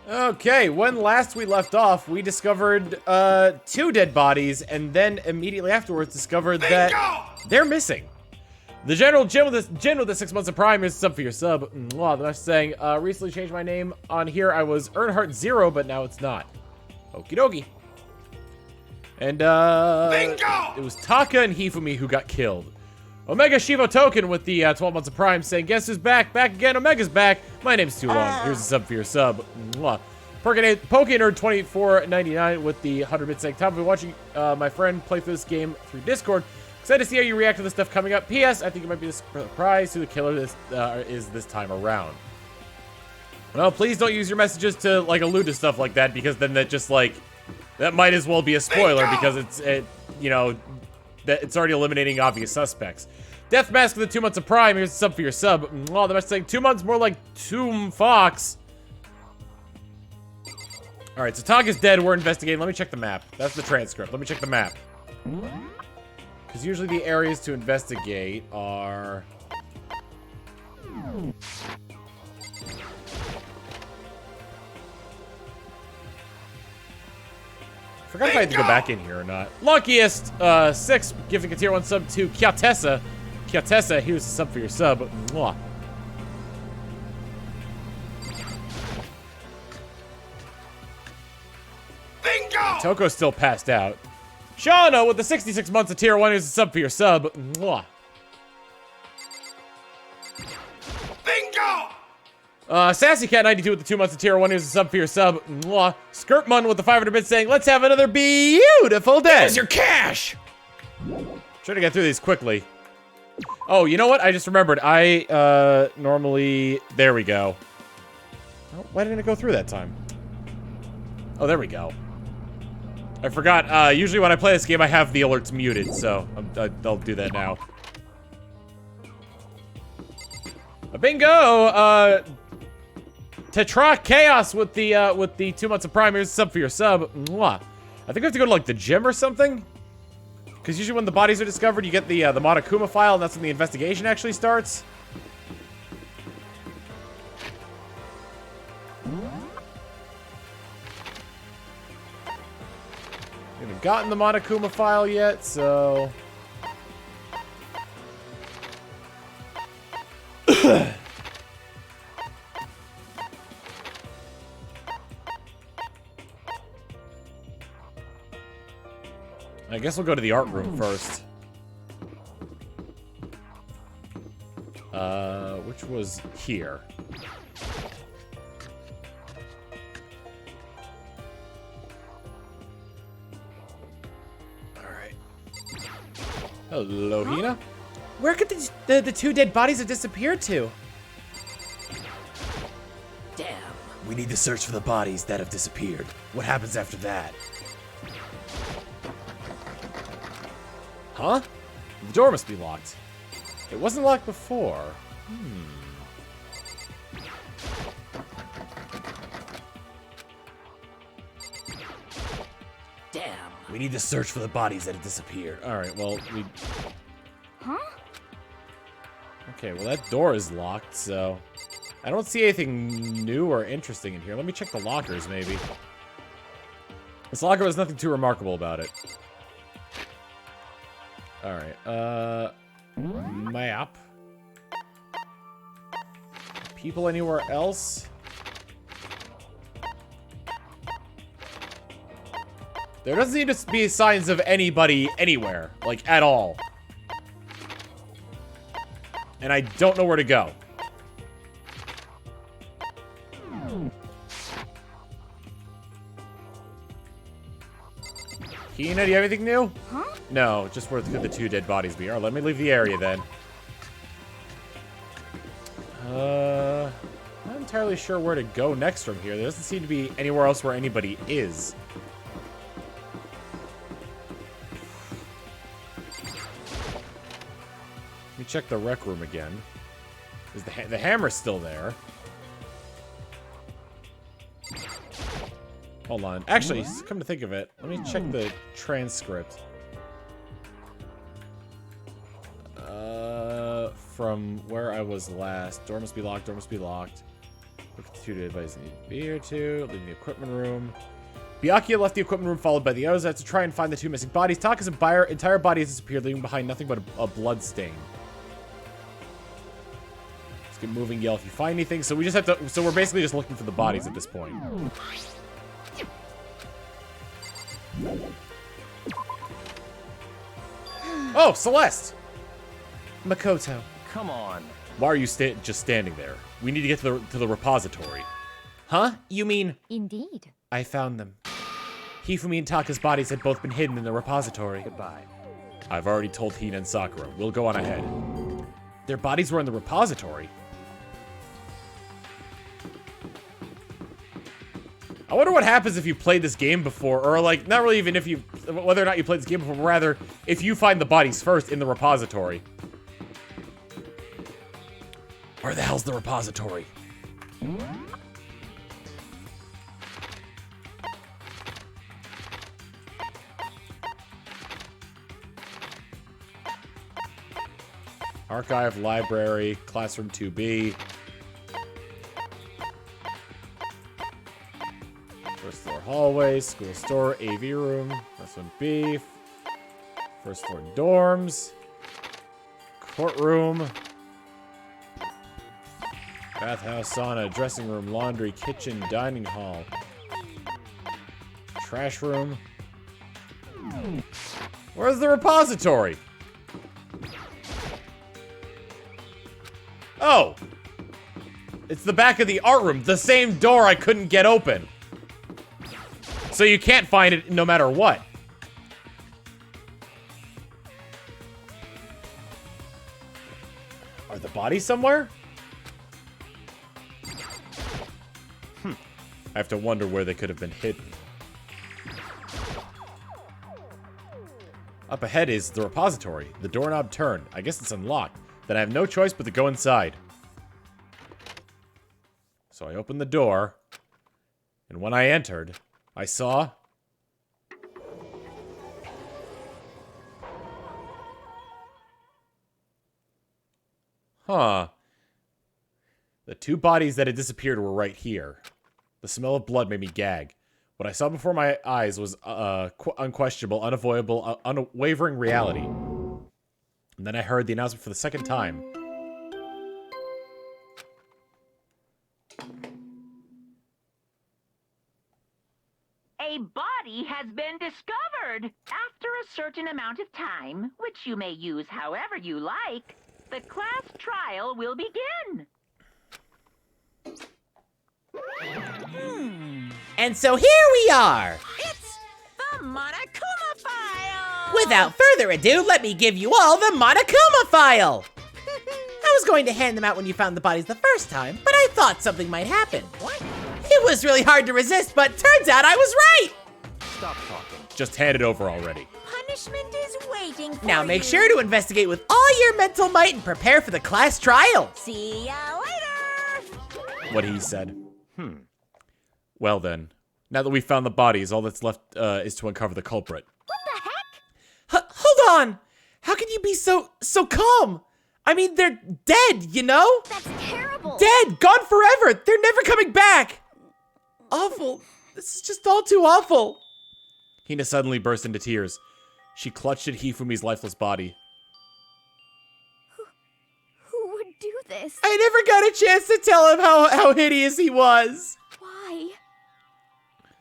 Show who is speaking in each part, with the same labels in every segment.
Speaker 1: Okay, when last we left off, we discovered 2 dead bodies, and then immediately afterwards discovered that they're missing. The General Jin with the 6 months of Prime, here's a sub for your sub. Wow, the next saying, recently changed my name on here. I was Earnhardt Zero, but now it's not. Okie dokie. And it was Taka and Hifumi who got killed. Omega Shivo Token with the 12 months of Prime saying, guess who's back? Back again, Omega's back. My name's too long. Here's a sub for your sub. PokeNerd 24.99 with the 100 bits saying, time for watching my friend play through this game through Discord. Excited to see how you react to the stuff coming up. P.S. I think it might be a surprise who the killer is this time around. Well, please don't use your messages to like allude to stuff like that, because then that just like that might as well be a spoiler, because it's already eliminating obvious suspects. Death Mask with the 2 months of Prime. Here's a sub for your sub. Oh, the best saying 2 months more like Tomb Fox. All right, so Taka's dead. We're investigating. Let me check the map. That's the transcript. Let me check the map. Because usually the areas to investigate are... Forgot if I had to go back in here or not. Luckiest 6 giving a tier 1 sub to Kiatessa. Kiatessa, here's a sub for your sub. Mwah. Bingo! Toko's still passed out. Shauna with the 66 months of tier 1, here's a sub for your sub. Mwah. Bingo! Sassy Cat 92 with the 2 months of tier 1, here's a sub for your sub. Mwah. Skirtmun with the 500 bits saying, let's have another beautiful day.
Speaker 2: There's your cash!
Speaker 1: Trying to get through these quickly. Oh, you know what? I just remembered. I normally... There we go. Oh, why didn't it go through that time? Oh, there we go. I forgot, usually when I play this game, I have the alerts muted, so I'll do that now. Bingo! Tetra Chaos with the 2 months of Prime. Here's a sub for your sub. Mwah. I think we have to go to, like, the gym or something? Because usually when the bodies are discovered, you get the Monokuma file, and that's when the investigation actually starts. We haven't gotten the Monokuma file yet, so... I guess we'll go to the art room first. Which was here. Alright. Hello, Hina. Where could the 2 dead bodies have disappeared to?
Speaker 2: Damn.
Speaker 1: We need to search for the bodies that have disappeared. What happens after that? Huh? The door must be locked. It wasn't locked before.
Speaker 2: Damn.
Speaker 1: We need to search for the bodies that have disappeared. Alright, well, we...
Speaker 2: Huh?
Speaker 1: Okay, well, that door is locked, so... I don't see anything new or interesting in here. Let me check the lockers, maybe. This locker has nothing too remarkable about it. Alright, map. People anywhere else? There doesn't seem to be signs of anybody anywhere, like, at all. And I don't know where to go. Hina, do you have anything new?
Speaker 2: Huh?
Speaker 1: No, just where could the 2 dead bodies be? Alright, let me leave the area then. Not entirely sure where to go next from here. There doesn't seem to be anywhere else where anybody is. Let me check the rec room again. Is the hammer's still there? Hold on. Actually, come to think of it, let me check the transcript. From where I was last. Door must be locked, door must be locked. Look at the 2 devices need to be here too. Leaving the equipment room. Byakuya left the equipment room, followed by the others. I have to try and find the 2 missing bodies. Taka's entire body has disappeared, leaving behind nothing but a blood stain. Let's get moving, yell if you find anything. So we just have to. So we're basically just looking for the bodies at this point. Oh, Celeste! Makoto.
Speaker 3: Come on.
Speaker 1: Why are you just standing there? We need to get to the repository. Huh? You mean...
Speaker 2: Indeed.
Speaker 1: I found them. Hifumi and Taka's bodies had both been hidden in the repository.
Speaker 3: Goodbye.
Speaker 1: I've already told Hina and Sakura. We'll go on ahead. Their bodies were in the repository? I wonder what happens if you played this game before, or like, not really even if you, whether or not you played this game before, but rather, if you find the bodies first in the repository. Where the hell's the repository? Archive, library, classroom 2B. First floor hallway, school store, AV room, classroom B. First floor dorms. Courtroom. Bathhouse, sauna, dressing room, laundry, kitchen, dining hall. Trash room. Where's the repository? Oh! It's the back of the art room, the same door I couldn't get open. So you can't find it no matter what. Are the bodies somewhere? I have to wonder where they could have been hidden. Up ahead is the repository. The doorknob turned. I guess it's unlocked. Then I have no choice but to go inside. So I opened the door. And when I entered, I saw... Huh. The 2 bodies that had disappeared were right here. The smell of blood made me gag. What I saw before my eyes was unquestionable, unavoidable, unwavering reality. And then I heard the announcement for the second time.
Speaker 4: A body has been discovered. After a certain amount of time, which you may use however you like, the class trial will begin.
Speaker 5: And so here we are!
Speaker 2: It's the Monokuma file!
Speaker 5: Without further ado, let me give you all the Monokuma file! I was going to hand them out when you found the bodies the first time, but I thought something might happen.
Speaker 2: What?
Speaker 5: It was really hard to resist, but turns out I was right!
Speaker 3: Stop talking.
Speaker 1: Just hand it over already.
Speaker 2: Punishment is waiting for
Speaker 5: Now make
Speaker 2: you.
Speaker 5: sure to investigate with all your mental might and prepare for the class trial.
Speaker 2: See ya later!
Speaker 1: What he said. Well then. Now that we've found the bodies, all that's left is to uncover the culprit.
Speaker 2: What the heck?
Speaker 5: Hold on! How can you be so calm? I mean, they're dead, you know?
Speaker 2: That's terrible!
Speaker 5: Dead! Gone forever! They're never coming back! Awful. This is just all too awful.
Speaker 1: Hina suddenly burst into tears. She clutched at Hifumi's lifeless body.
Speaker 2: Who would do this?
Speaker 5: I never got a chance to tell him how hideous he was.
Speaker 2: Why?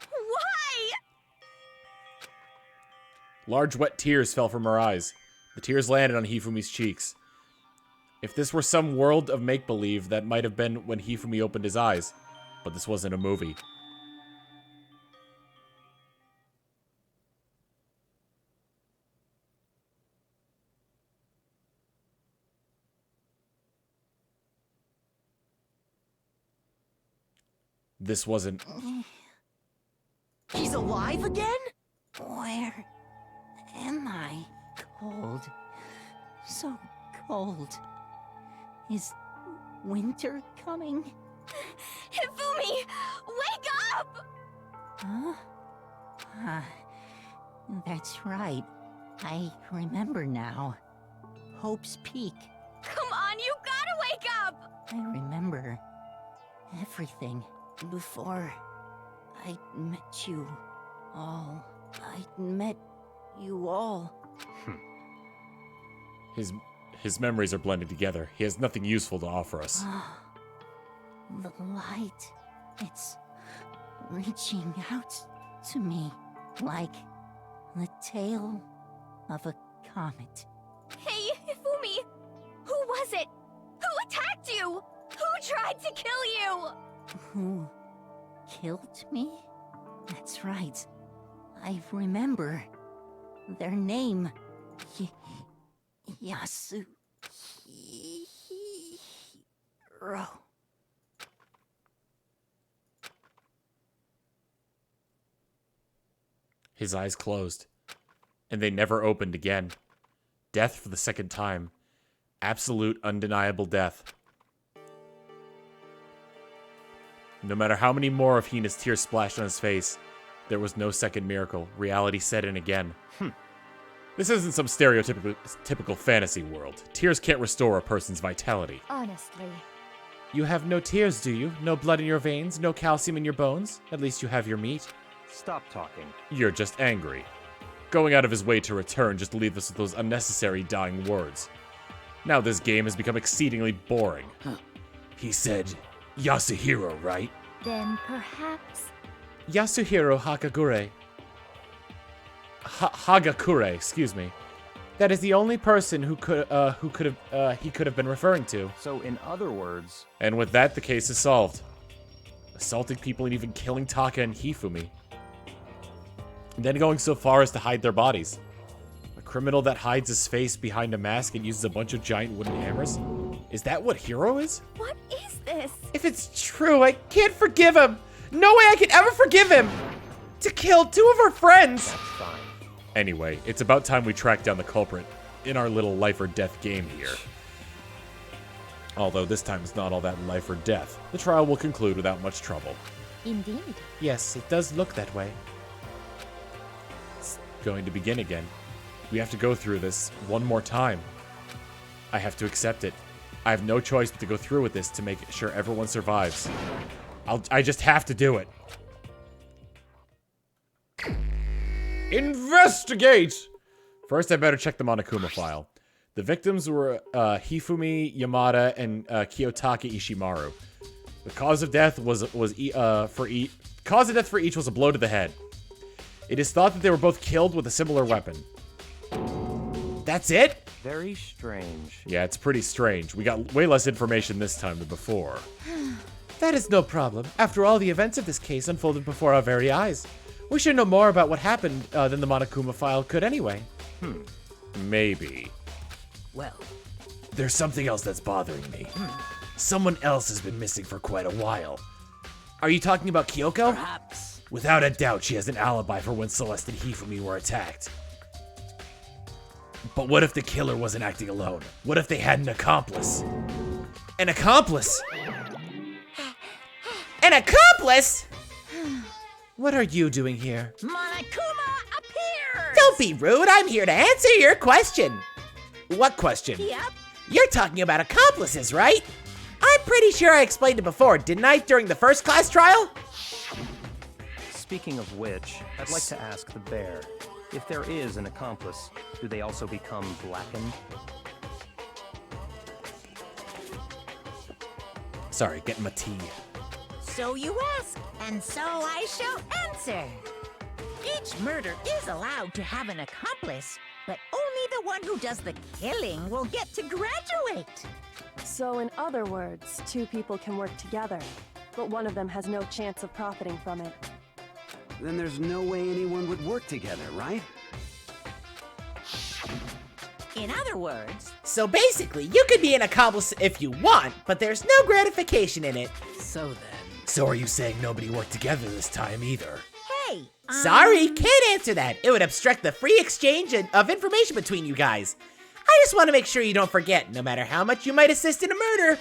Speaker 2: Why?
Speaker 1: Large wet tears fell from her eyes. The tears landed on Hifumi's cheeks. If this were some world of make-believe, that might have been when Hifumi opened his eyes. But this wasn't a movie. This wasn't...
Speaker 2: He's alive again? Where am I?
Speaker 6: Cold. So cold. Is winter coming?
Speaker 2: Hifumi! Wake up!
Speaker 6: Huh? Ah, that's right. I remember now. Hope's Peak.
Speaker 2: Come on, you gotta wake up!
Speaker 6: I remember. everything before I met you all. I met you all.
Speaker 1: His memories are blended together. He has nothing useful to offer us.
Speaker 6: The light, it's reaching out to me like the tail of a comet.
Speaker 2: Hey, Hifumi! Who was it? Who attacked you? Who tried to kill you?
Speaker 6: Who killed me? That's right. I remember their name. Yasuhiro.
Speaker 1: His eyes closed, and they never opened again. Death for the second time. Absolute, undeniable death. No matter how many more of Hina's tears splashed on his face, there was no second miracle. Reality set in again. This isn't some stereotypical fantasy world. Tears can't restore a person's vitality.
Speaker 2: Honestly.
Speaker 1: You have no tears, do you? No blood in your veins? No calcium in your bones? At least you have your meat.
Speaker 3: Stop talking.
Speaker 1: You're just angry. Going out of his way to return just to leave us with those unnecessary dying words. Now this game has become exceedingly boring. He said, Yasuhiro, right?
Speaker 2: Then perhaps...
Speaker 1: Yasuhiro Hagakure. Hagakure, excuse me. That is the only person he could have been referring to.
Speaker 3: So in other words...
Speaker 1: And with that, the case is solved. Assaulting people and even killing Taka and Hifumi. And then going so far as to hide their bodies. A criminal that hides his face behind a mask and uses a bunch of giant wooden hammers? Is that what Hiro is?
Speaker 2: What is this?
Speaker 1: If it's true, I can't forgive him! No way I can ever forgive him! To kill two of our friends!
Speaker 3: That's fine.
Speaker 1: Anyway, it's about time we track down the culprit in our little life or death game here. Although this time it's not all that life or death. The trial will conclude without much trouble.
Speaker 2: Indeed.
Speaker 1: Yes, it does look that way. It's going to begin again. We have to go through this one more time. I have to accept it. I have no choice but to go through with this to make sure everyone survives. I just have to do it. Investigate! First, I better check the Monokuma file. The victims were Hifumi Yamada and Kiyotaka Ishimaru. The cause of death for each was a blow to the head. It is thought that they were both killed with a similar weapon. That's it?
Speaker 3: Very strange.
Speaker 1: Yeah, it's pretty strange. We got way less information this time than before. That is no problem. After all, the events of this case unfolded before our very eyes. We should know more about what happened than the Monokuma file could anyway. Maybe.
Speaker 5: Well,
Speaker 1: There's something else that's bothering me. Someone else has been missing for quite a while. Are you talking about Kyoko?
Speaker 5: perhaps.
Speaker 1: Without a doubt, she has an alibi for when Celeste and Hifumi were attacked. But what if the killer wasn't acting alone? What if they had an accomplice? An accomplice?
Speaker 5: An accomplice?
Speaker 1: What are you doing here?
Speaker 6: Monokuma appears!
Speaker 5: Don't be rude. I'm here to answer your question.
Speaker 1: What question?
Speaker 6: Yep.
Speaker 5: You're talking about accomplices, right? I'm pretty sure I explained it before, didn't I, during the first class trial?
Speaker 3: Speaking of which, I'd like to ask the bear, if there is an accomplice, do they also become blackened?
Speaker 1: Sorry, getting my tea.
Speaker 7: So you ask, and so I shall answer. Each murder is allowed to have an accomplice, but only the one who does the killing will get to graduate.
Speaker 8: So in other words, two people can work together, but one of them has no chance of profiting from it.
Speaker 9: Then there's no way anyone would work together, right?
Speaker 7: In other words,
Speaker 5: So basically, you could be an accomplice if you want, but there's no gratification in it. So then.
Speaker 1: So are you saying nobody worked together this time either?
Speaker 7: hey,
Speaker 5: Sorry, can't answer that. It would obstruct the free exchange of information between you guys. I just want to make sure you don't forget, no matter how much you might assist in a murder,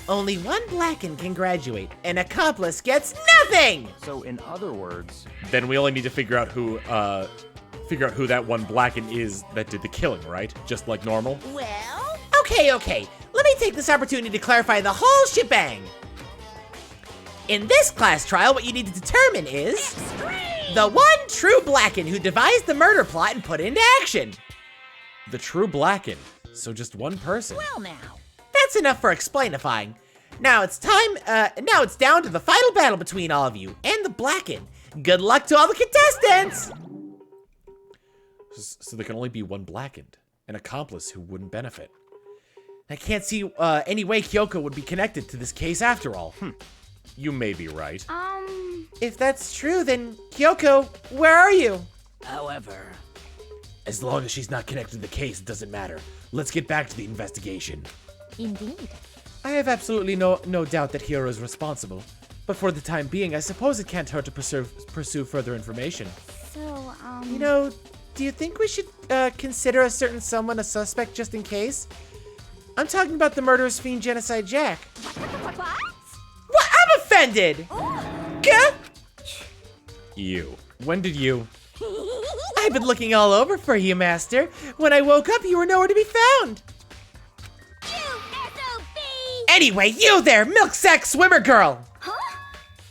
Speaker 5: only one blackened can graduate. An accomplice gets nothing!
Speaker 3: So in other words,
Speaker 1: Then we only need to figure out who that one blackened is that did the killing, right? Just like normal?
Speaker 7: well,
Speaker 5: Okay. Let me take this opportunity to clarify the whole shebang. In this class trial, what you need to determine is the one true Blacken who devised the murder plot and put it into action.
Speaker 1: The true Blacken. So just one person.
Speaker 7: Well now.
Speaker 5: That's enough for explainifying. Now it's time, now it's down to the final battle between all of you and the Blacken. Good luck to all the contestants!
Speaker 1: So there can only be one Blackened. An accomplice who wouldn't benefit.
Speaker 5: I can't see any way Kyoko would be connected to this case after all.
Speaker 1: You may be right.
Speaker 5: If that's true, then Kyoko, where are you?
Speaker 1: However, as long as she's not connected to the case, it doesn't matter. Let's get back to the investigation.
Speaker 2: Indeed.
Speaker 5: I have absolutely no doubt that Hiro is responsible. But for the time being, I suppose it can't hurt to pursue further information.
Speaker 2: So,
Speaker 5: You know, do you think we should consider a certain someone a suspect just in case? I'm talking about the murderous fiend Genocide Jack.
Speaker 2: What?
Speaker 5: What? I'm offended! Gah!
Speaker 1: You. When did you?
Speaker 5: I've been looking all over for you, Master. When I woke up, you were nowhere to be found.
Speaker 2: You SOB!
Speaker 5: Anyway, you there, milk sack swimmer girl!
Speaker 2: Huh?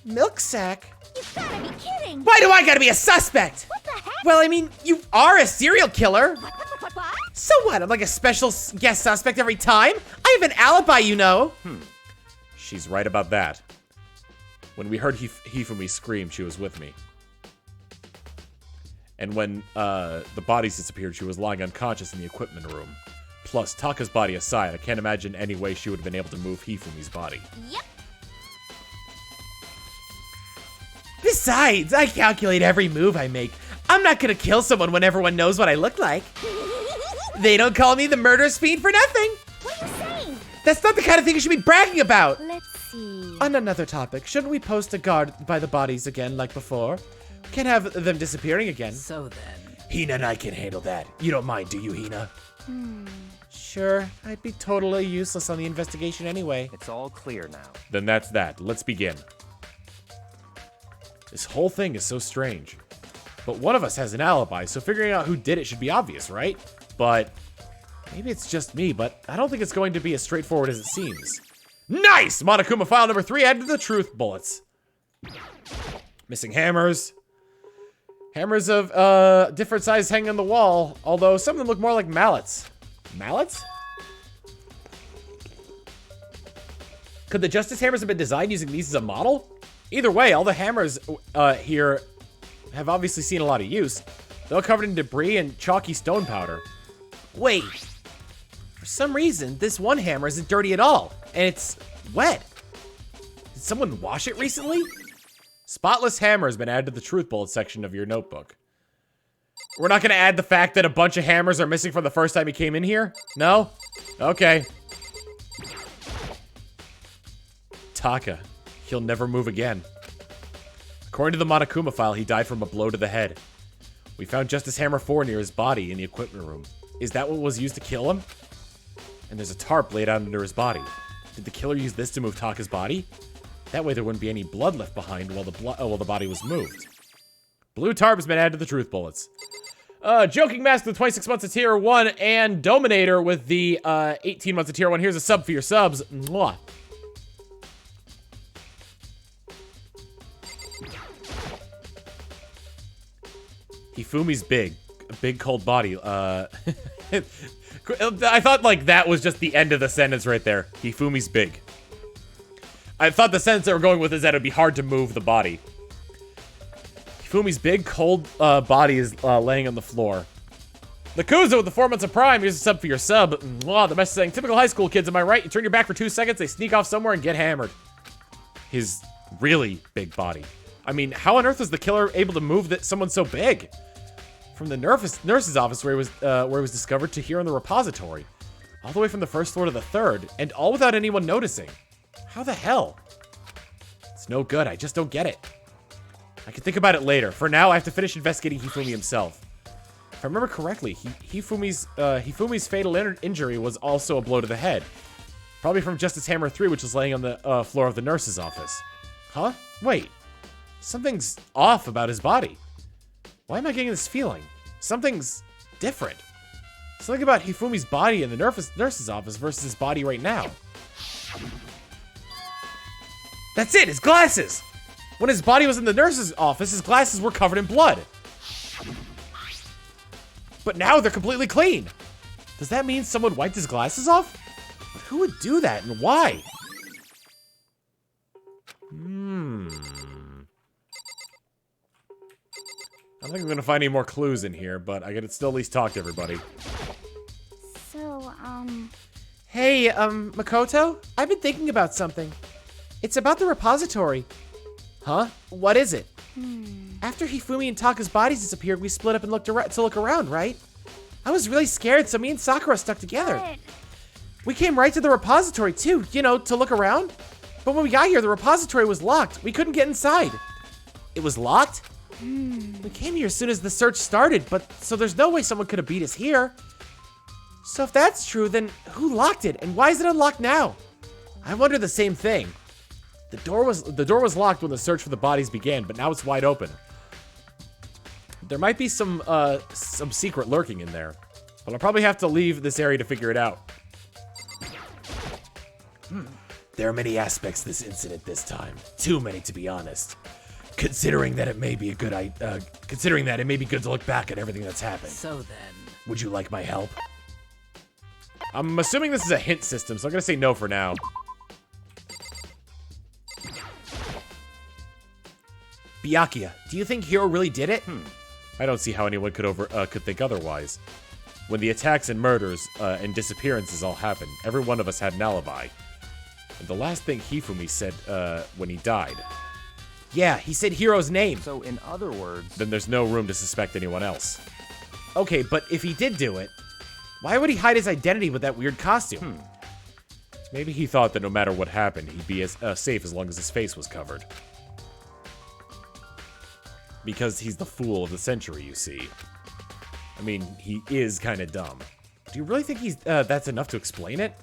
Speaker 5: Milk sack?
Speaker 2: You gotta be kidding!
Speaker 5: Why do I gotta be a suspect?
Speaker 2: What the heck?
Speaker 5: Well, I mean, you are a serial killer.
Speaker 2: What?
Speaker 5: So what? I'm like a special guest suspect every time? I have an alibi, you know.
Speaker 1: She's right about that. When we heard Hifumi scream, she was with me. And when the bodies disappeared, she was lying unconscious in the equipment room. Plus, Taka's body aside, I can't imagine any way she would have been able to move Hifumi's body.
Speaker 2: Yep.
Speaker 5: Besides, I calculate every move I make. I'm not gonna kill someone when everyone knows what I look like. They don't call me the murderous fiend for nothing.
Speaker 2: What are you saying?
Speaker 5: That's not the kind of thing you should be bragging about.
Speaker 2: Let's see.
Speaker 5: On another topic, shouldn't we post a guard by the bodies again like before? We can't have them disappearing again.
Speaker 10: So then...
Speaker 1: Hina and I can handle that. You don't mind, do you, Hina?
Speaker 5: Sure, I'd be totally useless on the investigation anyway.
Speaker 3: It's all clear now.
Speaker 1: Then that's that. Let's begin. This whole thing is so strange. But one of us has an alibi, so figuring out who did it should be obvious, right? But maybe it's just me, but I don't think it's going to be as straightforward as it seems. Nice! Monokuma file number 3 added to the truth bullets. Missing hammers. Hammers of different sizes hanging on the wall, although some of them look more like mallets. Mallets? Could the Justice hammers have been designed using these as a model? Either way, all the hammers here have obviously seen a lot of use. They're all covered in debris and chalky stone powder. Wait, for some reason, this one hammer isn't dirty at all, and it's wet. Did someone wash it recently? Spotless hammer has been added to the truth bullet section of your notebook. We're not gonna add the fact that a bunch of hammers are missing from the first time he came in here? No? Okay. Taka. He'll never move again. According to the Monokuma file, he died from a blow to the head. We found Justice Hammer 4 near his body in the equipment room. Is that what was used to kill him? And there's a tarp laid out under his body. Did the killer use this to move Taka's body? That way there wouldn't be any blood left behind while the body was moved. Blue tarp has been added to the truth bullets. Joking Mask with 26 months of tier 1 and Dominator with the 18 months of tier 1. Here's a sub for your subs. Mwah. Hifumi's big. A big cold body. I thought like that was just the end of the sentence right there. Hifumi's big. I thought the sentence they were going with is that it'd be hard to move the body. Hifumi's big, cold body is laying on the floor. Nakuza with the 4 months of Prime. Here's a sub for your sub. Mwah, the message saying, typical high school kids, am I right? You turn your back for 2 seconds, they sneak off somewhere and get hammered. His really big body. I mean, how on earth was the killer able to move someone so big? From the nurse's office where he was discovered to here in the repository. All the way from the 1st floor to the 3rd, and all without anyone noticing. How the hell? It's no good, I just don't get it. I can think about it later. For now, I have to finish investigating Hifumi himself. If I remember correctly, Hifumi's fatal injury was also a blow to the head. Probably from Justice Hammer 3, which was laying on the floor of the nurse's office. Huh? Wait. Something's off about his body. Why am I getting this feeling? Something's different. Something about Hifumi's body in the nurse's office versus his body right now. That's it, his glasses! When his body was in the nurse's office, his glasses were covered in blood. But now they're completely clean. Does that mean someone wiped his glasses off? But who would do that and why? I don't think I'm gonna find any more clues in here, but I gotta still at least talk to everybody.
Speaker 2: So,
Speaker 5: Hey, Makoto? I've been thinking about something. It's about the repository.
Speaker 1: Huh?
Speaker 5: What is it? After Hifumi and Taka's bodies disappeared, we split up and looked to look around, right? I was really scared, so me and Sakura stuck together.
Speaker 2: but
Speaker 5: We came right to the repository too, you know, to look around. But when we got here, the repository was locked. We couldn't get inside. It was locked? We came here as soon as the search started, but so there's no way someone could have beat us here. So if that's true, then who locked it, and why is it unlocked now?
Speaker 1: I wonder the same thing. The door was locked when the search for the bodies began, but now it's wide open. There might be some secret lurking in there, but I'll probably have to leave this area to figure it out. There are many aspects to this incident this time. Too many, to be honest. Considering that it may be good to look back at everything that's happened.
Speaker 10: So then,
Speaker 1: Would you like my help? I'm assuming this is a hint system, so I'm gonna say no for now. Byakuya, do you think Hiro really did it? I don't see how anyone could think otherwise. When the attacks and murders and disappearances all happened, every one of us had an alibi. And the last thing Hifumi said when he died. Yeah, he said Hiro's name.
Speaker 3: So in other words,
Speaker 1: Then there's no room to suspect anyone else. Okay, but if he did do it, why would he hide his identity with that weird costume? Maybe he thought that no matter what happened, he'd be as safe as long as his face was covered. Because he's the fool of the century, you see. I mean, he is kind of dumb. Do you really think that's enough to explain it?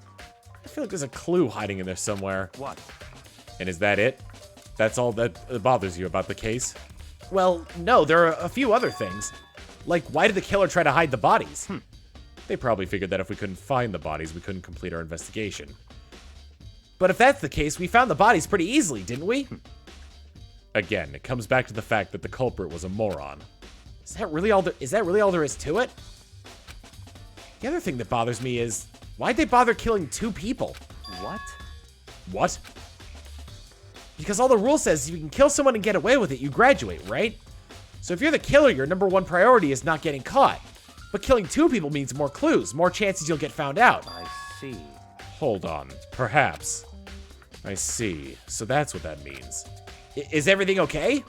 Speaker 1: I feel like there's a clue hiding in there somewhere.
Speaker 3: what?
Speaker 1: And is that it? That's all that bothers you about the case?
Speaker 5: Well, no, there are a few other things.
Speaker 1: Like, why did the killer try to hide the bodies? They probably figured that if we couldn't find the bodies, we couldn't complete our investigation.
Speaker 5: But if that's the case, we found the bodies pretty easily, didn't we?
Speaker 1: Again, it comes back to the fact that the culprit was a moron.
Speaker 5: Is that really all there is to it?
Speaker 1: The other thing that bothers me is, why'd they bother killing 2 people?
Speaker 3: What?
Speaker 1: What?
Speaker 5: Because all the rule says if you can kill someone and get away with it, you graduate, right? So if you're the killer, your #1 priority is not getting caught. But killing 2 people means more clues, more chances you'll get found out.
Speaker 3: I see.
Speaker 1: Hold on. Perhaps. I see. So that's what that means.
Speaker 5: Is everything okay?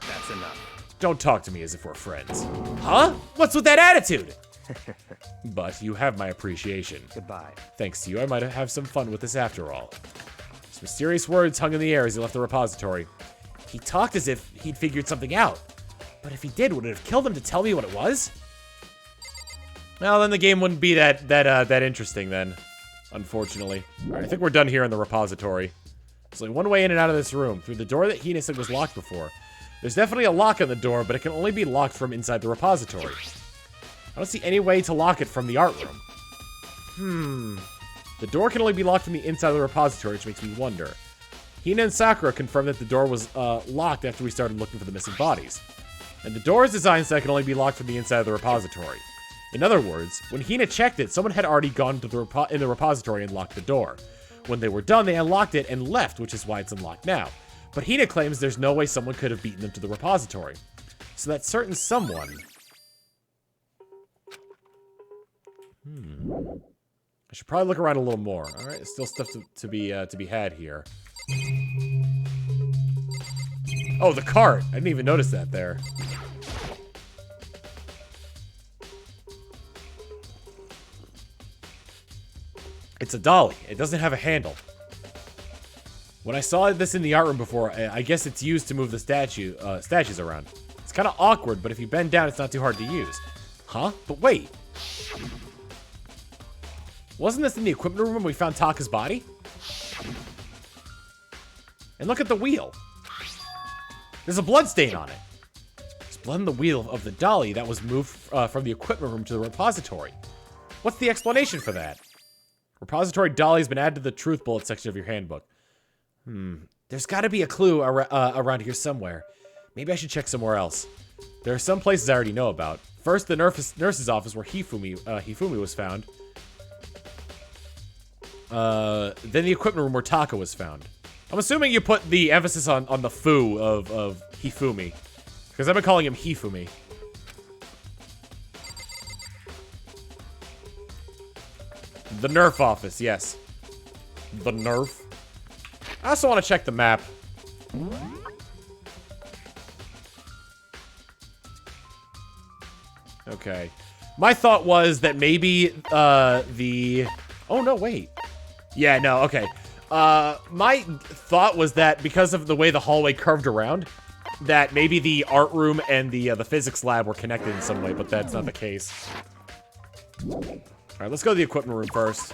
Speaker 3: That's enough.
Speaker 1: Don't talk to me as if we're friends.
Speaker 5: Huh? What's with that attitude?
Speaker 1: But you have my appreciation.
Speaker 3: Goodbye.
Speaker 1: Thanks to you, I might have some fun with this after all. His mysterious words hung in the air as he left the repository.
Speaker 5: He talked as if he'd figured something out. But if he did, would it have killed him to tell me what it was?
Speaker 1: Well, then the game wouldn't be that interesting then, unfortunately. All right, I think we're done here in the repository. There's only one way in and out of this room, through the door that Hina said was locked before. There's definitely a lock on the door, but it can only be locked from inside the repository. I don't see any way to lock it from the art room. The door can only be locked from the inside of the repository, which makes me wonder. Hina and Sakura confirmed that the door was locked after we started looking for the missing bodies. And the door is designed so that it can only be locked from the inside of the repository. In other words, when Hina checked it, someone had already gone to in the repository and locked the door. When they were done, they unlocked it and left, which is why it's unlocked now. But Hina claims there's no way someone could have beaten them to the repository. So that certain someone... I should probably look around a little more. All right, still stuff to be had here. Oh, the cart! I didn't even notice that there. It's a dolly. It doesn't have a handle. When I saw this in the art room before, I guess it's used to move the statues around. It's kind of awkward, but if you bend down, it's not too hard to use. Huh? But wait. Wasn't this in the equipment room when we found Taka's body? And look at the wheel. There's a blood stain on it. There's blood on the wheel of the dolly that was moved from the equipment room to the repository. What's the explanation for that? Repository dolly has been added to the truth bullet section of your handbook. There's got to be a clue around here somewhere. Maybe I should check somewhere else. There are some places I already know about. First, the nurse's office where Hifumi was found. Then the equipment room where Taka was found. I'm assuming you put the emphasis on the Fu of Hifumi. Because I've been calling him Hifumi. The Nerf office, yes. The Nerf. I also want to check the map. Okay. My thought was that maybe the... Oh, no, wait. Yeah, no, okay. My thought was that because of the way the hallway curved around, that maybe the art room and the physics lab were connected in some way, but that's not the case. All right, let's go to the equipment room first.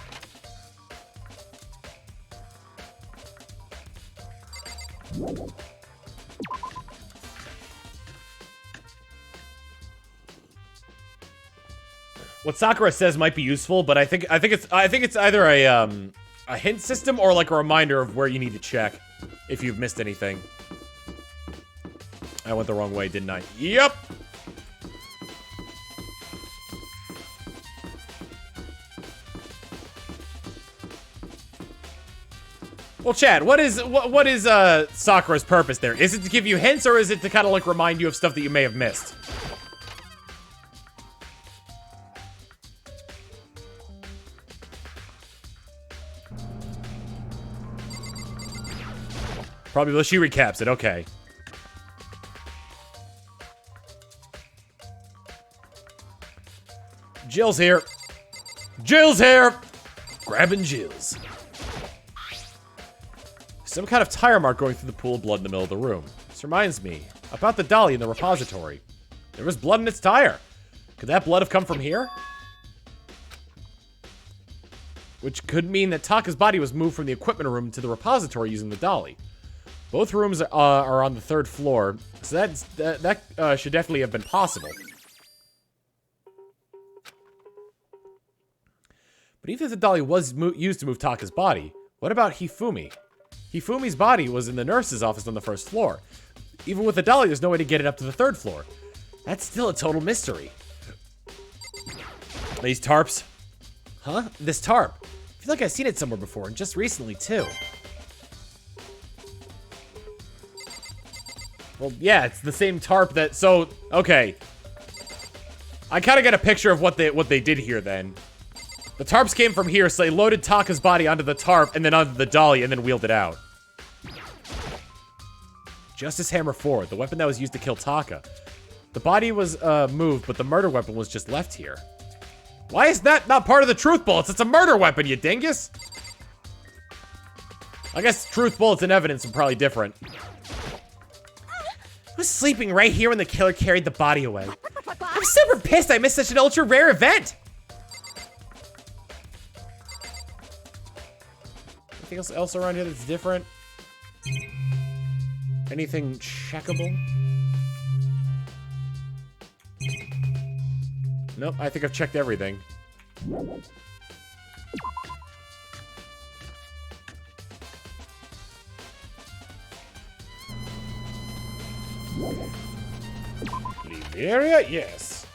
Speaker 1: What Sakura says might be useful, but I think it's either a hint system or like a reminder of where you need to check if you've missed anything. I went the wrong way, didn't I? Yep. Well, Chad, what is Sakura's purpose there? Is it to give you hints, or is it to kind of like remind you of stuff that you may have missed? Probably, well, she recaps it. Okay. Jill's here. Jill's here! Grabbing Jill's. Some kind of tire mark going through the pool of blood in the middle of the room. This reminds me about the dolly in the repository. There was blood in its tire. Could that blood have come from here? Which could mean that Taka's body was moved from the equipment room to the repository using the dolly. Both rooms are on the 3rd floor, so that should definitely have been possible. But even if the dolly was used to move Taka's body, what about Hifumi? Hifumi's body was in the nurse's office on the 1st floor. Even with the dolly, there's no way to get it up to the 3rd floor. That's still a total mystery. These tarps. Huh? This tarp. I feel like I've seen it somewhere before, and just recently, too. Well, yeah, it's the same tarp that... So, okay. I kind of get a picture of what they did here, then. The tarps came from here, so they loaded Taka's body onto the tarp, and then onto the dolly, and then wheeled it out. Justice Hammer 4, the weapon that was used to kill Taka. The body was moved, but the murder weapon was just left here. Why is that not part of the truth bullets? It's a murder weapon, you dingus! I guess truth bullets and evidence are probably different. I was sleeping right here when the killer carried the body away. I'm super pissed I missed such an ultra rare event! Anything else around here that's different? Anything checkable? Nope, I think I've checked everything. Leave the area? Yes.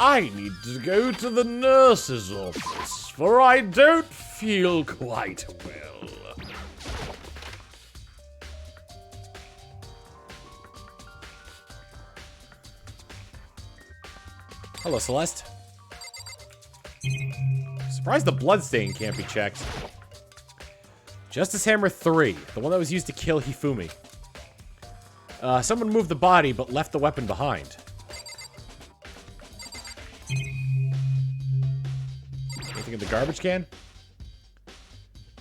Speaker 1: I need to go to the nurse's office, for I don't feel quite well. Hello, Celeste. Surprised the bloodstain can't be checked. Justice Hammer 3, the one that was used to kill Hifumi. Someone moved the body, but left the weapon behind. Anything in the garbage can?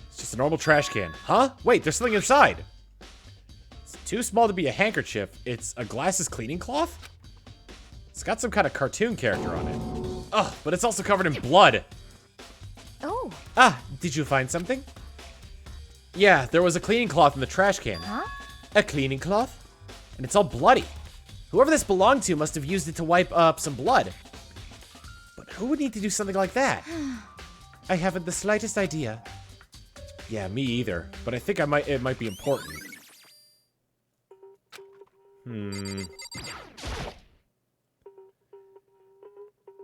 Speaker 1: It's just a normal trash can. Huh? Wait, there's something inside. It's too small to be a handkerchief. It's a glasses cleaning cloth? It's got some kind of cartoon character on it. Ugh, but it's also covered in blood.
Speaker 2: Oh.
Speaker 1: Ah, did you find something? Yeah, there was a cleaning cloth in the trash can.
Speaker 2: Huh?
Speaker 1: A cleaning cloth? And it's all bloody. Whoever this belonged to must have used it to wipe up some blood. But Who would need to do something like that? I haven't the slightest idea. Yeah, me either. But I think it might be important.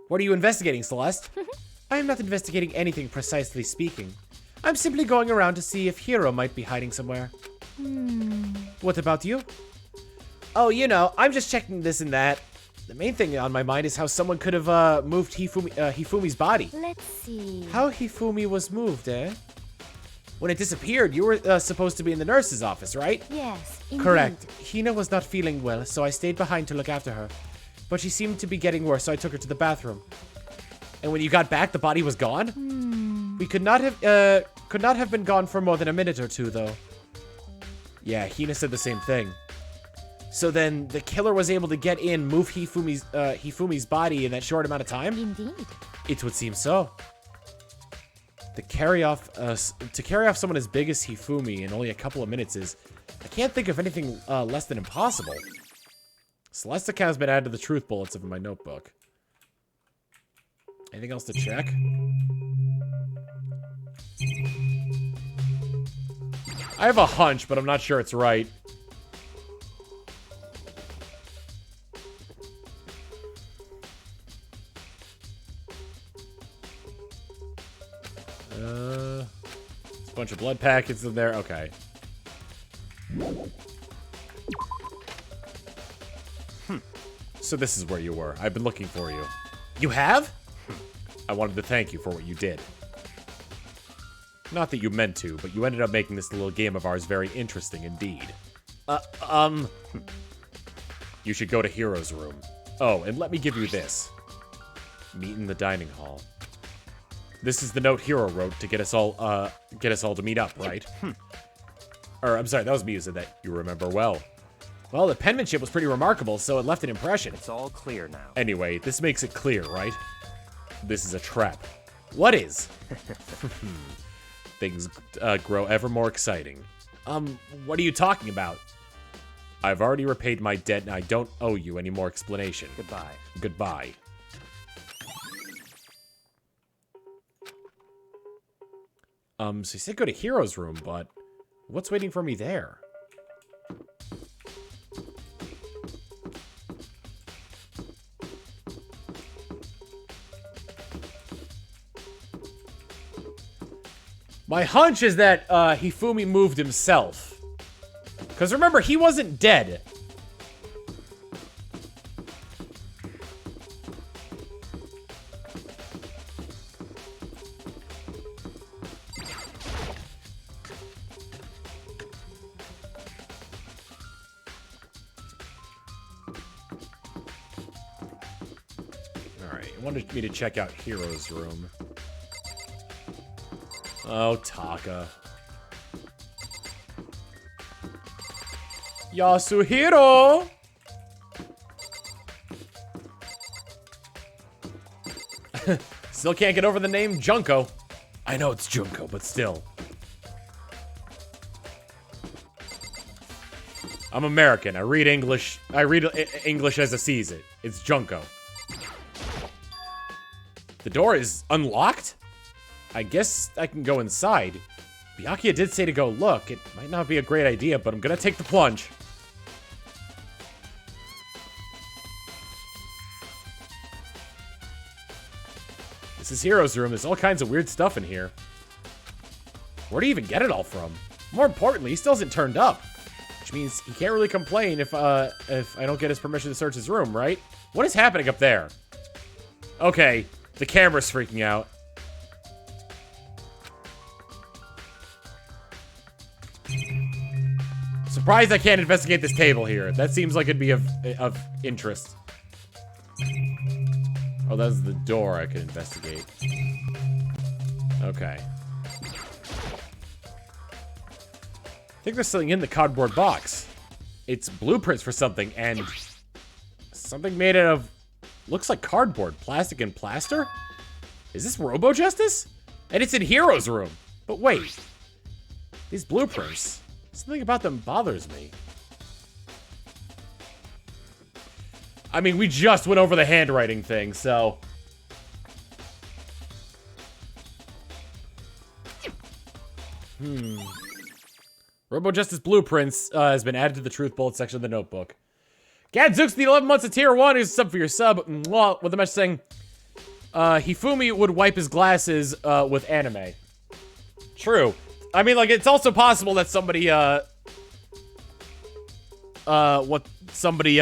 Speaker 1: What are you investigating, Celeste? I am not investigating anything precisely speaking. I'm simply going around to see if Hiro might be hiding somewhere. What about you? Oh, you know, I'm just checking this and that. The main thing on my mind is how someone could have moved Hifumi's body.
Speaker 2: Let's see.
Speaker 1: How Hifumi was moved, eh? When it disappeared, you were supposed to be in the nurse's office, right?
Speaker 2: Yes, indeed.
Speaker 1: Correct. Hina was not feeling well, so I stayed behind to look after her. But she seemed to be getting worse, so I took her to the bathroom. And when you got back, the body was gone? We could not have been gone for more than a minute or two, though. Yeah, Hina said the same thing. So then, the killer was able to get in, move Hifumi's body in that short amount of time?
Speaker 2: Indeed.
Speaker 1: It would seem so. To carry off someone as big as Hifumi in only a couple of minutes is... I can't think of anything less than impossible. Celeste account has been added to the truth bullets of my notebook. Anything else to check? I have a hunch, but I'm not sure it's right. There's a bunch of blood packets in there. Okay. So this is where you were. I've been looking for you. You have? I wanted to thank you for what you did. Not that you meant to, but you ended up making this little game of ours very interesting indeed. You should go to Hiro's room. Oh, and let me give you this. Meet in the dining hall. This is the note Hiro wrote to get us all to meet up, right? Or, I'm sorry, that was me who said that. You remember well. Well, the penmanship was pretty remarkable, so it left an impression.
Speaker 3: It's all clear now.
Speaker 1: Anyway, this makes it clear, right? This is a trap. What is? Things grow ever more exciting. What are you talking about? I've already repaid my debt, and I don't owe you any more explanation.
Speaker 3: Goodbye.
Speaker 1: Goodbye. So you said go to Hiro's room, but what's waiting for me there? My hunch is that Hifumi moved himself. Because remember, he wasn't dead. Alright, I wanted me to check out Hiro's room. Oh, Taka. Yasuhiro! Still can't get over the name Junko. I know it's Junko, but still. I'm American. I read English as I sees it. It's Junko. The door is unlocked? I guess I can go inside. Byakuya did say to go look. It might not be a great idea, but I'm gonna take the plunge. This is Hiro's room. There's all kinds of weird stuff in here. Where do you even get it all from? More importantly, he still hasn't turned up. Which means he can't really complain if I don't get his permission to search his room, right? What is happening up there? Okay, the camera's freaking out. Surprised I can't investigate this table here. That seems like it'd be of interest. Oh, that's the door I could investigate. Okay. I think there's something in the cardboard box. It's blueprints for something, and something made out of, looks like cardboard, plastic and plaster? Is this Robo-Justice? And it's in Hiro's room. But wait, these blueprints, something about them bothers me. I mean, we just went over the handwriting thing, so Robo Justice Blueprints has been added to the Truth Bullet section of the notebook. Gadzooks, the 11 months of Tier 1, here's a sub for your sub. Mwah, with the message saying, Hifumi would wipe his glasses with anime. True. I mean, like, it's also possible that somebody, somebody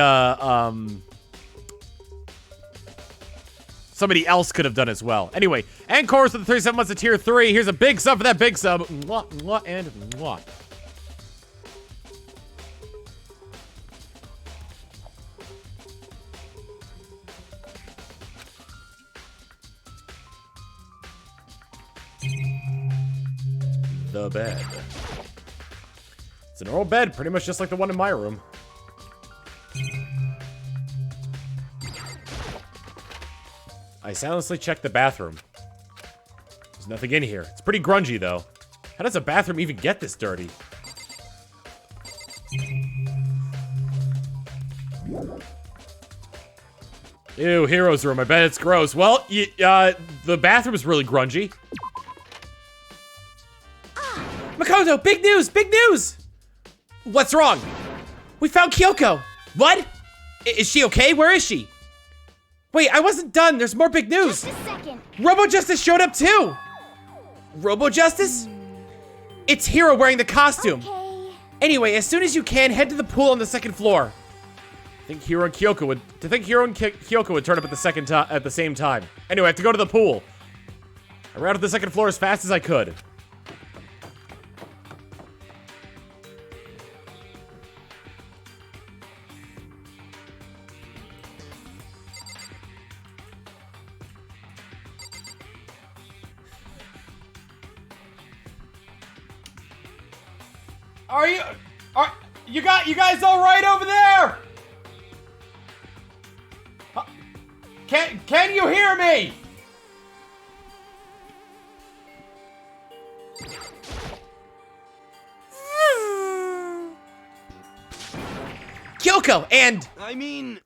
Speaker 1: else could have done as well. Anyway, and chorus for the 37 months of Tier 3. Here's a big sub for that big sub. Mwah, mwah, and mwah. The bed. It's an old bed, pretty much just like the one in my room. I silently checked the bathroom. There's nothing in here. It's pretty grungy, though. How does a bathroom even get this dirty? Ew, Hero's room. I bet it's gross. Well, the bathroom is really grungy.
Speaker 5: Makoto, big news! Big news! What's wrong? We found Kyoko. What? Is she okay? Where is she? Wait, I wasn't done. There's more big news.
Speaker 2: Just a second.
Speaker 5: Robo Justice showed up too. Robo Justice? It's Hiro wearing the costume.
Speaker 2: Okay.
Speaker 5: Anyway, as soon as you can, head to the pool on the second floor.
Speaker 1: I think Hiro and Kyoko would turn up at the same time. Anyway, I have to go to the pool. I ran up the second floor as fast as I could. Are you guys all right over there? Can you hear me?
Speaker 5: Kyoko and...
Speaker 9: I mean...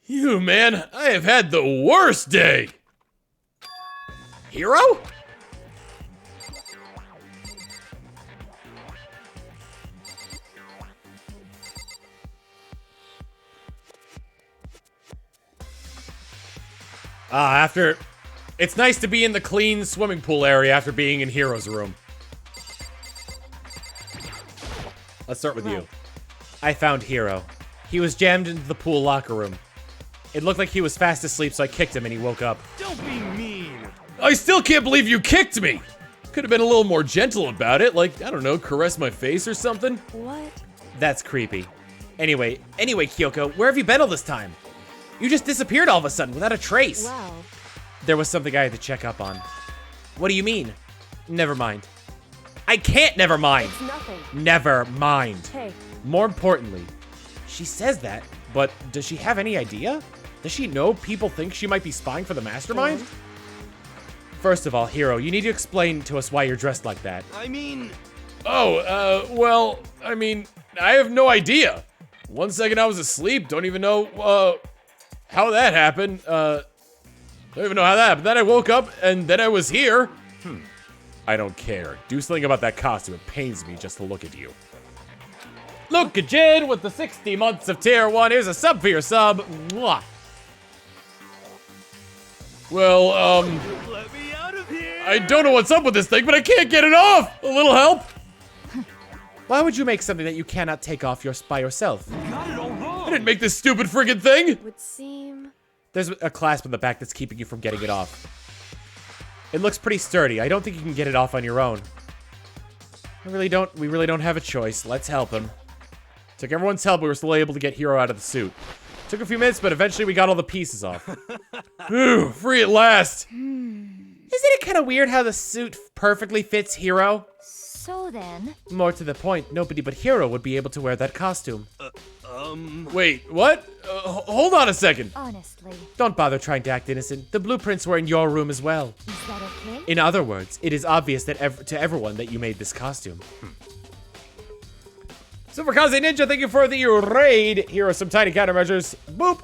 Speaker 1: You, man, I have had the worst day.
Speaker 5: Hiro?
Speaker 1: It's nice to be in the clean swimming pool area after being in Hiro's room. Let's start with you.
Speaker 5: I found Hiro. He was jammed into the pool locker room. It looked like he was fast asleep, so I kicked him and he woke up.
Speaker 9: Don't be mean.
Speaker 1: I still can't believe you kicked me. Could have been a little more gentle about it, like, I don't know, caress my face or something.
Speaker 8: What?
Speaker 5: That's creepy. Anyway, Kyoko, where have you been all this time? You just disappeared all of a sudden without a trace.
Speaker 8: Wow.
Speaker 5: There was something I had to check up on. What do you mean? Never mind. I can't never mind.
Speaker 8: It's nothing.
Speaker 5: Never mind.
Speaker 8: Hey,
Speaker 5: More importantly, she says that, but does she have any idea? Does she know people think she might be spying for the mastermind? First of all, Hiro, you need to explain to us why you're dressed like that.
Speaker 9: I mean...
Speaker 1: Well, I mean, I have no idea. 1 second I was asleep, don't even know, how that happened. Don't even know how that happened. Then I woke up, and then I was here. I don't care. Do something about that costume. It pains me just to look at you. Look at Jin with the 60 months of Tier 1. Here's a sub for your sub. Mwah. Well,
Speaker 9: Let me out of here!
Speaker 1: I don't know what's up with this thing, but I can't get it off. A little help?
Speaker 5: Why would you make something that you cannot take off by yourself?
Speaker 9: Got it all wrong!
Speaker 1: I didn't make this stupid friggin' thing.
Speaker 8: would seem...
Speaker 5: There's a clasp in the back that's keeping you from getting it off. It looks pretty sturdy. I don't think you can get it off on your own. We really don't have a choice. Let's help him. Took everyone's help, we were still able to get Hiro out of the suit. Took a few minutes, but eventually we got all the pieces off. Whew, free at last. Isn't it kind of weird how the suit perfectly fits Hiro?
Speaker 2: So then,
Speaker 5: More to the point, nobody but Hiro would be able to wear that costume.
Speaker 1: Wait, what? Hold on a second.
Speaker 2: honestly,
Speaker 5: Don't bother trying to act innocent. The blueprints were in your room as well.
Speaker 2: is that okay?
Speaker 5: In other words, it is obvious that to everyone that you made this costume.
Speaker 1: Super Kaze Ninja, thank you for the raid. Here are some tiny countermeasures. Boop.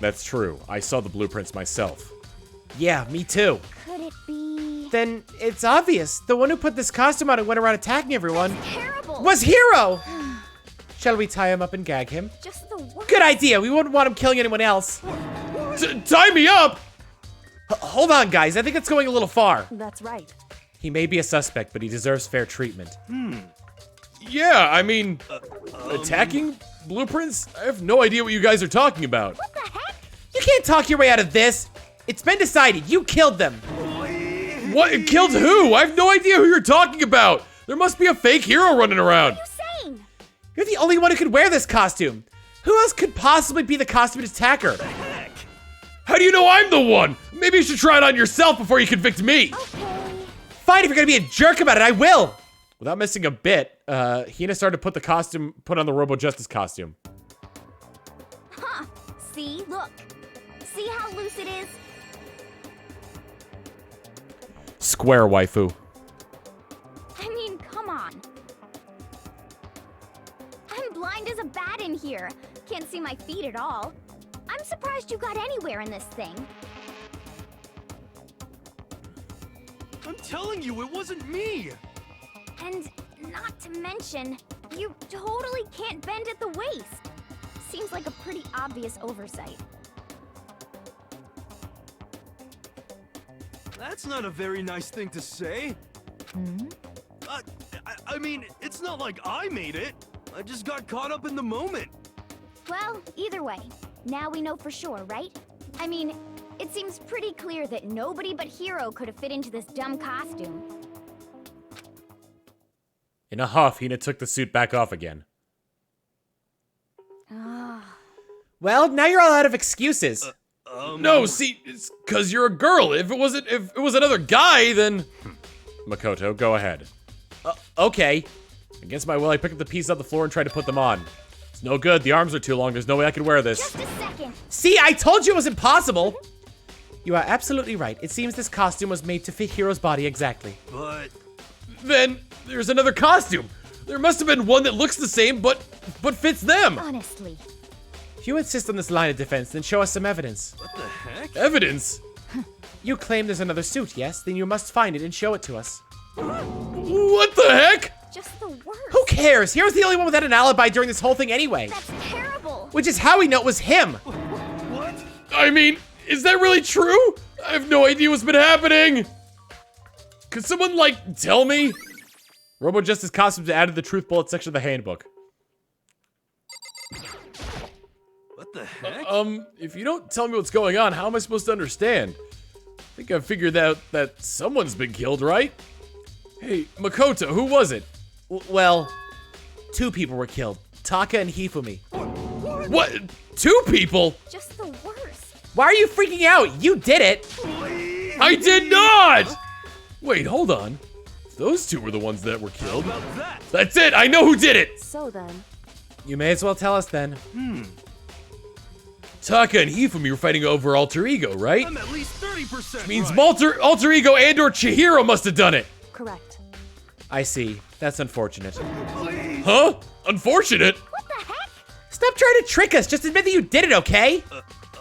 Speaker 1: That's true. I saw the blueprints myself.
Speaker 5: Yeah, me too.
Speaker 2: Could
Speaker 1: Then it's obvious. The one who put this costume on and went around attacking everyone
Speaker 2: Terrible.
Speaker 1: was Hero! Shall we tie him up and gag him?
Speaker 2: Just the worst.
Speaker 1: Good idea. We wouldn't want him killing anyone else. Tie me up? Hold on, guys. I think it's going a little far.
Speaker 8: That's right.
Speaker 1: He may be a suspect, but he deserves fair treatment. Yeah, I mean, attacking blueprints? I have no idea what you guys are talking about.
Speaker 2: What the heck?
Speaker 1: You can't talk your way out of this. It's been decided. You killed them. What? Killed who? I have no idea who you're talking about. There must be a fake hero running around.
Speaker 2: What are you saying?
Speaker 1: You're the only one who could wear this costume. Who else could possibly be the costumed attacker? How do you know I'm the one? Maybe you should try it on yourself before you convict me.
Speaker 2: Okay.
Speaker 1: Fine, if you're gonna be a jerk about it, I will. Without missing a bit, Hina started to put on the Robo Justice costume.
Speaker 2: Huh. See? Look. See how loose it is?
Speaker 1: Square waifu.
Speaker 2: I mean, come on. I'm blind as a bat in here. Can't see my feet at all. I'm surprised you got anywhere in this thing.
Speaker 10: I'm telling you, it wasn't me!
Speaker 2: And not to mention, you totally can't bend at the waist. Seems like a pretty obvious oversight.
Speaker 10: That's not a very nice thing to say. I mean, it's not like I made it. I just got caught up in the moment.
Speaker 2: Well, either way, now we know for sure, right? I mean, it seems pretty clear that nobody but Hero could have fit into this dumb costume.
Speaker 1: In a huff, Hina took the suit back off again. Well, now you're all out of excuses. No, see, it's because you're a girl. If it was another guy, then... Makoto, go ahead. Okay. Against my will, I picked up the pieces off the floor and tried to put them on. It's no good. The arms are too long. There's no way I could wear this.
Speaker 2: Just a second.
Speaker 1: See, I told you it was impossible. You are absolutely right. It seems this costume was made to fit Hero's body exactly.
Speaker 10: But...
Speaker 1: Then there's another costume. There must have been one that looks the same, but fits them.
Speaker 2: Honestly.
Speaker 1: If you insist on this line of defense, then show us some evidence.
Speaker 10: What the heck?
Speaker 1: Evidence? You claim there's another suit, yes? Then you must find it and show it to us. What the heck?
Speaker 2: Just the worst.
Speaker 1: Who cares? Hero's the only one without an alibi during this whole thing anyway.
Speaker 2: That's terrible.
Speaker 1: Which is how we know it was him.
Speaker 10: What?
Speaker 1: I mean, is that really true? I have no idea what's been happening. Could someone, like, tell me? Robo Justice costumes added the truth bullet section of the handbook.
Speaker 10: What the heck?
Speaker 1: If you don't tell me what's going on, how am I supposed to understand? I think I've figured out that someone's been killed, right? Hey, Makoto, who was it? Well, 2 people were killed. Taka and Hifumi. What? 2 people?
Speaker 2: Just the worst.
Speaker 1: Why are you freaking out? You did it. I did not! Wait, hold on. Those 2 were the ones that were killed.
Speaker 10: How about that?
Speaker 1: That's it! I know who did it!
Speaker 8: So then,
Speaker 1: You may as well tell us then. Taka and Hifumi were fighting over Alter Ego, right?
Speaker 10: I'm at least 30%
Speaker 1: Means
Speaker 10: right.
Speaker 1: Alter Ego and or Chihiro must have done it.
Speaker 8: correct.
Speaker 1: I see. That's unfortunate.
Speaker 10: Please.
Speaker 1: Huh? Unfortunate?
Speaker 2: What the heck?
Speaker 1: Stop trying to trick us. Just admit that you did it, okay?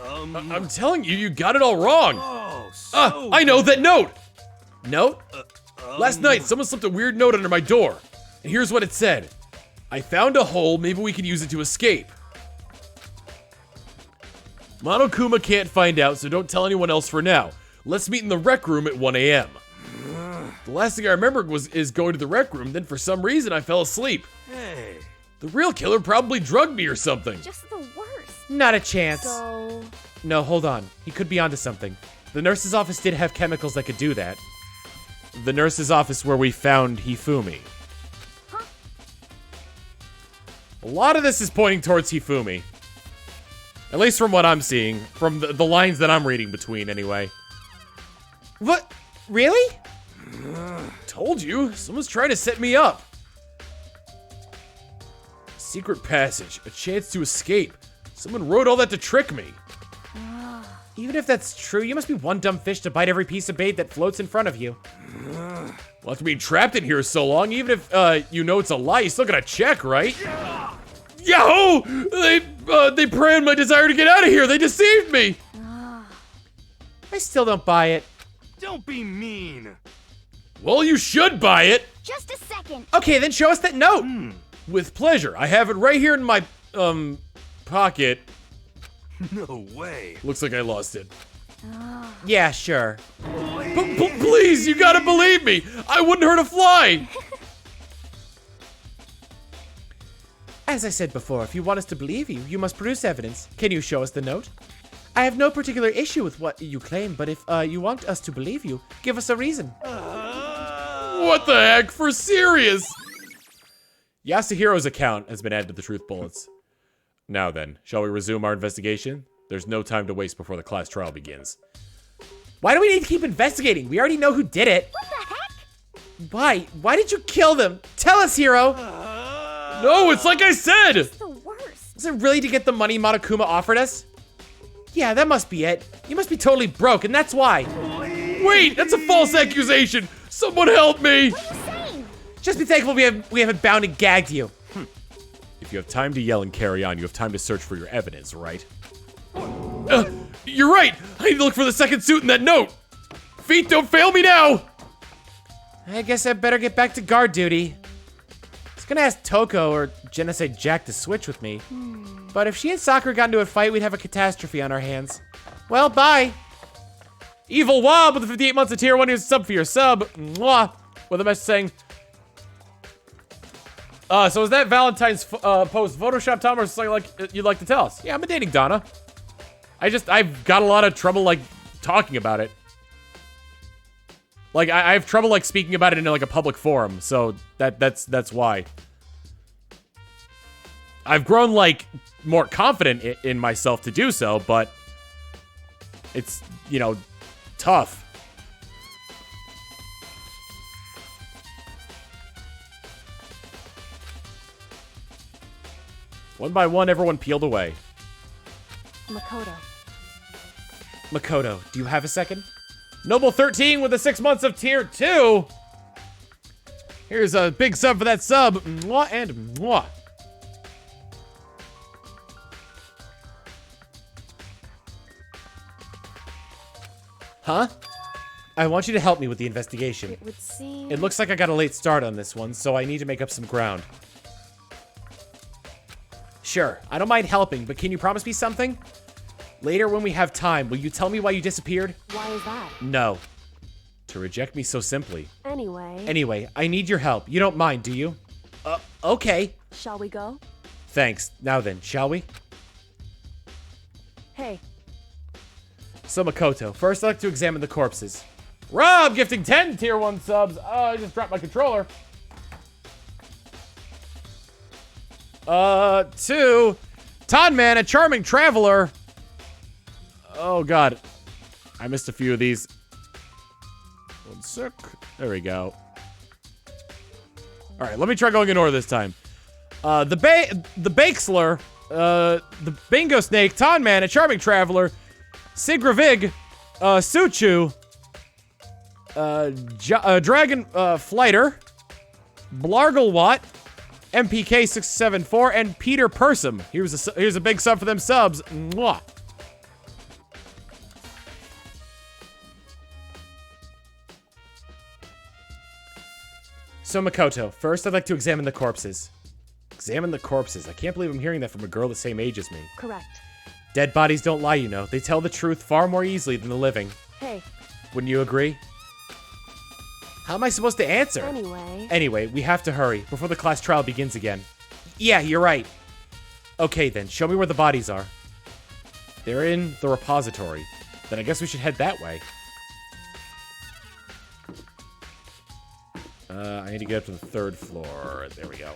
Speaker 1: I'm telling you, you got it all wrong.
Speaker 10: Oh, so
Speaker 1: I know that note. Note? Last night, someone slipped a weird note under my door. And here's what it said. I found a hole, maybe we could use it to escape. Monokuma can't find out, so don't tell anyone else for now. Let's meet in the rec room at 1 a.m. The last thing I remembered is going to the rec room, then for some reason I fell asleep.
Speaker 10: Hey.
Speaker 1: The real killer probably drugged me or something.
Speaker 2: Just the worst.
Speaker 1: Not a chance.
Speaker 8: So,
Speaker 1: No, hold on. He could be onto something. The nurse's office did have chemicals that could do that. The nurse's office where we found Hifumi.
Speaker 2: Huh?
Speaker 1: A lot of this is pointing towards Hifumi. At least from what I'm seeing. From the lines that I'm reading between, anyway. What? Really? Told you. Someone's trying to set me up. Secret passage. A chance to escape. Someone wrote all that to trick me. Even if that's true, you must be one dumb fish to bite every piece of bait that floats in front of you. Well, after being trapped in here so long, even if you know it's a lie, you still gotta check, right? Yahoo! They prey on my desire to get out of here. They deceived me. I still don't buy it.
Speaker 10: Don't be mean.
Speaker 1: Well, you should buy it.
Speaker 2: Just a second.
Speaker 5: Okay, then show us that note.
Speaker 1: With pleasure. I have it right here in my, pocket.
Speaker 10: No way.
Speaker 1: Looks like I lost it.
Speaker 5: Yeah, sure.
Speaker 1: Please, you gotta believe me. I wouldn't hurt a fly.
Speaker 5: As I said before, if you want us to believe you, you must produce evidence. Can you show us the note? I have no particular issue with what you claim, but if you want us to believe you, give us a reason.
Speaker 1: What the heck? For serious? Yasuhiro's account has been added to the truth bullets. Now then, shall we resume our investigation? There's no time to waste before the class trial begins.
Speaker 5: Why do we need to keep investigating? We already know who did it.
Speaker 2: What the heck?
Speaker 5: Why? Why did you kill them? Tell us, Hiro.
Speaker 1: No, it's like I said.
Speaker 2: It's the worst.
Speaker 5: Is it really to get the money Monokuma offered us? Yeah, that must be it. You must be totally broke, and that's why.
Speaker 1: Wait, that's a false accusation. Someone help me.
Speaker 2: What are you saying?
Speaker 5: Just be thankful we haven't bound and gagged you.
Speaker 1: If you have time to yell and carry on, you have time to search for your evidence, right? You're right. I need to look for the second suit in that note. Feet, don't fail me now.
Speaker 5: I guess I better get back to guard duty. I was gonna ask Toko or Genocide Jack to switch with me. But if she and Sakura got into a fight, we'd have a catastrophe on our hands. Well, bye.
Speaker 1: Evil Wob with the 58 months of tier 1, here's a sub for your sub. Mwah. With a message saying, so is that Valentine's post Photoshop, Tom, or something like you'd like to tell us? Yeah, I'm dating Donna. I've got a lot of trouble, like, talking about it. Like, I have trouble, like, speaking about it in, like, a public forum, so that's why. I've grown, like, more confident in myself to do so, but it's, you know, tough. One by one, everyone peeled away.
Speaker 8: Makoto,
Speaker 5: do you have a second?
Speaker 1: Noble 13 with the 6 months of tier 2. Here's a big sub for that sub. Mwah and mwah.
Speaker 5: Huh? I want you to help me with the investigation.
Speaker 8: it would seem...
Speaker 5: It looks like I got a late start on this one, so I need to make up some ground. Sure, I don't mind helping, but can you promise me something? Later when we have time, will you tell me why you disappeared?
Speaker 8: Why is that?
Speaker 1: No. To reject me so simply.
Speaker 8: Anyway,
Speaker 5: I need your help. You don't mind, do you? Okay.
Speaker 8: Shall we go?
Speaker 5: Thanks. Now then, shall we?
Speaker 8: Hey.
Speaker 1: So Makoto, first I'd like to examine the corpses. Rob gifting 10 tier 1 subs. Oh, I just dropped my controller. 2. Tonman, a charming traveler. Oh god. I missed a few of these. One sec. There we go. Alright, let me try going in order this time. The Bakesler, the Bingo Snake, Tonman, a charming traveler, Sigravig, Suchu, Dragon Flighter, Blarglewat, MPK674, and Peter Persum. Here's a big sub for them subs. Mwah. So Makoto, first I'd like to examine the corpses. Examine the corpses. I can't believe I'm hearing that from a girl the same age as me.
Speaker 8: Correct.
Speaker 1: Dead bodies don't lie, you know. They tell the truth far more easily than the living.
Speaker 8: Hey.
Speaker 1: Wouldn't you agree? How am I supposed to answer?
Speaker 8: Anyway,
Speaker 1: we have to hurry before the class trial begins again.
Speaker 5: Yeah, you're right.
Speaker 1: Okay then, show me where the bodies are. They're in the repository. Then I guess we should head that way. I need to get up to the 3rd floor. There we go.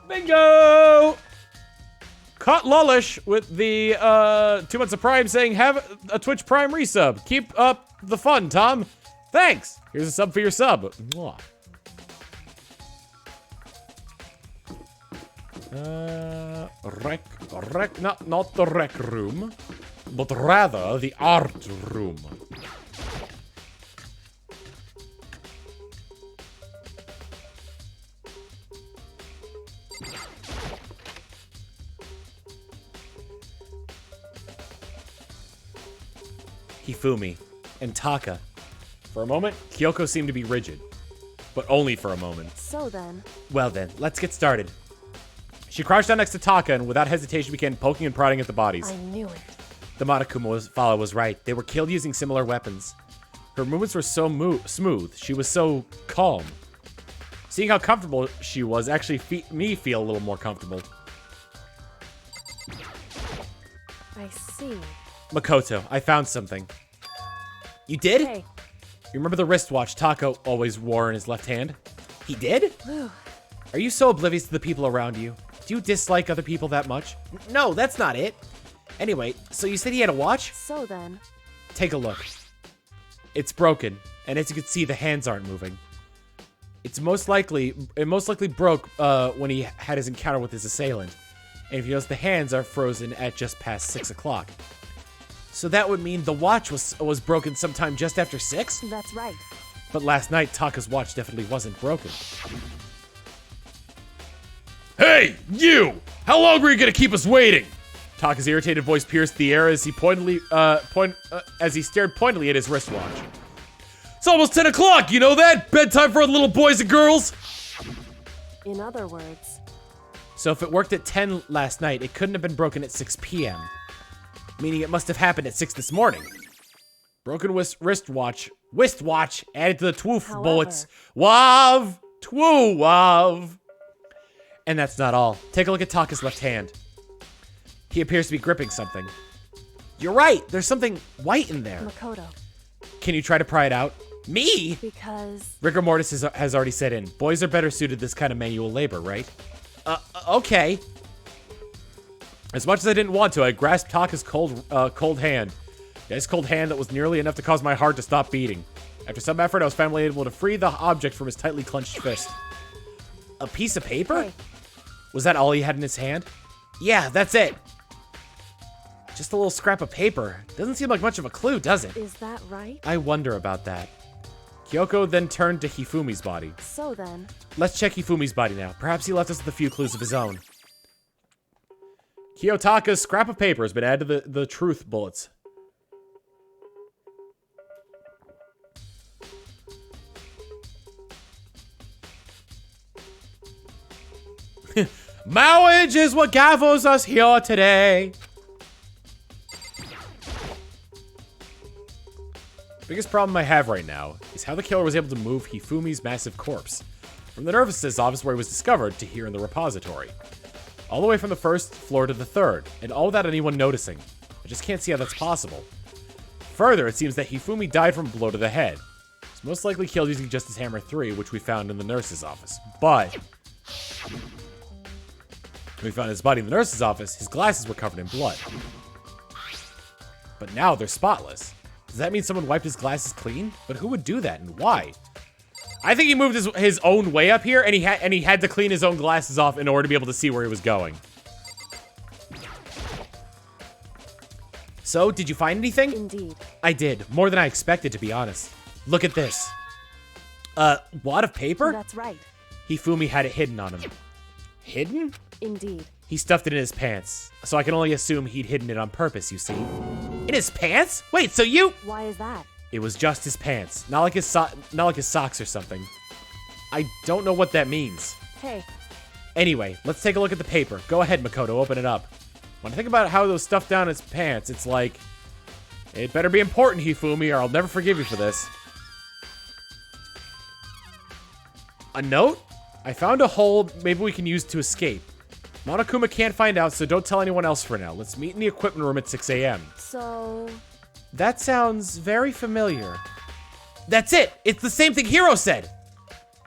Speaker 1: Bingo! Caught Lullish with the 2 months of Prime saying, have a Twitch Prime resub. Keep up the fun, Tom. Thanks. Here's a sub for your sub. Mwah. Not the rec room, but rather the art room. Hifumi, and Taka. For a moment, Kyoko seemed to be rigid. But only for a moment.
Speaker 8: So then...
Speaker 1: Well then, let's get started. She crouched down next to Taka and without hesitation began poking and prodding at the bodies.
Speaker 8: I knew it.
Speaker 1: The Monokuma follow was right. They were killed using similar weapons. Her movements were so smooth. She was so calm. Seeing how comfortable she was actually me feel a little more comfortable.
Speaker 8: I see.
Speaker 1: Makoto, I found something. You did?
Speaker 8: Hey.
Speaker 1: You remember the wristwatch Taka always wore in his left hand? He did?
Speaker 8: Whew.
Speaker 1: Are you so oblivious to the people around you? Do you dislike other people that much? No, that's not it. Anyway, so you said he had a watch?
Speaker 8: So then...
Speaker 1: Take a look. It's broken, and as you can see, the hands aren't moving. It most likely broke when he had his encounter with his assailant. And if you notice, the hands are frozen at just past 6 o'clock. So that would mean the watch was broken sometime just after 6?
Speaker 8: That's right.
Speaker 1: But last night, Taka's watch definitely wasn't broken. Hey, you! How long were you gonna keep us waiting? Taka's irritated voice pierced the air as he as he stared pointedly at his wristwatch. It's almost 10 o'clock, you know that? Bedtime for little boys and girls!
Speaker 8: In other words...
Speaker 1: So if it worked at 10 last night, it couldn't have been broken at 6 p.m. Meaning it must have happened at 6 this morning. Broken wristwatch added to the twoof bullets. Wav! Twoo wav! And that's not all. Take a look at Taka's left hand. He appears to be gripping something. You're right, there's something white in there.
Speaker 8: Makoto.
Speaker 1: Can you try to pry it out? Me?
Speaker 8: Because...
Speaker 1: Rigor mortis has already set in. Boys are better suited to this kind of manual labor, right? Okay. As much as I didn't want to, I grasped Taka's cold hand. The ice cold hand that was nearly enough to cause my heart to stop beating. After some effort, I was finally able to free the object from his tightly clenched fist. A piece of paper?
Speaker 8: Hey.
Speaker 1: Was that all he had in his hand? Yeah, that's it. Just a little scrap of paper. Doesn't seem like much of a clue, does it?
Speaker 8: Is that right?
Speaker 1: I wonder about that. Kyoko then turned to Hifumi's body.
Speaker 8: So then...
Speaker 1: Let's check Hifumi's body now. Perhaps he left us with a few clues of his own. Kiyotaka's scrap of paper has been added to the truth bullets. Marriage is what gathers us here today. The biggest problem I have right now is how the killer was able to move Hifumi's massive corpse from the nervousness office where he was discovered to here in the repository. All the way from the first floor to the third, and all without anyone noticing. I just can't see how that's possible. Further, it seems that Hifumi died from a blow to the head. He's most likely killed using just his hammer 3, which we found in the nurse's office. But when we found his body in the nurse's office, his glasses were covered in blood. But now they're spotless. Does that mean someone wiped his glasses clean? But who would do that and why? I think he moved his own way up here, and he had to clean his own glasses off in order to be able to see where he was going. So, did you find anything?
Speaker 8: Indeed.
Speaker 1: I did. More than I expected, to be honest. Look at this. Wad of paper?
Speaker 8: That's right.
Speaker 1: Hifumi had it hidden on him. Hidden?
Speaker 8: Indeed.
Speaker 1: He stuffed it in his pants, so I can only assume he'd hidden it on purpose, you see. In his pants? Wait, so you...
Speaker 8: Why is that?
Speaker 1: It was just his pants, not like his socks or something. I don't know what that means.
Speaker 8: Hey.
Speaker 1: Anyway, let's take a look at the paper. Go ahead, Makoto, open it up. When I think about how those stuffed down his pants, it's like... It better be important, Hifumi, or I'll never forgive you for this. A note? I found a hole maybe we can use to escape. Monokuma can't find out, so don't tell anyone else for now. Let's meet in the equipment room at 6 a.m.
Speaker 8: So...
Speaker 1: That sounds very familiar. That's it! It's the same thing Hiro said!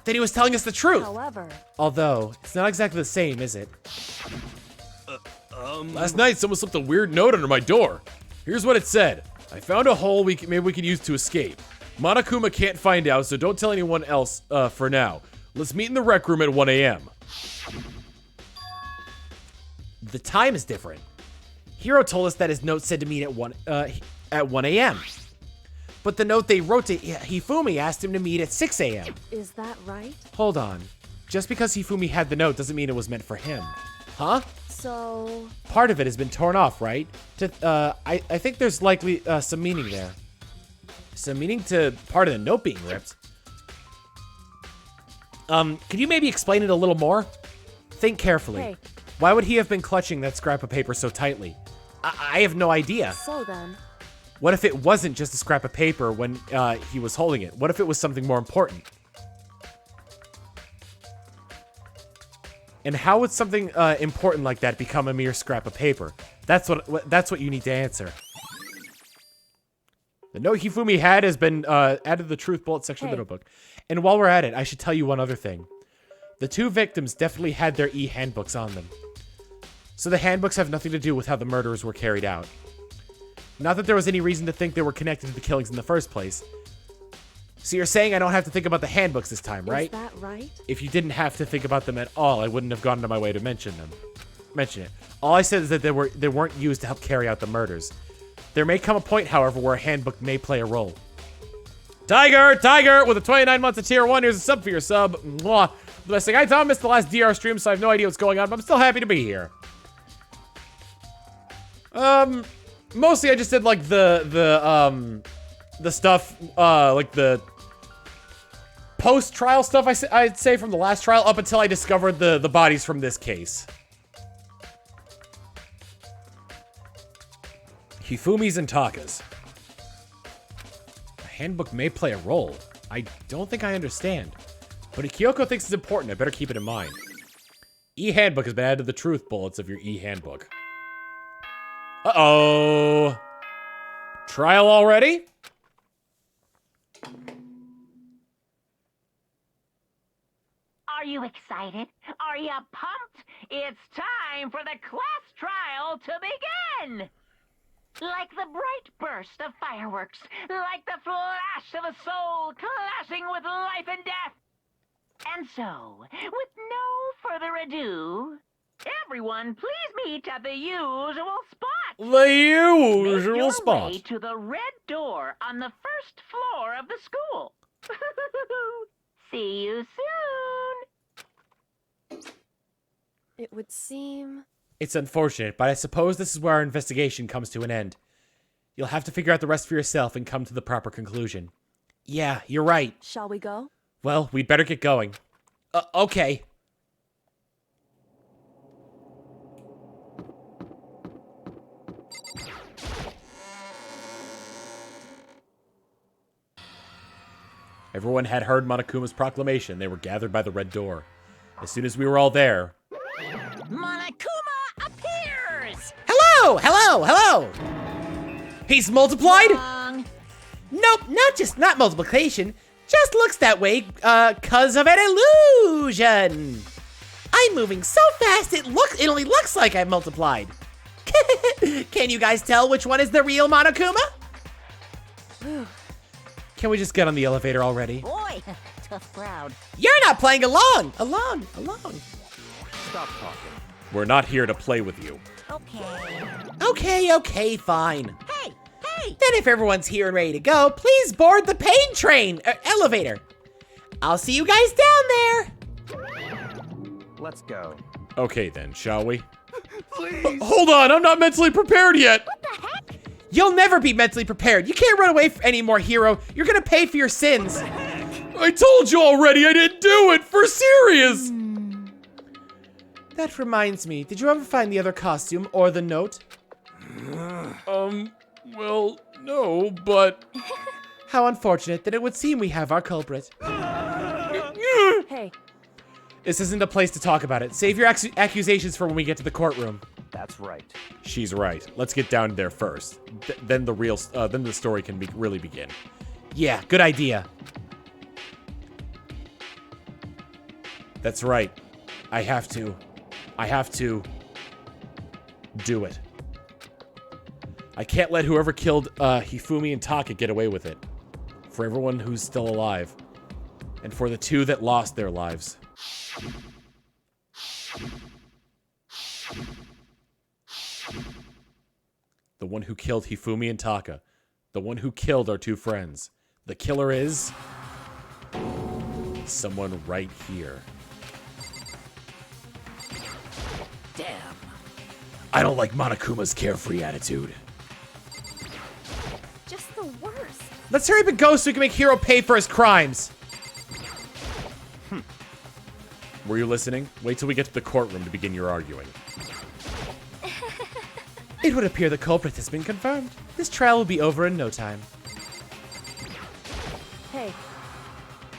Speaker 1: That he was telling us the truth!
Speaker 8: However...
Speaker 1: Although, it's not exactly the same, is it? Last night, someone slipped a weird note under my door. Here's what it said. I found a hole maybe we can use to escape. Monokuma can't find out, so don't tell anyone else for now. Let's meet in the rec room at 1 a.m. The time is different. Hiro told us that his note said to meet at 1 a.m. But the note they wrote to Hifumi asked him to meet at 6 a.m.
Speaker 8: Is that right?
Speaker 1: Hold on. Just because Hifumi had the note doesn't mean it was meant for him. Huh?
Speaker 8: So...
Speaker 1: Part of it has been torn off, right? I think there's likely some meaning there. So meaning to part of the note being ripped. Could you maybe explain it a little more? Think carefully.
Speaker 8: Hey.
Speaker 1: Why would he have been clutching that scrap of paper so tightly? I have no idea.
Speaker 8: So then,
Speaker 1: What if it wasn't just a scrap of paper when he was holding it? What if it was something more important? And how would something important like that become a mere scrap of paper? That's what you need to answer. The note Hifumi had has been added to the truth bullet section of the notebook. And while we're at it, I should tell you one other thing. The two victims definitely had their e-handbooks on them. So the handbooks have nothing to do with how the murders were carried out. Not that there was any reason to think they were connected to the killings in the first place. So you're saying I don't have to think about the handbooks this time, right?
Speaker 8: is that right?
Speaker 1: If you didn't have to think about them at all, I wouldn't have gone to my way to mention it. All I said is that they weren't used to help carry out the murders. There may come a point, however, where a handbook may play a role. Tiger, with a 29 months of tier 1, here's a sub for your sub. Mwah. The best thing, I missed the last DR stream, so I have no idea what's going on, but I'm still happy to be here. Mostly I just did like the stuff, like the post-trial stuff, I'd say, from the last trial up until I discovered the bodies from this case. Hifumi's and Taka's. A handbook may play a role. I don't think I understand. But if Kyoko thinks it's important, I better keep it in mind. E-handbook has been added to the truth bullets of your e-handbook. Uh-oh. Trial already?
Speaker 4: Are you excited? Are you pumped? It's time for the class trial to begin! Like the bright burst of fireworks, like the flash of a soul clashing with life and death. And so, with no further ado, everyone please meet at the usual spot.
Speaker 1: The usual
Speaker 4: Make your
Speaker 1: spot.
Speaker 4: way to the red door on the first floor of the school. See you soon.
Speaker 8: It would seem...
Speaker 1: It's unfortunate, but I suppose this is where our investigation comes to an end. You'll have to figure out the rest for yourself and come to the proper conclusion. Yeah, you're right.
Speaker 8: Shall we go?
Speaker 1: Well, we'd better get going. Okay. Everyone had heard Monokuma's proclamation. They were gathered by the red door. As soon as we were all there...
Speaker 6: Monokuma appears!
Speaker 5: Hello!
Speaker 1: He's multiplied?
Speaker 6: Wrong.
Speaker 5: Nope, not multiplication. Just looks that way, 'cause of an illusion. I'm moving so fast it only looks like I'm multiplied. Can you guys tell which one is the real Monokuma?
Speaker 1: Can we just get on the elevator already?
Speaker 6: Boy, tough crowd.
Speaker 5: You're not playing along.
Speaker 3: Stop talking.
Speaker 1: We're not here to play with you.
Speaker 5: Okay, fine.
Speaker 6: Hey!
Speaker 5: Then if everyone's here and ready to go, please board the pain train, elevator. I'll see you guys down there.
Speaker 3: Let's go.
Speaker 1: Okay then, shall we?
Speaker 10: Please.
Speaker 1: Hold on, I'm not mentally prepared yet.
Speaker 2: What the heck?
Speaker 5: You'll never be mentally prepared. You can't run away anymore, hero. You're gonna pay for your sins.
Speaker 1: I told you already I didn't do it, for serious.
Speaker 5: That reminds me, did you ever find the other costume or the note?
Speaker 1: Well, no, but...
Speaker 5: How unfortunate that it would seem we have our culprit.
Speaker 8: Hey,
Speaker 1: This isn't a place to talk about it. Save your accusations for when we get to the courtroom.
Speaker 3: That's right.
Speaker 1: She's right. Let's get down there first. Then the story can really begin.
Speaker 5: Yeah, good idea.
Speaker 1: That's right. I have to do it. I can't let whoever killed Hifumi and Taka get away with it. For everyone who's still alive. And for the two that lost their lives. The one who killed Hifumi and Taka. The one who killed our two friends. The killer is... someone right here.
Speaker 6: Damn.
Speaker 1: I don't like Monokuma's carefree attitude.
Speaker 2: Just the worst.
Speaker 1: Let's hurry up and go so we can make Hero pay for his crimes. Were you listening? Wait till we get to the courtroom to begin your arguing. It would appear the culprit has been confirmed. This trial will be over in no time.
Speaker 8: Hey,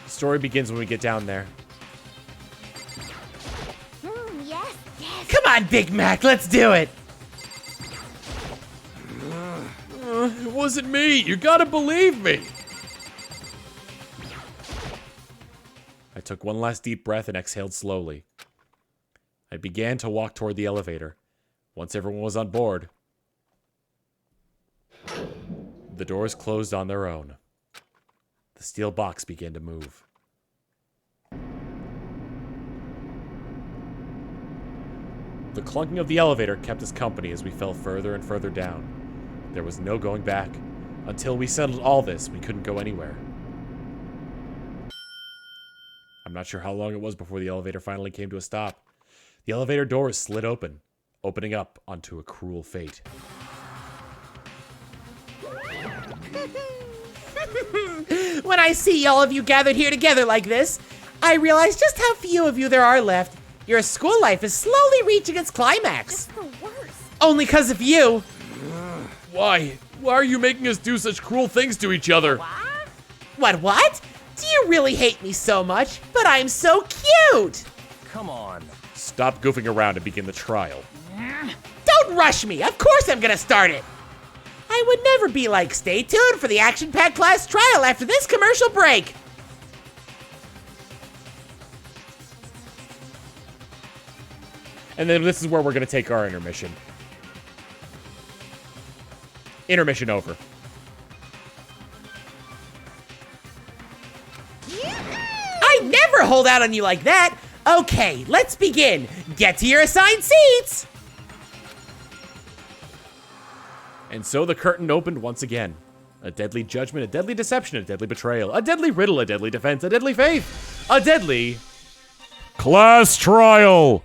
Speaker 1: The story begins when we get down there.
Speaker 2: Yes, yes.
Speaker 5: Come on, Big Mac, let's do it.
Speaker 1: It wasn't me. You gotta believe me. I took one last deep breath and exhaled slowly. I began to walk toward the elevator. Once everyone was on board, the doors closed on their own. The steel box began to move. The clunking of the elevator kept us company as we fell further and further down. There was no going back. Until we settled all this, we couldn't go anywhere. I'm not sure how long it was before the elevator finally came to a stop. The elevator doors slid open, opening up onto a cruel fate.
Speaker 5: When I see all of you gathered here together like this, I realize just how few of you there are left. Your school life is slowly reaching its climax.
Speaker 2: That's the worst.
Speaker 5: Only because of you.
Speaker 1: Why? Why are you making us do such cruel things to each other?
Speaker 5: What? Do you really hate me so much? But I'm so cute!
Speaker 3: Come on.
Speaker 1: Stop goofing around and begin the trial.
Speaker 5: Don't rush me! Of course I'm gonna start it! I would never be like, stay tuned for the action-packed class trial after this commercial break!
Speaker 1: And then this is where we're gonna take our intermission. Intermission over.
Speaker 5: I never hold out on you like that! Okay, let's begin! Get to your assigned seats!
Speaker 1: And so the curtain opened once again. A deadly judgment, a deadly deception, a deadly betrayal, a deadly riddle, a deadly defense, a deadly faith, a deadly class trial.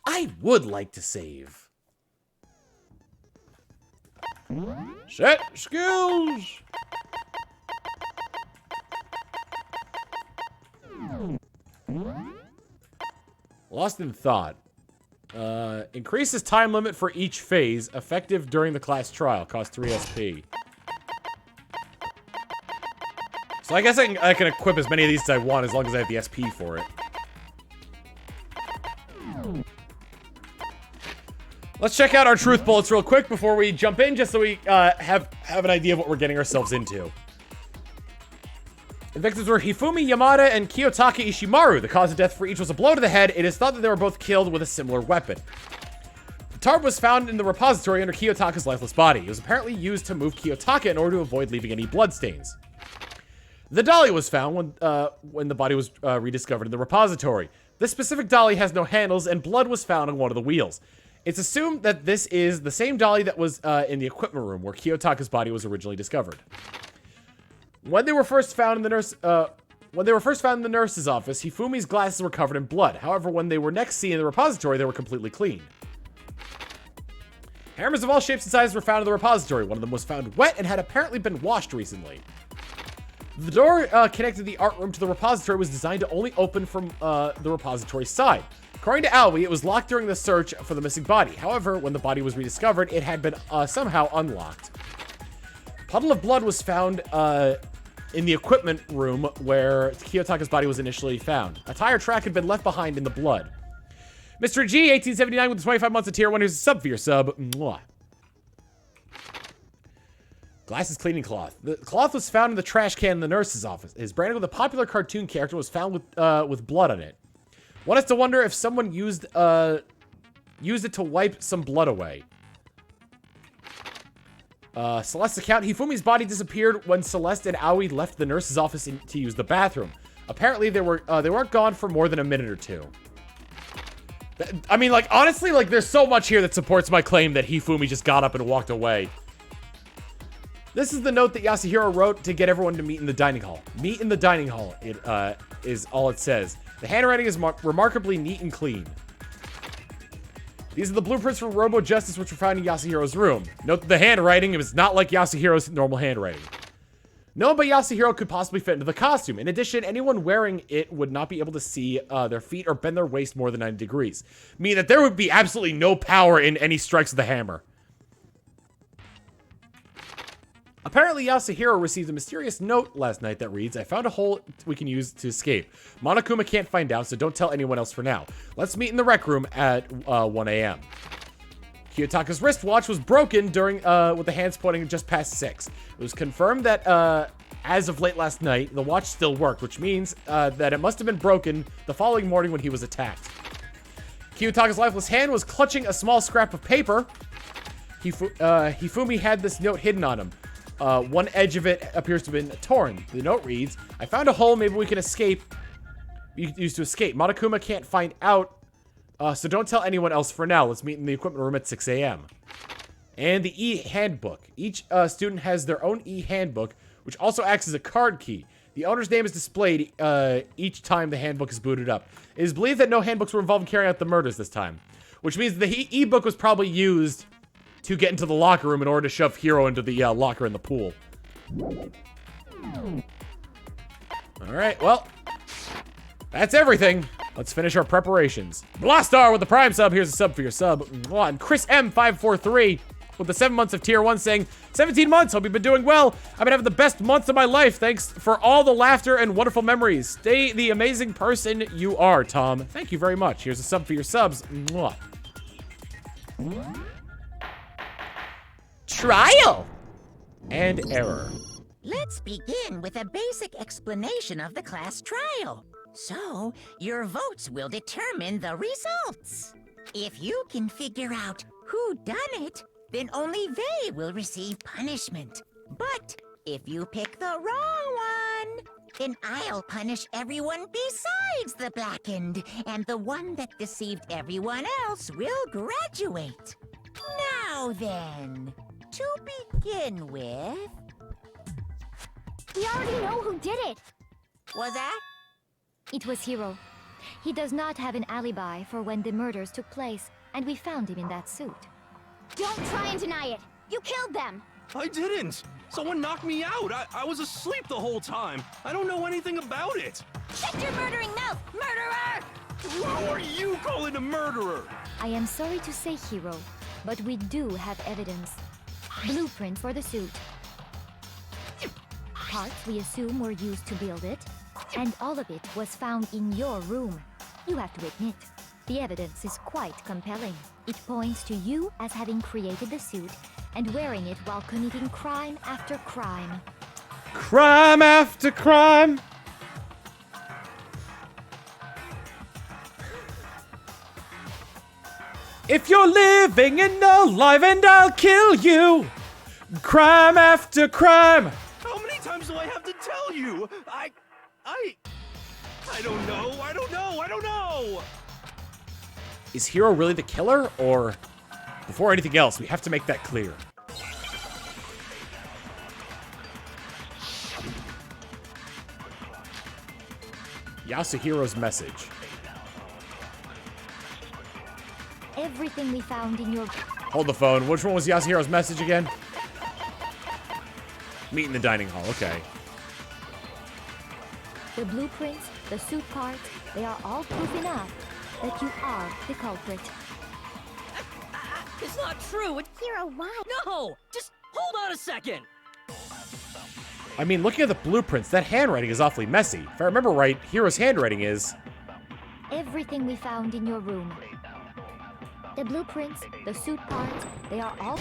Speaker 1: I would like to save. Set skills. Lost in thought. Increases time limit for each phase, effective during the class trial. Cost 3 SP. So I guess I can equip as many of these as I want as long as I have the SP for it. Let's check out our truth bullets real quick before we jump in, just so we have an idea of what we're getting ourselves into. The victims were Hifumi Yamada and Kiyotaka Ishimaru. The cause of death for each was a blow to the head. It is thought that they were both killed with a similar weapon. The tarp was found in the repository under Kiyotaka's lifeless body. It was apparently used to move Kiyotaka in order to avoid leaving any bloodstains. The dolly was found when the body was rediscovered in the repository. This specific dolly has no handles, and blood was found on one of the wheels. It's assumed that this is the same dolly that was in the equipment room where Kiyotaka's body was originally discovered. When they were first found in the nurse's office, Hifumi's glasses were covered in blood. However, when they were next seen in the repository, they were completely clean. Hammers of all shapes and sizes were found in the repository. One of them was found wet and had apparently been washed recently. The door connecting the art room to the repository was designed to only open from the repository side. According to Aoi, it was locked during the search for the missing body. However, when the body was rediscovered, it had been somehow unlocked. A puddle of blood was found in the equipment room where Kiyotaka's body was initially found. A tire track had been left behind in the blood. Mr. G, 1879 with 25 months of tier 1, who's a sub for your sub. Mwah. Glasses cleaning cloth. The cloth was found in the trash can in the nurse's office. It is branded with a popular cartoon character and was found with blood on it. One has to wonder if someone used it to wipe some blood away. Celeste's account. Hifumi's body disappeared when Celeste and Aoi left the nurse's office to use the bathroom. Apparently, they weren't gone for more than a minute or two. I mean, like, honestly, like, there's so much here that supports my claim that Hifumi just got up and walked away. This is the note that Yasuhiro wrote to get everyone to meet in the dining hall. Meet in the dining hall, is all it says. The handwriting is remarkably neat and clean. These are the blueprints for Robo Justice which were found in Yasuhiro's room. Note that the handwriting is not like Yasuhiro's normal handwriting. No one but Yasuhiro could possibly fit into the costume. In addition, anyone wearing it would not be able to see their feet or bend their waist more than 90 degrees. Meaning that there would be absolutely no power in any strikes of the hammer. Apparently, Yasuhiro received a mysterious note last night that reads, I found a hole we can use to escape. Monokuma can't find out, so don't tell anyone else for now. Let's meet in the rec room at 1 a.m. Kiyotaka's wristwatch was broken during with the hands pointing just past 6. It was confirmed that as of late last night, the watch still worked, which means that it must have been broken the following morning when he was attacked. Kiyotaka's lifeless hand was clutching a small scrap of paper. Hifumi had this note hidden on him. One edge of it appears to have been torn. The note reads, I found a hole, maybe we can escape. You can use to escape. Monokuma can't find out, so don't tell anyone else for now. Let's meet in the equipment room at 6 a.m. And the e-handbook. Each student has their own e-handbook, which also acts as a card key. The owner's name is displayed each time the handbook is booted up. It is believed that no handbooks were involved in carrying out the murders this time, which means the e-book was probably used to get into the locker room in order to shove Hiro into the locker in the pool. Alright, well, that's everything. Let's finish our preparations. Blastar with the Prime sub. Here's a sub for your sub. And Chris M543 with the 7 months of tier 1 saying, 17 months, hope you've been doing well. I've been having the best months of my life. Thanks for all the laughter and wonderful memories. Stay the amazing person you are, Tom. Thank you very much. Here's a sub for your subs. Mwah. Trial and error.
Speaker 7: Let's begin with a basic explanation of the class trial. So, your votes will determine the results. If you can figure out who done it, then only they will receive punishment. But if you pick the wrong one, then I'll punish everyone besides the blackened, and the one that deceived everyone else will graduate. Now then, to begin with...
Speaker 2: We already know who did it.
Speaker 7: Was that?
Speaker 2: It was Hiro. He does not have an alibi for when the murders took place, and we found him in that suit. Don't try and deny it. You killed them.
Speaker 10: I didn't. Someone knocked me out. I was asleep the whole time. I don't know anything about it.
Speaker 2: Shut your murdering mouth, murderer!
Speaker 10: Who are you calling a murderer?
Speaker 2: I am sorry to say, Hiro, but we do have evidence. Blueprints for the suit. Parts we assume were used to build it, and all of it was found in your room. You have to admit, the evidence is quite compelling. It points to you as having created the suit and wearing it while committing crime after crime.
Speaker 1: Crime after crime. If you're living in a life and I'll kill you. Crime after crime.
Speaker 10: How many times do I have to tell you? I don't know. I don't know.
Speaker 1: Is Hiro really the killer, or before anything else, we have to make that clear. Yasuhiro's message.
Speaker 2: Everything we found in your...
Speaker 1: Hold the phone. Which one was Yasuhiro's message again? Meet in the dining hall. Okay.
Speaker 2: The blueprints, the suit parts, they are all proof enough that you are the culprit.
Speaker 6: It's not true.
Speaker 2: Hiro, why?
Speaker 6: No! Just hold on a second.
Speaker 1: I mean, looking at the blueprints, that handwriting is awfully messy. If I remember right, Hiro's handwriting is...
Speaker 2: Everything we found in your room. The blueprints, the suit parts, they are all...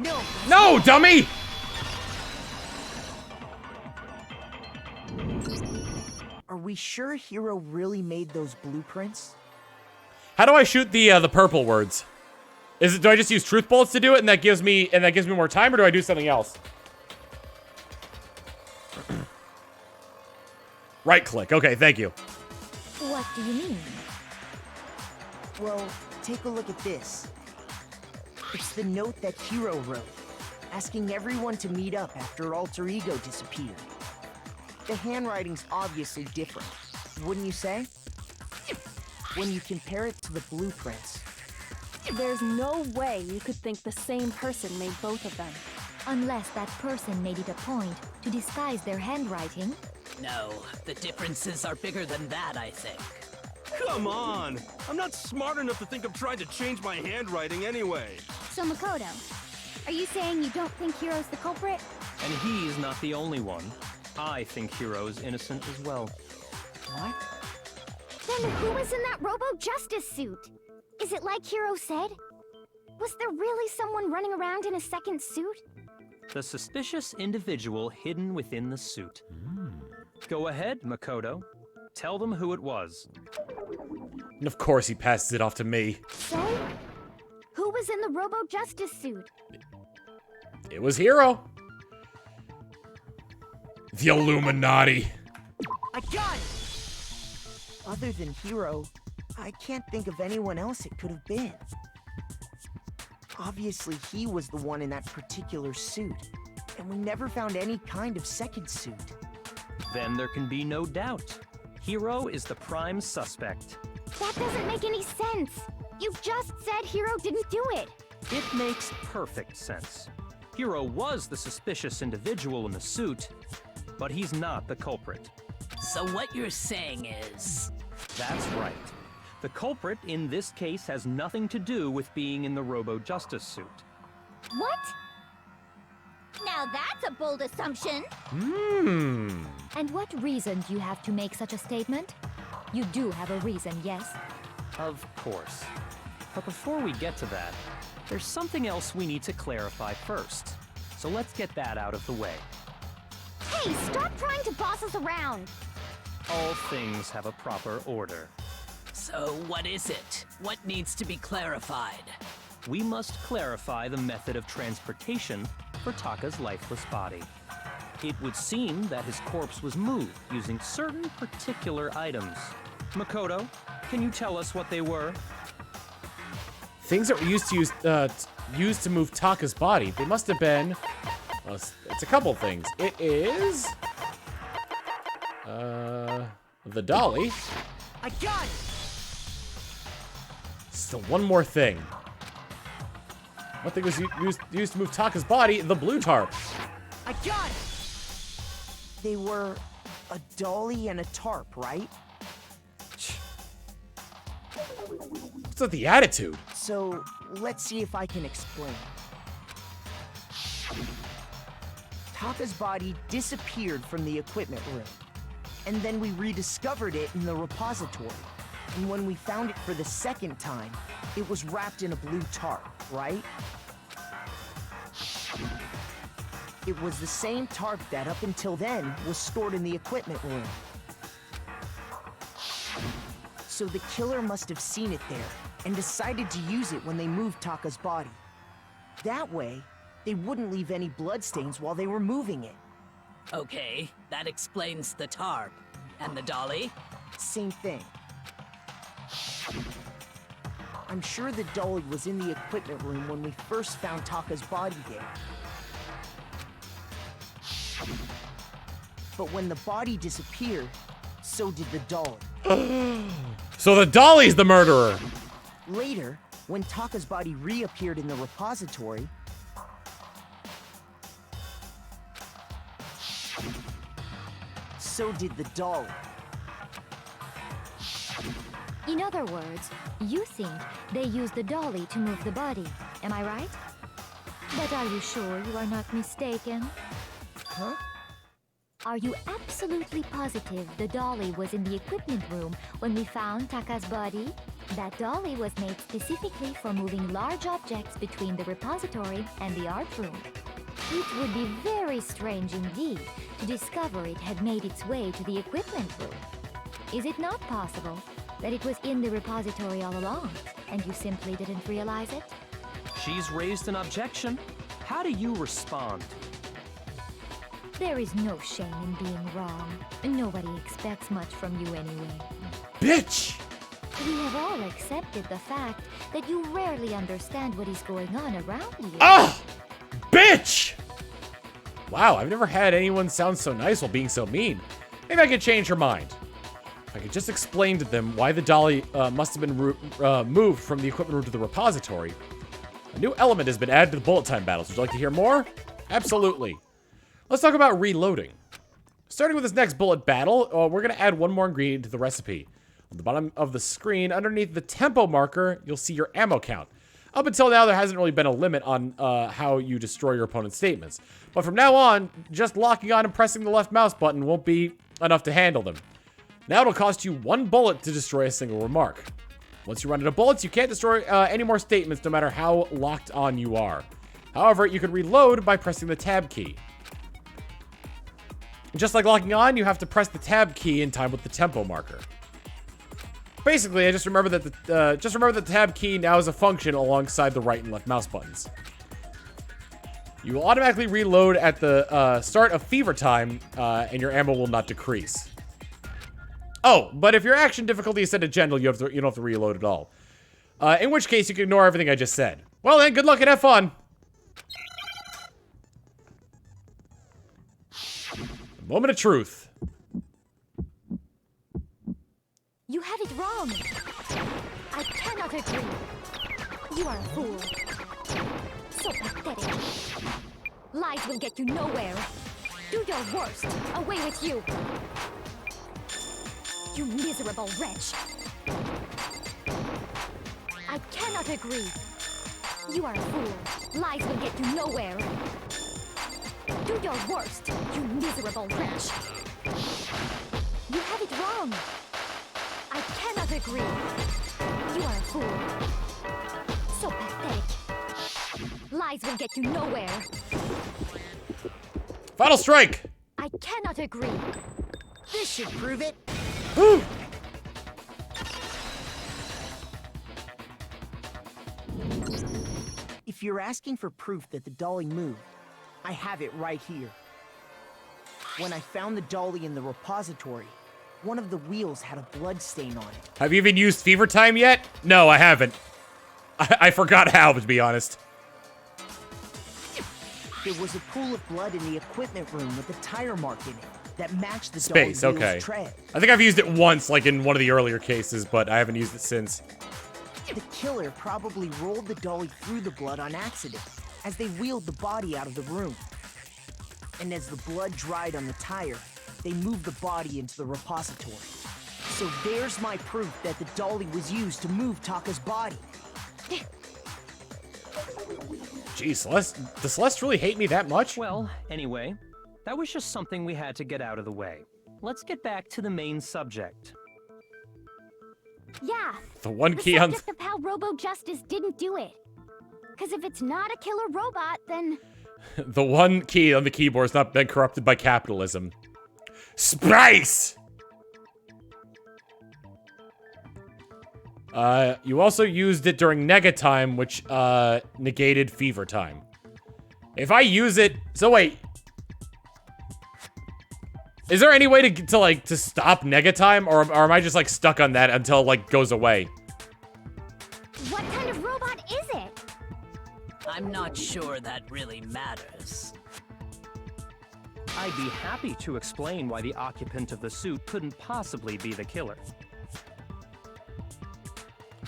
Speaker 6: No!
Speaker 1: No, dummy!
Speaker 11: Are we sure Hiro really made those blueprints?
Speaker 1: How do I shoot the purple words? Do I just use truth bullets to do it, and that gives me more time, or do I do something else? Right click. Okay, thank you.
Speaker 2: What do you mean?
Speaker 11: Well, take a look at this. It's the note that Hiro wrote, asking everyone to meet up after Alter Ego disappeared. The handwriting's obviously different, wouldn't you say? When you compare it to the blueprints,
Speaker 8: There's no way you could think the same person made both of them.
Speaker 2: Unless that person made it a point to disguise their handwriting.
Speaker 6: No, the differences are bigger than that, I think.
Speaker 10: Come on! I'm not smart enough to think of trying to change my handwriting anyway.
Speaker 12: So Makoto, are you saying you don't think Hiro's the culprit?
Speaker 3: And he's not the only one. I think Hiro's innocent as well.
Speaker 11: What?
Speaker 12: Then who was in that Robo-Justice suit? Is it like Hiro said? Was there really someone running around in a second suit?
Speaker 3: The suspicious individual hidden within the suit. Go ahead, Makoto. Tell them who it was.
Speaker 1: And of course he passes it off to me.
Speaker 12: So, who was in the Robo-Justice suit?
Speaker 1: It was Hiro. The Illuminati.
Speaker 11: I got it! Other than Hiro, I can't think of anyone else it could have been. Obviously, he was the one in that particular suit, and we never found any kind of second suit.
Speaker 3: Then there can be no doubt. Hiro is the prime suspect.
Speaker 12: That doesn't make any sense. You just said Hiro didn't do it.
Speaker 3: It makes perfect sense. Hiro was the suspicious individual in the suit, but he's not the culprit.
Speaker 6: So what you're saying is...
Speaker 3: That's right. The culprit in this case has nothing to do with being in the Robo-Justice suit.
Speaker 12: What? Now that's a bold assumption.
Speaker 2: And what reason do you have to make such a statement? You do have a reason, yes?
Speaker 3: Of course. But before we get to that, there's something else we need to clarify first. So let's get that out of the way.
Speaker 12: Hey, stop trying to boss us around.
Speaker 3: All things have a proper order.
Speaker 6: So what is it? What needs to be clarified?
Speaker 3: We must clarify the method of transportation for Taka's lifeless body. It would seem that his corpse was moved using certain particular items. Makoto, can you tell us what they were?
Speaker 1: Things that were used to move Taka's body. They must have been. Well, it's a couple things. It is the dolly.
Speaker 11: I got it!
Speaker 1: Still one more thing. What thing was used to move Taka's body? The blue tarp.
Speaker 11: I got it! They were a dolly and a tarp, right?
Speaker 1: What's with the attitude?
Speaker 11: So, let's see if I can explain. Taka's body disappeared from the equipment room, and then we rediscovered it in the repository. And when we found it for the second time, it was wrapped in a blue tarp, right? It was the same tarp that up until then was stored in the equipment room. So the killer must have seen it there and decided to use it when they moved Taka's body. That way, they wouldn't leave any bloodstains while they were moving it.
Speaker 6: Okay, that explains the tarp. And the dolly?
Speaker 11: Same thing. I'm sure the dolly was in the equipment room when we first found Taka's body there. But when the body disappeared, so did the dolly.
Speaker 1: So the dolly's the murderer.
Speaker 11: Later, when Taka's body reappeared in the repository, so did the dolly.
Speaker 2: In other words, you think they used the dolly to move the body, am I right? But are you sure you are not mistaken?
Speaker 11: Huh?
Speaker 2: Are you absolutely positive the dolly was in the equipment room when we found Taka's body? That dolly was made specifically for moving large objects between the repository and the art room. It would be very strange indeed to discover it had made its way to the equipment room. Is it not possible that it was in the repository all along, and you simply didn't realize it?
Speaker 3: She's raised an objection. How do you respond?
Speaker 2: There is no shame in being wrong. Nobody expects much from you anyway.
Speaker 1: Bitch!
Speaker 2: We have all accepted the fact that you rarely understand what is going on around you.
Speaker 1: Ah! Bitch! Wow, I've never had anyone sound so nice while being so mean. Maybe I could change her mind. If I could just explain to them why the dolly must have been moved from the equipment room to the repository. A new element has been added to the bullet time battles. Would you like to hear more? Absolutely. Let's talk about reloading. Starting with this next bullet battle, we're going to add one more ingredient to the recipe. On the bottom of the screen, underneath the tempo marker, you'll see your ammo count. Up until now, there hasn't really been a limit on how you destroy your opponent's statements. But from now on, just locking on and pressing the left mouse button won't be enough to handle them. Now it'll cost you 1 bullet to destroy a single remark. Once you run out of bullets, you can't destroy any more statements no matter how locked on you are. However, you can reload by pressing the tab key. Just like locking on, you have to press the tab key in time with the tempo marker. Basically, I just remember that the tab key now is a function alongside the right and left mouse buttons. You will automatically reload at the start of fever time, and your ammo will not decrease. Oh, but if your action difficulty is set to gentle, you don't have to reload at all. In which case, you can ignore everything I just said. Well then, good luck and have fun. Moment of truth.
Speaker 2: You had it wrong. I cannot agree. You are a fool. So pathetic. Lies will get you nowhere. Do your worst. Away with you. You miserable wretch. I cannot agree. You are a fool. Lies will get you nowhere. Do your worst, you miserable wretch. You have it wrong. I cannot agree. You are a fool. So pathetic. Lies will get you nowhere.
Speaker 1: Final strike!
Speaker 2: I cannot agree.
Speaker 7: This should prove it.
Speaker 1: Woo!
Speaker 11: If you're asking for proof that the dolly moved, I have it right here. When I found the dolly in the repository, one of the wheels had a blood stain on it.
Speaker 1: Have you even used fever time yet? No, I haven't. I forgot how, to be honest.
Speaker 11: There was a pool of blood in the equipment room with a tire mark in it that matched the
Speaker 1: Space,
Speaker 11: dolly
Speaker 1: okay.
Speaker 11: wheel's tread.
Speaker 1: I think I've used it once, like in one of the earlier cases, but I haven't used it since.
Speaker 11: The killer probably rolled the dolly through the blood on accident as they wheeled the body out of the room. And as the blood dried on the tire, they moved the body into the repository. So there's my proof that the dolly was used to move Taka's body.
Speaker 1: Geez, Celeste, does Celeste really hate me that much?
Speaker 3: Well, anyway, that was just something we had to get out of the way. Let's get back to the main subject.
Speaker 2: Yeah.
Speaker 1: The one
Speaker 2: The
Speaker 1: key on...
Speaker 2: subject of how Robo-Justice didn't do it. Because if it's not a killer robot, then...
Speaker 1: The one key on the keyboard has not been corrupted by capitalism. Space! You also used it during nega time, which, negated fever time. If I use it... So wait. Is there any way to stop nega time? Or am I just, like, stuck on that until it, like, goes away?
Speaker 12: What kind of robot is it?
Speaker 6: I'm not sure that really matters.
Speaker 3: I'd be happy to explain why the occupant of the suit couldn't possibly be the killer.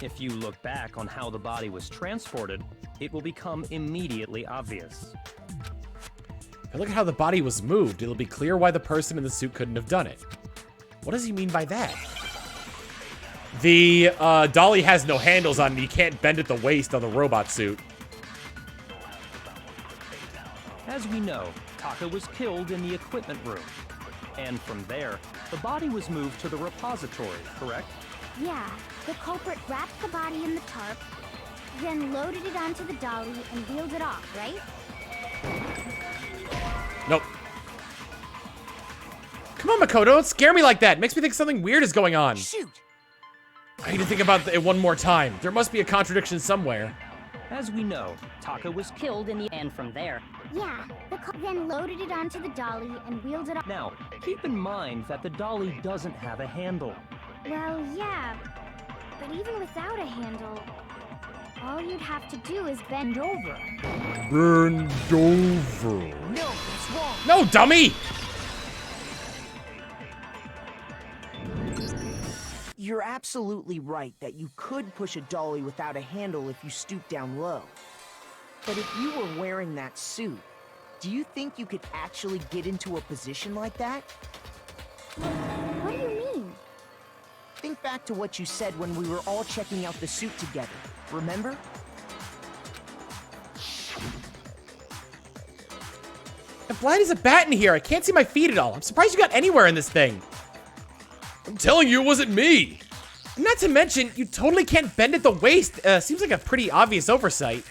Speaker 3: If you look back on how the body was transported, it will become immediately obvious.
Speaker 1: If I look at how the body was moved, it'll be clear why the person in the suit couldn't have done it. What does he mean by that? The dolly has no handles on it. You can't bend at the waist on the robot suit.
Speaker 3: As we know, Taka was killed in the equipment room. And from there, the body was moved to the repository, correct?
Speaker 12: Yeah, the culprit wrapped the body in the tarp, then loaded it onto the dolly and wheeled it off, right?
Speaker 1: Nope. Come on, Makoto, don't scare me like that. It makes me think something weird is going on.
Speaker 7: Shoot!
Speaker 1: I need to think about it one more time. There must be a contradiction somewhere.
Speaker 3: As we know, Taka was
Speaker 13: killed in the end from there.
Speaker 12: Yeah, then loaded it onto the dolly and wheeled it off.
Speaker 3: Now, keep in mind that the dolly doesn't have a handle.
Speaker 12: Well, yeah, but even without a handle, all you'd have to do is bend over.
Speaker 1: Bend over.
Speaker 7: No, it's wrong.
Speaker 1: No, dummy!
Speaker 11: You're absolutely right that you could push a dolly without a handle if you stoop down low. But if you were wearing that suit, do you think you could actually get into a position like that?
Speaker 12: What do you mean?
Speaker 11: Think back to what you said when we were all checking out the suit together, remember?
Speaker 1: I'm blind as a bat in here. I can't see my feet at all. I'm surprised you got anywhere in this thing. I'm telling you, it wasn't me. Not to mention, you totally can't bend at the waist. Seems like a pretty obvious oversight.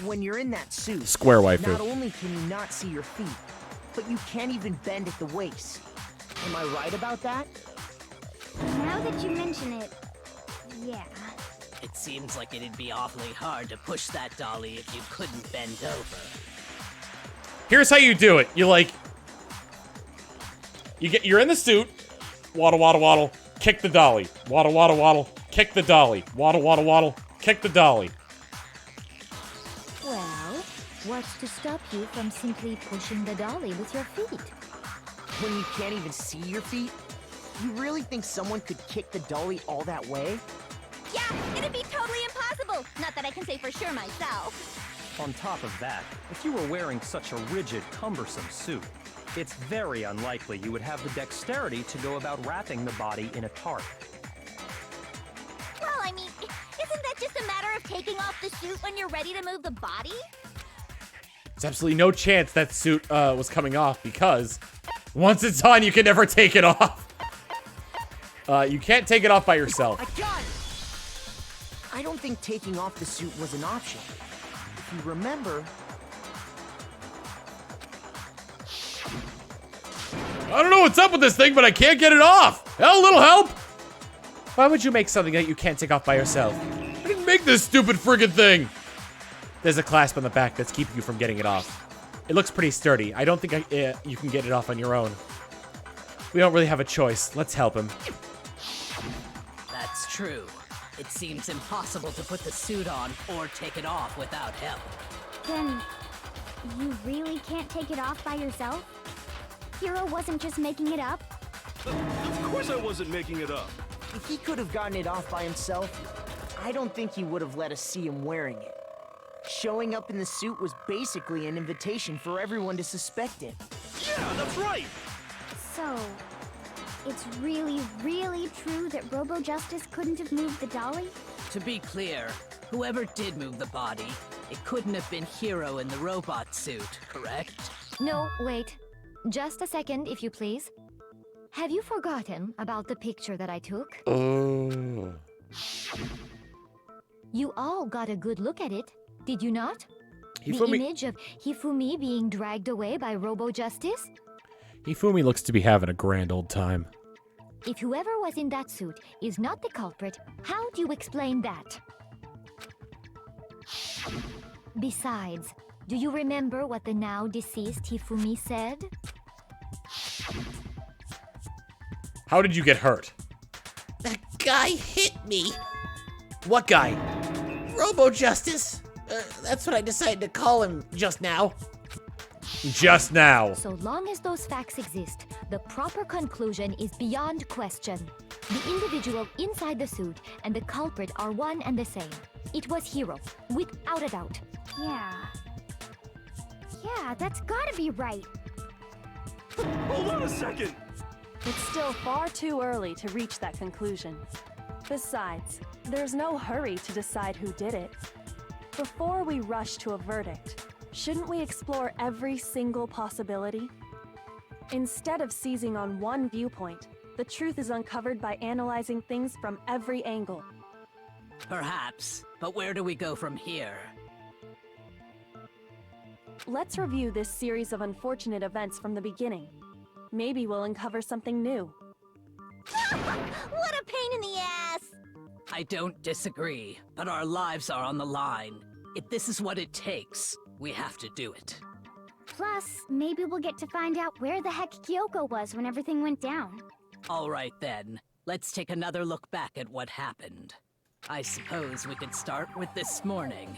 Speaker 11: When you're in that suit,
Speaker 1: Square waifu.
Speaker 11: not only can you not see your feet, but you can't even bend at the waist. Am I right about that?
Speaker 12: Now that you mention it, yeah.
Speaker 6: It seems like it'd be awfully hard to push that dolly if you couldn't bend over.
Speaker 1: Here's how you do it. You're in the suit, waddle, waddle, waddle, kick the dolly, waddle, waddle, waddle, kick the dolly, waddle, waddle, waddle, kick the dolly.
Speaker 2: Well, what's to stop you from simply pushing the dolly with your feet?
Speaker 11: When you can't even see your feet? You really think someone could kick the dolly all that way?
Speaker 12: Yeah, it'd be totally impossible. Not that I can say for sure myself.
Speaker 3: On top of that, if you were wearing such a rigid, cumbersome suit, it's very unlikely you would have the dexterity to go about wrapping the body in a tarp.
Speaker 12: Well, I mean, isn't that just a matter of taking off the suit when you're ready to move the body?
Speaker 1: There's absolutely no chance that suit was coming off because once it's on, you can never take it off. You can't take it off by yourself.
Speaker 11: I got it! I don't think taking off the suit was an option. If you remember...
Speaker 1: I don't know what's up with this thing, but I can't get it off. Hell, little help. Why would you make something that you can't take off by yourself? I didn't make this stupid friggin' thing. There's a clasp on the back that's keeping you from getting it off. It looks pretty sturdy. I don't think you can get it off on your own. We don't really have a choice. Let's help him.
Speaker 6: That's true. It seems impossible to put the suit on or take it off without help.
Speaker 12: Then, you really can't take it off by yourself? Hero wasn't just making it up?
Speaker 10: Of course I wasn't making it up.
Speaker 11: If he could have gotten it off by himself, I don't think he would have let us see him wearing it. Showing up in the suit was basically an invitation for everyone to suspect it.
Speaker 10: Yeah, that's right!
Speaker 12: So, it's really, really true that Robo-Justice couldn't have moved the dolly?
Speaker 6: To be clear, whoever did move the body, it couldn't have been Hero in the robot suit, correct?
Speaker 2: No, wait. Just a second, if you please. Have you forgotten about the picture that I took?
Speaker 1: Oh.
Speaker 2: You all got a good look at it, did you not? The
Speaker 1: Hifumi-
Speaker 2: image of Hifumi being dragged away by Robo-Justice?
Speaker 1: Hifumi looks to be having a grand old time.
Speaker 2: If whoever was in that suit is not the culprit, how do you explain that? Besides, do you remember what the now deceased Hifumi said?
Speaker 1: How did you get hurt?
Speaker 5: That guy hit me.
Speaker 1: What guy?
Speaker 5: Robo-Justice. That's what I decided to call him just now.
Speaker 1: Just now.
Speaker 2: So long as those facts exist, the proper conclusion is beyond question. The individual inside the suit and the culprit are one and the same. It was Hero, without a doubt.
Speaker 12: Yeah. Yeah, that's gotta be right.
Speaker 10: Hold on a second!
Speaker 8: It's still far too early to reach that conclusion. Besides, there's no hurry to decide who did it. Before we rush to a verdict, shouldn't we explore every single possibility? Instead of seizing on one viewpoint, the truth is uncovered by analyzing things from every angle.
Speaker 6: Perhaps, but where do we go from here?
Speaker 8: Let's review this series of unfortunate events from the beginning. Maybe we'll uncover something new.
Speaker 12: What a pain in the ass!
Speaker 6: I don't disagree, but our lives are on the line. If this is what it takes, we have to do it.
Speaker 12: Plus, maybe we'll get to find out where the heck Kyoko was when everything went down.
Speaker 6: All right then, let's take another look back at what happened. I suppose we could start with this morning.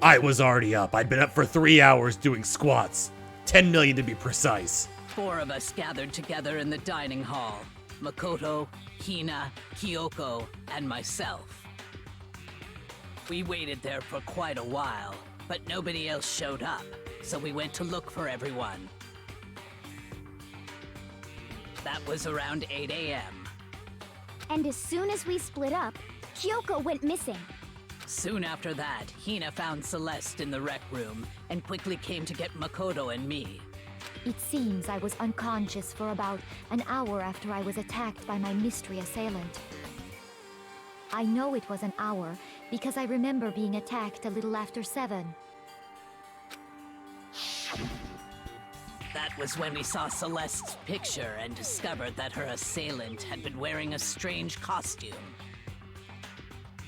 Speaker 1: I was already up. I'd been up for 3 hours doing squats. 10 million to be precise.
Speaker 6: 4 of us gathered together in the dining hall. Makoto, Hina, Kyoko, and myself. We waited there for quite a while, but nobody else showed up, so we went to look for everyone. That was around 8 a.m.
Speaker 12: And as soon as we split up, Kyoko went missing.
Speaker 6: Soon after that, Hina found Celeste in the rec room and quickly came to get Makoto and me.
Speaker 2: It seems I was unconscious for about an hour after I was attacked by my mystery assailant. I know it was an hour because I remember being attacked a little after 7.
Speaker 6: That was when we saw Celeste's picture and discovered that her assailant had been wearing a strange costume.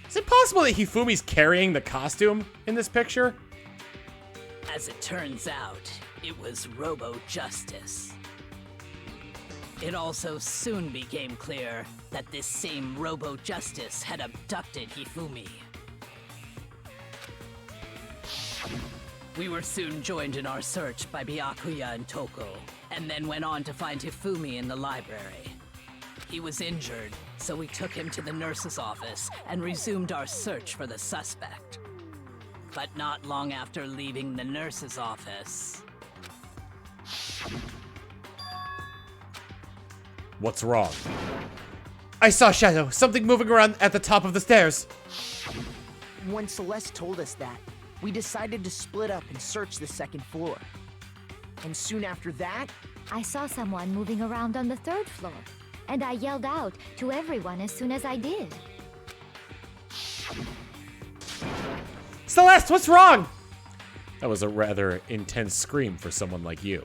Speaker 1: Is it possible that Hifumi's carrying the costume in this picture?
Speaker 6: As it turns out, it was Robo-Justice. It also soon became clear that this same Robo-Justice had abducted Hifumi. We were soon joined in our search by Byakuya and Toko, and then went on to find Hifumi in the library. He was injured, so we took him to the nurse's office and resumed our search for the suspect. But not long after leaving the nurse's office...
Speaker 1: What's wrong? I saw Shadow, something moving around at the top of the stairs.
Speaker 11: When Celeste told us that, we decided to split up and search the 2nd floor. And soon after that,
Speaker 2: I saw someone moving around on the 3rd floor, and I yelled out to everyone as soon as I did.
Speaker 1: Celeste, what's wrong? That was a rather intense scream for someone like you.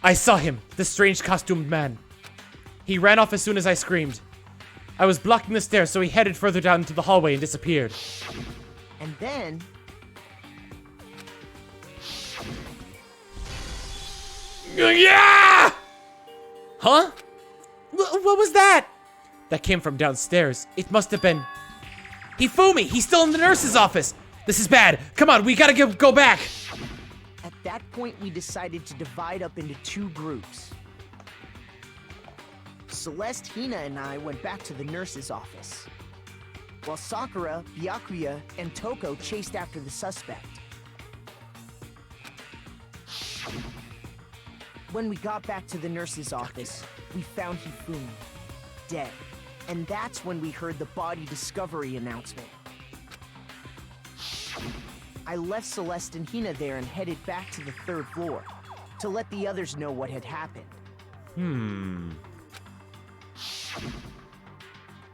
Speaker 1: I saw him, the strange costumed man. He ran off as soon as I screamed. I was blocking the stairs, so he headed further down into the hallway and disappeared.
Speaker 11: and then...
Speaker 1: Yeah! Huh? What was that? That came from downstairs. It must have been... Hifumi! He's still in the nurse's office! This is bad! Come on, we gotta go back!
Speaker 11: At that point, we decided to divide up into 2 groups. Celeste, Hina, and I went back to the nurse's office, while Sakura, Byakuya, and Toko chased after the suspect. When we got back to the nurse's office, we found Hifumi, dead. And that's when we heard the body discovery announcement. I left Celeste and Hina there and headed back to the 3rd floor to let the others know what had happened.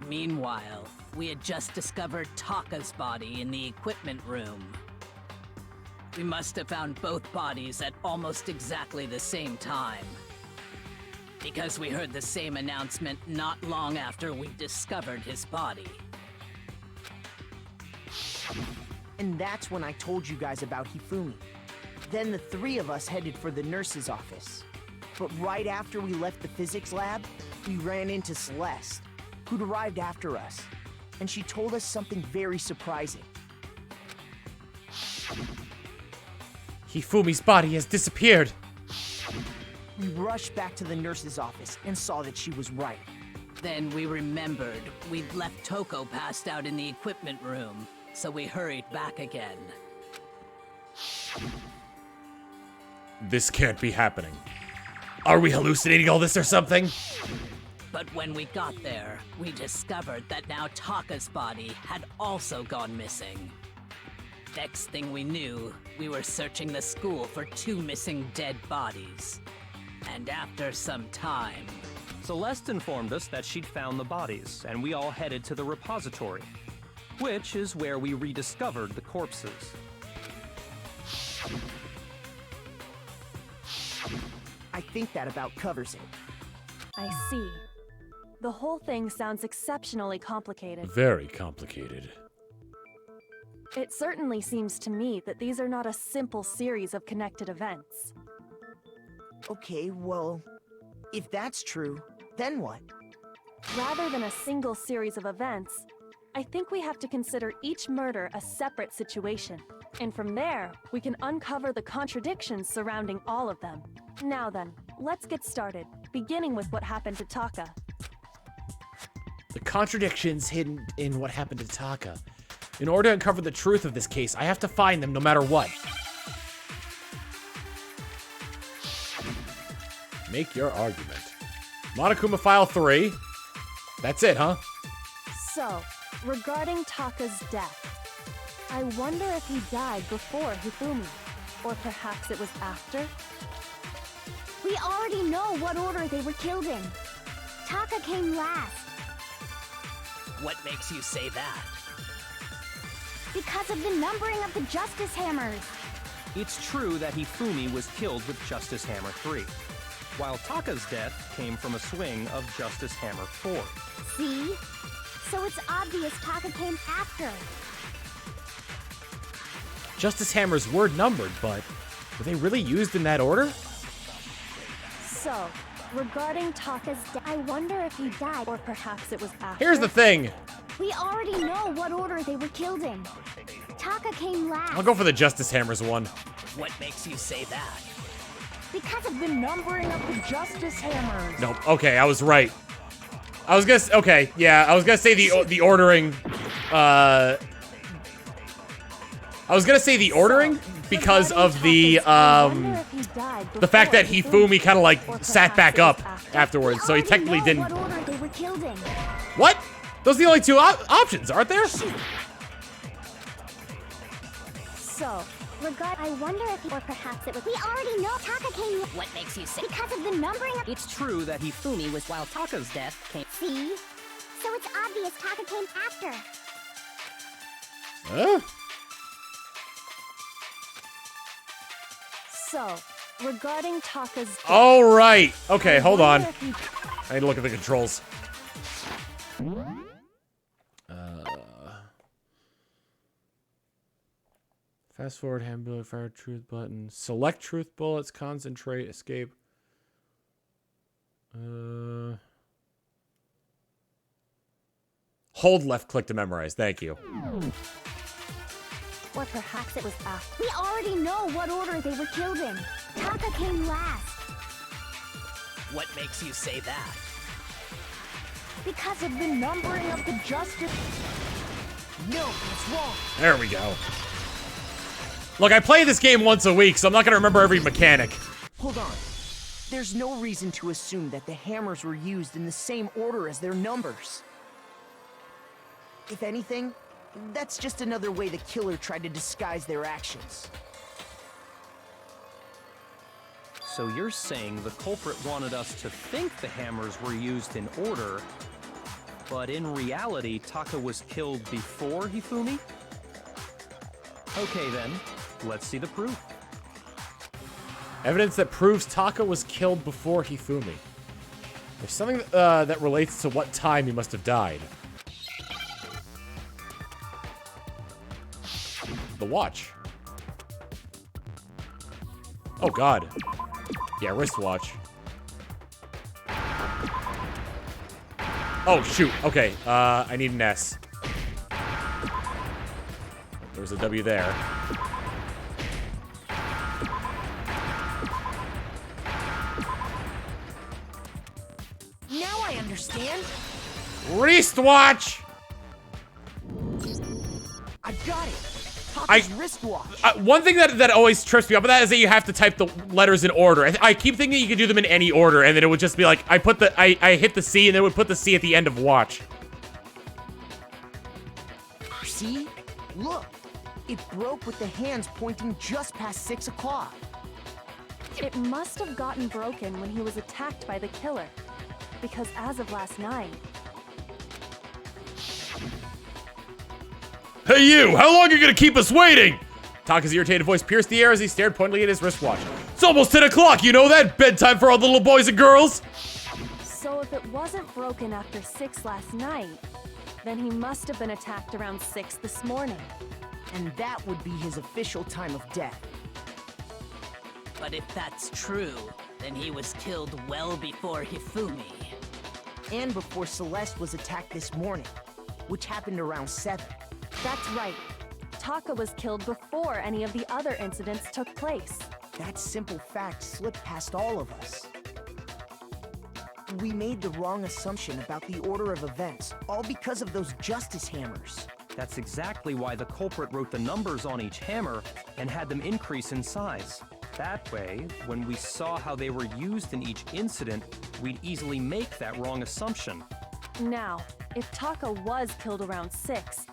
Speaker 6: Meanwhile, we had just discovered Taka's body in the equipment room. We must have found both bodies at almost exactly the same time, because we heard the same announcement not long after we discovered his body.
Speaker 11: And that's when I told you guys about Hifumi. Then the 3 of us headed for the nurse's office. But right after we left the physics lab, we ran into Celeste, who'd arrived after us. And she told us something very surprising.
Speaker 1: Hifumi's body has disappeared.
Speaker 11: We rushed back to the nurse's office and saw that she was right.
Speaker 6: Then we remembered we'd left Toko passed out in the equipment room, so we hurried back again.
Speaker 1: This can't be happening. Are we hallucinating all this or something?
Speaker 6: But when we got there, we discovered that now Taka's body had also gone missing. Next thing we knew, we were searching the school for 2 missing dead bodies. And after some time...
Speaker 3: Celeste informed us that she'd found the bodies, and we all headed to the repository, which is where we rediscovered the corpses.
Speaker 11: I think that about covers it.
Speaker 8: I see. The whole thing sounds exceptionally complicated.
Speaker 1: Very complicated.
Speaker 8: It certainly seems to me that these are not a simple series of connected events.
Speaker 11: Okay, well, if that's true, then what?
Speaker 8: Rather than a single series of events, I think we have to consider each murder a separate situation. And from there, we can uncover the contradictions surrounding all of them. Now then, let's get started, beginning with what happened to Taka.
Speaker 1: The contradictions hidden in what happened to Taka. In order to uncover the truth of this case, I have to find them no matter what. Make your argument. Monokuma File 3. That's it, huh?
Speaker 8: So, regarding Taka's death, I wonder if he died before Hifumi, or perhaps it was after?
Speaker 12: We already know what order they were killed in. Taka came last.
Speaker 6: What makes you say that?
Speaker 12: Because of the numbering of the Justice Hammers.
Speaker 3: It's true that Hifumi was killed with Justice Hammer 3, while Taka's death came from a swing of Justice Hammer 4.
Speaker 12: See? So it's obvious Taka came after.
Speaker 1: Justice Hammers were numbered, but were they really used in that order?
Speaker 8: So, regarding Taka's death, I wonder if he died, or perhaps it was after?
Speaker 1: Here's the thing.
Speaker 12: We already know what order they were killed in. Taka came last.
Speaker 1: I'll go for the Justice Hammers one.
Speaker 6: What makes you say that?
Speaker 12: Because of the numbering of the Justice Hammers.
Speaker 1: Nope. Okay, I was right. I was gonna. Okay, yeah, I was gonna say the ordering. I was gonna say the ordering because of the fact that Hifumi kind of like sat back up afterwards, so he technically didn't.
Speaker 12: What order they were killed in.
Speaker 1: What? Those are the only two options, aren't there?
Speaker 8: So,
Speaker 12: I wonder if or perhaps it was. We already know Taka came.
Speaker 6: What makes you say?
Speaker 12: Because of the numbering of.
Speaker 6: It's true that Hifumi was while Taka's death came.
Speaker 12: See? So it's obvious Taka came after.
Speaker 1: Huh?
Speaker 8: So, regarding Taka's death,
Speaker 1: All right. Okay, hold on. I need to look at the controls. Fast forward, hand bullet, fire truth button. Select truth bullets, concentrate, escape. Hold left click to memorize. Thank you.
Speaker 12: Or perhaps it was after. We already know what order they were killed in. Taka came last.
Speaker 6: What makes you say that?
Speaker 12: Because of the numbering of the Justice.
Speaker 11: No, it's wrong.
Speaker 1: There we go. Look, I play this game once a week, so I'm not gonna remember every mechanic.
Speaker 11: Hold on. There's no reason to assume that the hammers were used in the same order as their numbers. If anything, that's just another way the killer tried to disguise their actions.
Speaker 3: So you're saying the culprit wanted us to think the hammers were used in order, but in reality, Taka was killed before Hifumi? Okay then, let's see the proof.
Speaker 1: Evidence that proves Taka was killed before Hifumi. There's something that relates to what time he must have died. The watch. Oh god. Yeah, wristwatch. Oh shoot, okay, I need an S. There's a W there.
Speaker 11: Now I understand.
Speaker 1: Wristwatch!
Speaker 11: I got it. Taka's wristwatch.
Speaker 1: One thing that always trips me up with that is that you have to type the letters in order. I keep thinking you could do them in any order, and then it would just be like, I hit the C, and then it would put the C at the end of watch.
Speaker 11: See? Look. It broke with the hands pointing just past 6 o'clock.
Speaker 8: it must have gotten broken when he was attacked by the killer. Because as of last night...
Speaker 1: Hey you! How long are you gonna keep us waiting? Taka's irritated voice pierced the air as he stared pointedly at his wristwatch. It's almost 10 o'clock, you know that? Bedtime for all the little boys and girls!
Speaker 8: So if it wasn't broken after 6 last night, then he must have been attacked around 6 this morning.
Speaker 11: And that would be his official time of death.
Speaker 6: But if that's true, then he was killed well before Hifumi.
Speaker 11: And before Celeste was attacked this morning, which happened around 7.
Speaker 8: That's right. Taka was killed before any of the other incidents took place.
Speaker 11: That simple fact slipped past all of us. We made the wrong assumption about the order of events, all because of those justice hammers.
Speaker 3: That's exactly why the culprit wrote the numbers on each hammer and had them increase in size. That way, when we saw how they were used in each incident, we'd easily make that wrong assumption.
Speaker 8: Now, if Taka was killed around 6,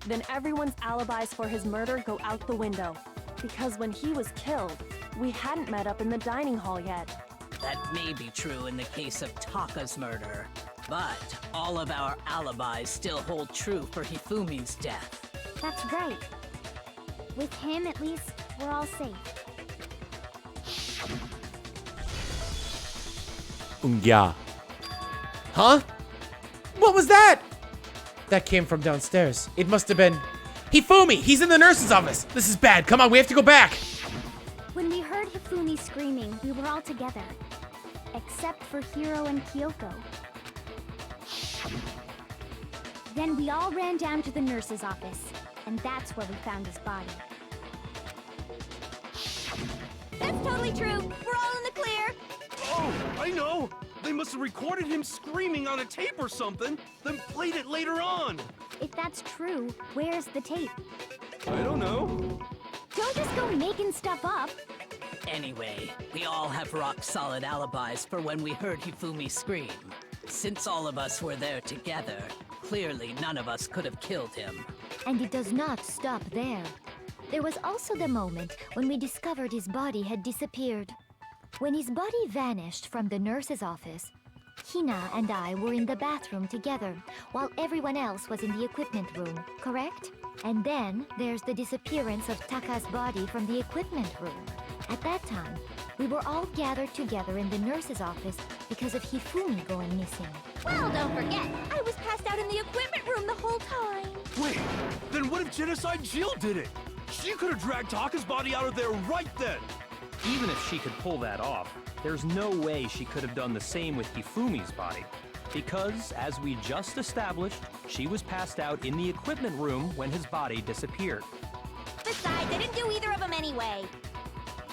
Speaker 8: then everyone's alibis for his murder go out the window. Because when he was killed, we hadn't met up in the dining hall yet.
Speaker 6: That may be true in the case of Taka's murder, but all of our alibis still hold true for Hifumi's death.
Speaker 12: That's right. With him, at least, we're all safe.
Speaker 1: Yeah. Huh? What was that? That came from downstairs. It must have been... Hifumi! He's in the nurse's office! This is bad. Come on, we have to go back!
Speaker 12: When we heard Hifumi screaming, we were all together. Except for Hiro and Kyoko. Then we all ran down to the nurse's office, and that's where we found his body.
Speaker 2: That's totally true. We're all in the clear.
Speaker 10: Oh, I know! They must have recorded him screaming on a tape or something, then played it later on!
Speaker 12: If that's true, where's the tape?
Speaker 10: I don't know.
Speaker 12: Don't just go making stuff up.
Speaker 6: Anyway, we all have rock-solid alibis for when we heard Hifumi scream. Since all of us were there together, clearly none of us could have killed him.
Speaker 2: And it does not stop there. There was also the moment when we discovered his body had disappeared. When his body vanished from the nurse's office, Hina and I were in the bathroom together, while everyone else was in the equipment room, correct? And then there's the disappearance of Taka's body from the equipment room. At that time, we were all gathered together in the nurse's office because of Hifumi going missing.
Speaker 12: Well, don't forget, I was passed out in the equipment room the whole time.
Speaker 10: Wait, then what if Genocide Jill did it? She could have dragged Taka's body out of there right then!
Speaker 3: Even if she could pull that off, there's no way she could have done the same with Hifumi's body. Because, as we just established, she was passed out in the equipment room when his body disappeared.
Speaker 12: Besides, I didn't do either of them anyway.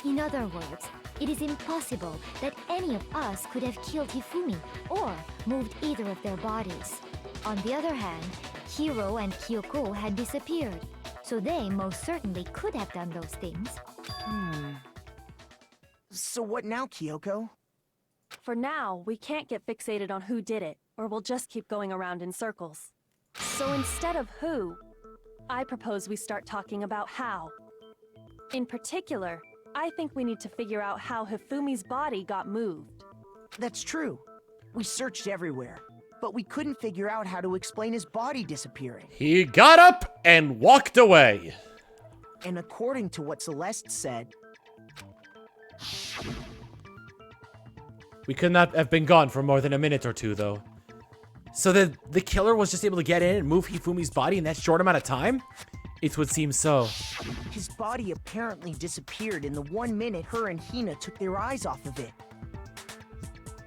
Speaker 2: In other words, it is impossible that any of us could have killed Hifumi or moved either of their bodies. On the other hand, Hiro and Kyoko had disappeared, so they most certainly could have done those things.
Speaker 11: So what now, Kyoko?
Speaker 8: For now, we can't get fixated on who did it, or we'll just keep going around in circles. So instead of who, I propose we start talking about how. In particular, I think we need to figure out how Hifumi's body got moved.
Speaker 11: That's true. We searched everywhere, but we couldn't figure out how to explain his body disappearing.
Speaker 1: He got up and walked away.
Speaker 11: And according to what Celeste said,
Speaker 1: we could not have been gone for more than a minute or two, though. So the killer was just able to get in and move Hifumi's body in that short amount of time? It would seem so.
Speaker 11: his body apparently disappeared in the 1 minute her and Hina took their eyes off of it.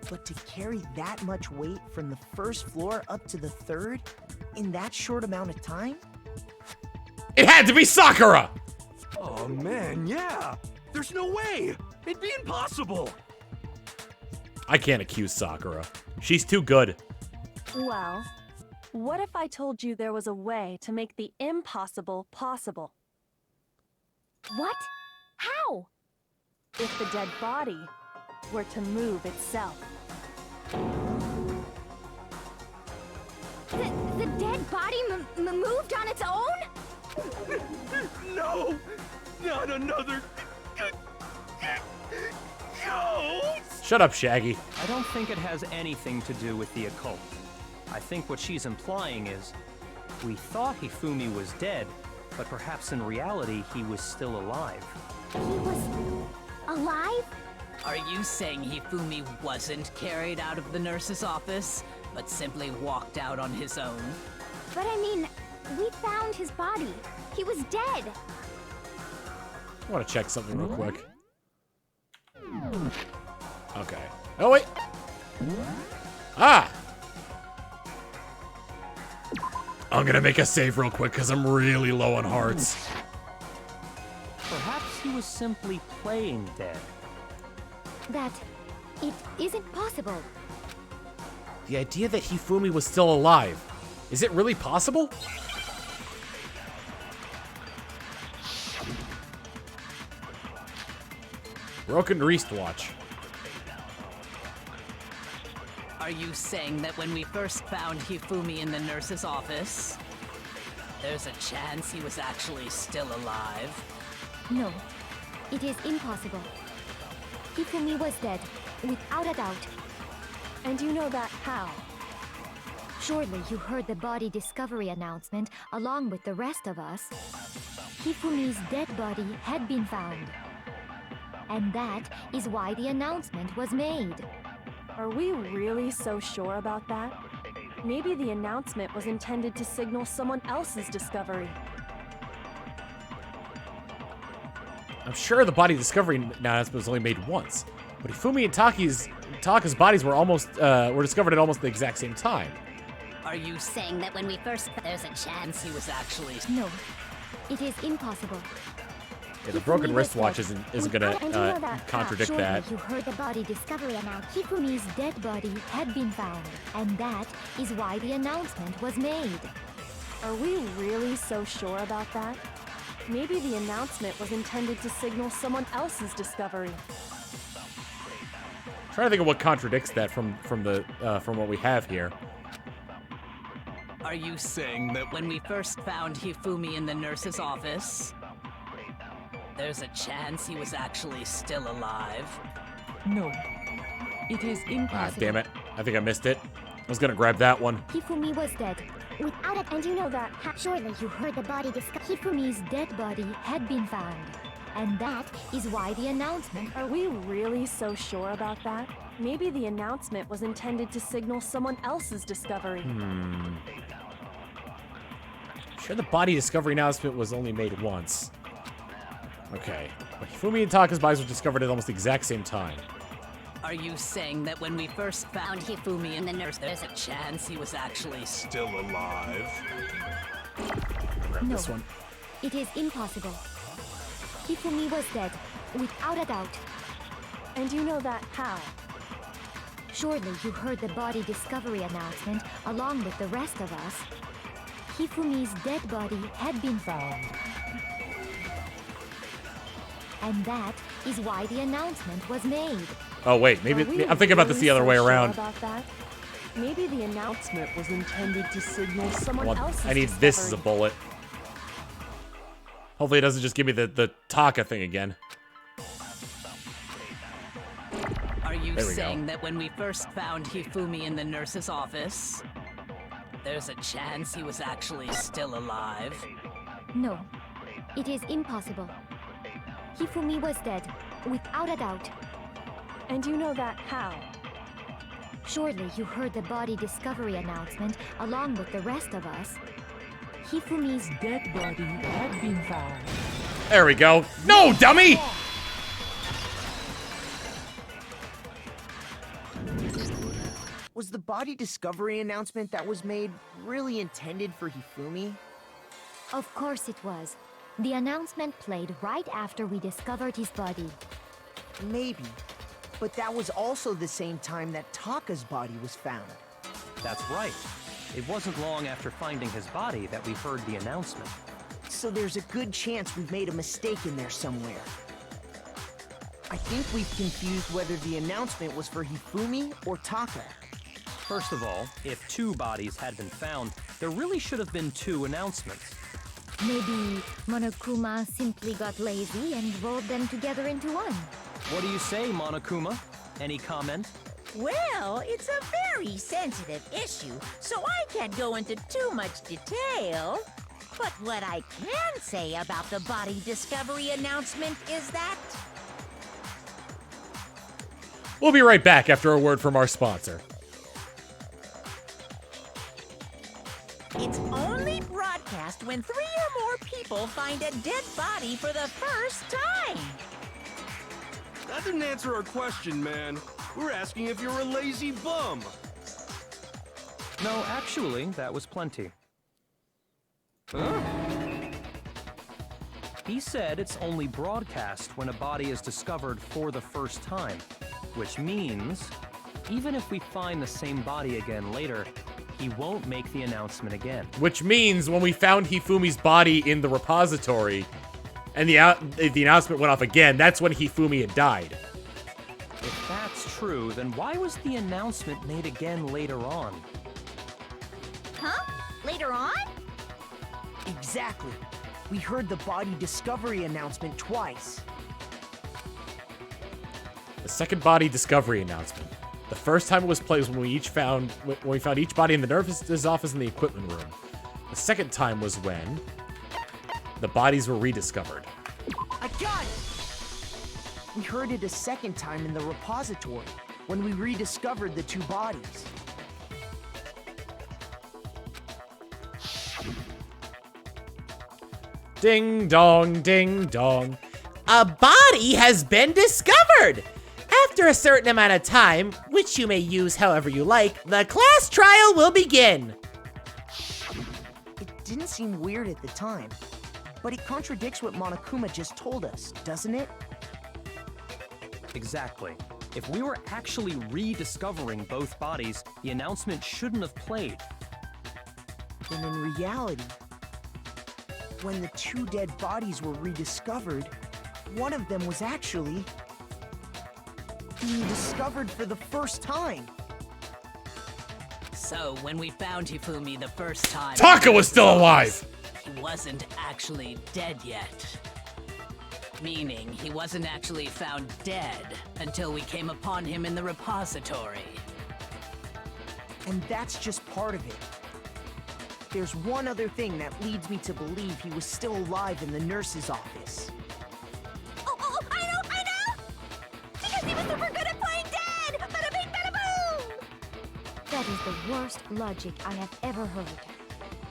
Speaker 11: But to carry that much weight from the first floor up to the third in that short amount of time?
Speaker 1: It had to be Sakura!
Speaker 10: Oh man, yeah! There's no way! It'd be impossible!
Speaker 1: I can't accuse Sakura. She's too good.
Speaker 8: Well, what if I told you there was a way to make the impossible possible?
Speaker 2: What? How?
Speaker 8: If the dead body were to move itself.
Speaker 12: The dead body moved on its own?
Speaker 10: No! Not another... ghost!
Speaker 1: Shut up, Shaggy.
Speaker 3: I don't think it has anything to do with the occult. I think what she's implying is, we thought Hifumi was dead, but perhaps in reality he was still alive.
Speaker 12: He was alive?
Speaker 6: Are you saying Hifumi wasn't carried out of the nurse's office, but simply walked out on his own?
Speaker 12: But I mean, we found his body. He was dead.
Speaker 1: I want to check something real quick. Okay. Oh, wait. Ah! I'm gonna make a save real quick because I'm really low on hearts.
Speaker 3: Perhaps he was simply playing dead.
Speaker 2: That it isn't possible.
Speaker 1: The idea that Hifumi was still alive. Is it really possible? Broken wristwatch.
Speaker 6: Are you saying that when we first found Hifumi in the nurse's office, there's a chance he was actually still alive?
Speaker 2: No, it is impossible. Hifumi was dead, without a doubt.
Speaker 8: And you know that how?
Speaker 2: Surely you heard the body discovery announcement along with the rest of us. Hifumi's dead body had been found. And that is why the announcement was made.
Speaker 8: Are we really so sure about that? Maybe the announcement was intended to signal someone else's discovery.
Speaker 1: I'm sure the body discovery announcement was only made once, but Hifumi and Taka's bodies were were discovered at almost the exact same time.
Speaker 6: Are you saying that when we first there's a chance he was actually...
Speaker 2: No, it is impossible.
Speaker 1: Yeah, the broken wristwatch isn't gonna contradict
Speaker 2: Surely
Speaker 1: that.
Speaker 2: You heard the body discovery announcement. Hifumi's dead body had been found, and that is why the announcement was made.
Speaker 8: Are we really so sure about that? Maybe the announcement was intended to signal someone else's discovery.
Speaker 1: I'm trying to think of what contradicts that from what we have here.
Speaker 6: Are you saying that when we first found Hifumi in the nurse's office, there's a chance he was actually still alive?
Speaker 2: No, it is impossible.
Speaker 1: Ah, damn it. I think I missed it. I was gonna grab that one.
Speaker 2: Hifumi was dead. Without it, and you know that. Surely you heard the body discovery. Hifumi's dead body had been found. And that is why the announcement...
Speaker 8: Are we really so sure about that? Maybe the announcement was intended to signal someone else's discovery.
Speaker 1: I'm sure the body discovery announcement was only made once. Okay. But Hifumi and Taka's bodies were discovered at almost the exact same time.
Speaker 6: Are you saying that when we first found Hifumi in the nurse, there's a chance he was actually still alive?
Speaker 1: Grab
Speaker 2: No,
Speaker 1: this one.
Speaker 2: it is impossible. Hifumi was dead, without a doubt.
Speaker 8: And you know that how?
Speaker 2: Surely you heard the body discovery announcement along with the rest of us. Hifumi's dead body had been found. And that is why the announcement was made.
Speaker 1: Oh wait, maybe I'm thinking about this the other way around.
Speaker 8: About that? Maybe the announcement was intended to signal someone else's
Speaker 1: I need
Speaker 8: discovery.
Speaker 1: this as a bullet. Hopefully it doesn't just give me the Taka thing again.
Speaker 6: Are you
Speaker 1: There we
Speaker 6: saying
Speaker 1: go.
Speaker 6: that when we first found Hifumi in the nurse's office, there's a chance he was actually still alive?
Speaker 2: No, it is impossible. Hifumi was dead, without a doubt.
Speaker 8: And you know that how?
Speaker 2: Surely you heard the body discovery announcement along with the rest of us. Hifumi's dead body had been found.
Speaker 1: There we go. No, dummy!
Speaker 11: Was the body discovery announcement that was made really intended for Hifumi?
Speaker 2: Of course it was. The announcement played right after we discovered his body.
Speaker 11: Maybe. But that was also the same time that Taka's body was found.
Speaker 3: That's right. It wasn't long after finding his body that we heard the announcement.
Speaker 11: So there's a good chance we've made a mistake in there somewhere. I think we've confused whether the announcement was for Hifumi or Taka.
Speaker 3: First of all, if 2 bodies had been found, there really should have been 2 announcements.
Speaker 2: Maybe Monokuma simply got lazy and rolled them together into one.
Speaker 3: What do you say, Monokuma? Any comment?
Speaker 7: Well, it's a very sensitive issue, so I can't go into too much detail. But what I can say about the body discovery announcement is that...
Speaker 1: We'll be right back after a word from our sponsor.
Speaker 7: It's only broadcast when 3 or more people find a dead body for the first time.
Speaker 10: That didn't answer our question, man. We're asking if you're a lazy bum.
Speaker 3: No, actually, that was plenty.
Speaker 10: Huh?
Speaker 3: He said it's only broadcast when a body is discovered for the first time, which means even if we find the same body again later, he won't make the announcement again.
Speaker 1: Which means when we found Hifumi's body in the repository, and the announcement went off again, that's when Hifumi had died.
Speaker 3: If that's true, then why was the announcement made again later on?
Speaker 7: Huh? Later on?
Speaker 11: Exactly. We heard the body discovery announcement twice.
Speaker 1: The second body discovery announcement. The first time it was played was when we found each body in the nurse's office in the equipment room. The second time was when the bodies were rediscovered.
Speaker 11: I got it! We heard it a second time in the repository, when we rediscovered the two bodies.
Speaker 1: Ding dong, ding dong.
Speaker 5: A body has been discovered! After a certain amount of time, which you may use however you like, the class trial will begin.
Speaker 11: It didn't seem weird at the time, but it contradicts what Monokuma just told us, doesn't it?
Speaker 3: Exactly. If we were actually rediscovering both bodies, the announcement shouldn't have played.
Speaker 11: Then in reality, when the two dead bodies were rediscovered, one of them was actually being discovered for the first time.
Speaker 6: So, when we found Hifumi the first time...
Speaker 1: Taka was still alive!
Speaker 6: He wasn't actually dead yet. Meaning, he wasn't actually found dead until we came upon him in the repository.
Speaker 11: And that's just part of it. There's one other thing that leads me to believe he was still alive in the nurse's office.
Speaker 12: Oh, I know! Because he was super good at playing dead! Bada bing, bada boom!
Speaker 2: That is the worst logic I have ever heard.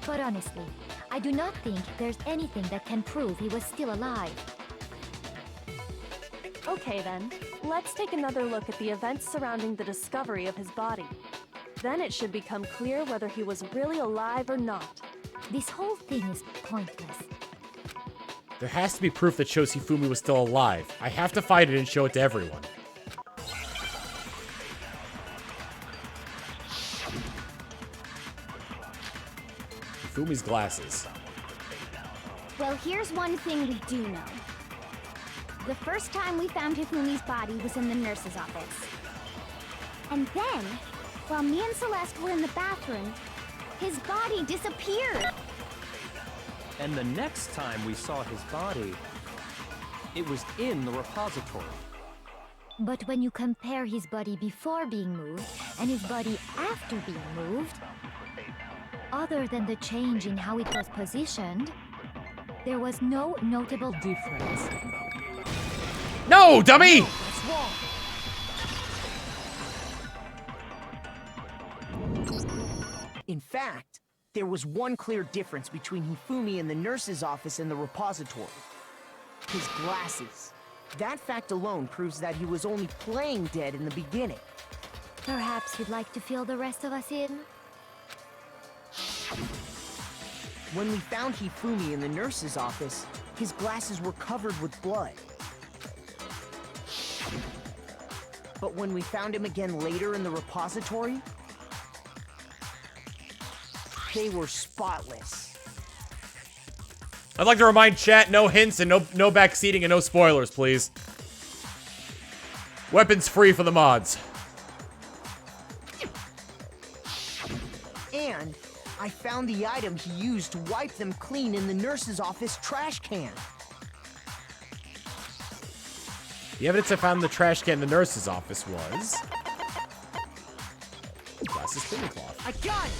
Speaker 2: But honestly, I do not think there's anything that can prove he was still alive.
Speaker 8: Okay then, let's take another look at the events surrounding the discovery of his body. Then it should become clear whether he was really alive or not.
Speaker 2: This whole thing is pointless.
Speaker 1: There has to be proof that shows Hifumi was still alive. I have to find it and show it to everyone. Hifumi's glasses.
Speaker 12: Well, here's one thing we do know. The first time we found Hifumi's body was in the nurse's office. And then, while me and Celeste were in the bathroom, his body disappeared.
Speaker 3: And the next time we saw his body, it was in the repository.
Speaker 2: But when you compare his body before being moved and his body after being moved, other than the change in how it was positioned, there was no notable difference.
Speaker 1: No, dummy!
Speaker 11: That's wrong. In fact, there was one clear difference between Hifumi in the nurse's office and the repository. His glasses. That fact alone proves that he was only playing dead in the beginning.
Speaker 2: Perhaps you'd like to fill the rest of us in?
Speaker 11: When we found Hifumi in the nurse's office, his glasses were covered with blood. But when we found him again later in the repository, they were spotless.
Speaker 1: I'd like to remind chat, no hints and no backseating and no spoilers, please. Weapons free for the mods.
Speaker 11: And I found the item he used to wipe them clean in the nurse's office trash can.
Speaker 1: The evidence I found in the trash can in the nurse's office was... glasses cleaning cloth.
Speaker 11: I got it!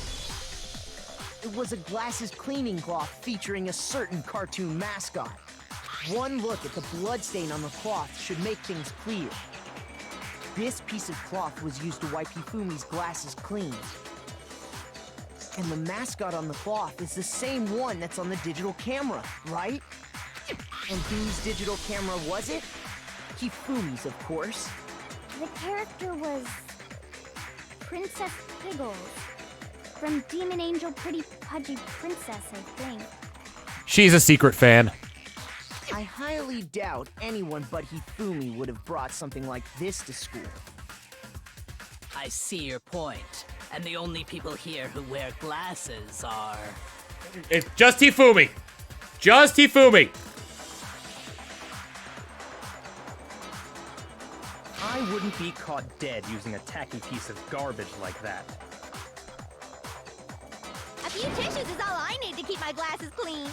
Speaker 11: It was a glasses cleaning cloth featuring a certain cartoon mascot. One look at the bloodstain on the cloth should make things clear. This piece of cloth was used to wipe Hifumi's glasses clean. And the mascot on the cloth is the same one that's on the digital camera, right? And whose digital camera was it? Hifumi's, of course.
Speaker 12: The character was Princess Piggles. From Demon Angel Pretty Pudgy Princess, I think.
Speaker 1: She's a secret fan.
Speaker 11: I highly doubt anyone but Hifumi would have brought something like this to school.
Speaker 6: I see your point. And the only people here who wear glasses are...
Speaker 1: It's just Hifumi. Just Hifumi.
Speaker 3: I wouldn't be caught dead using a tacky piece of garbage like that.
Speaker 12: A few tissues is all I need to keep my glasses clean.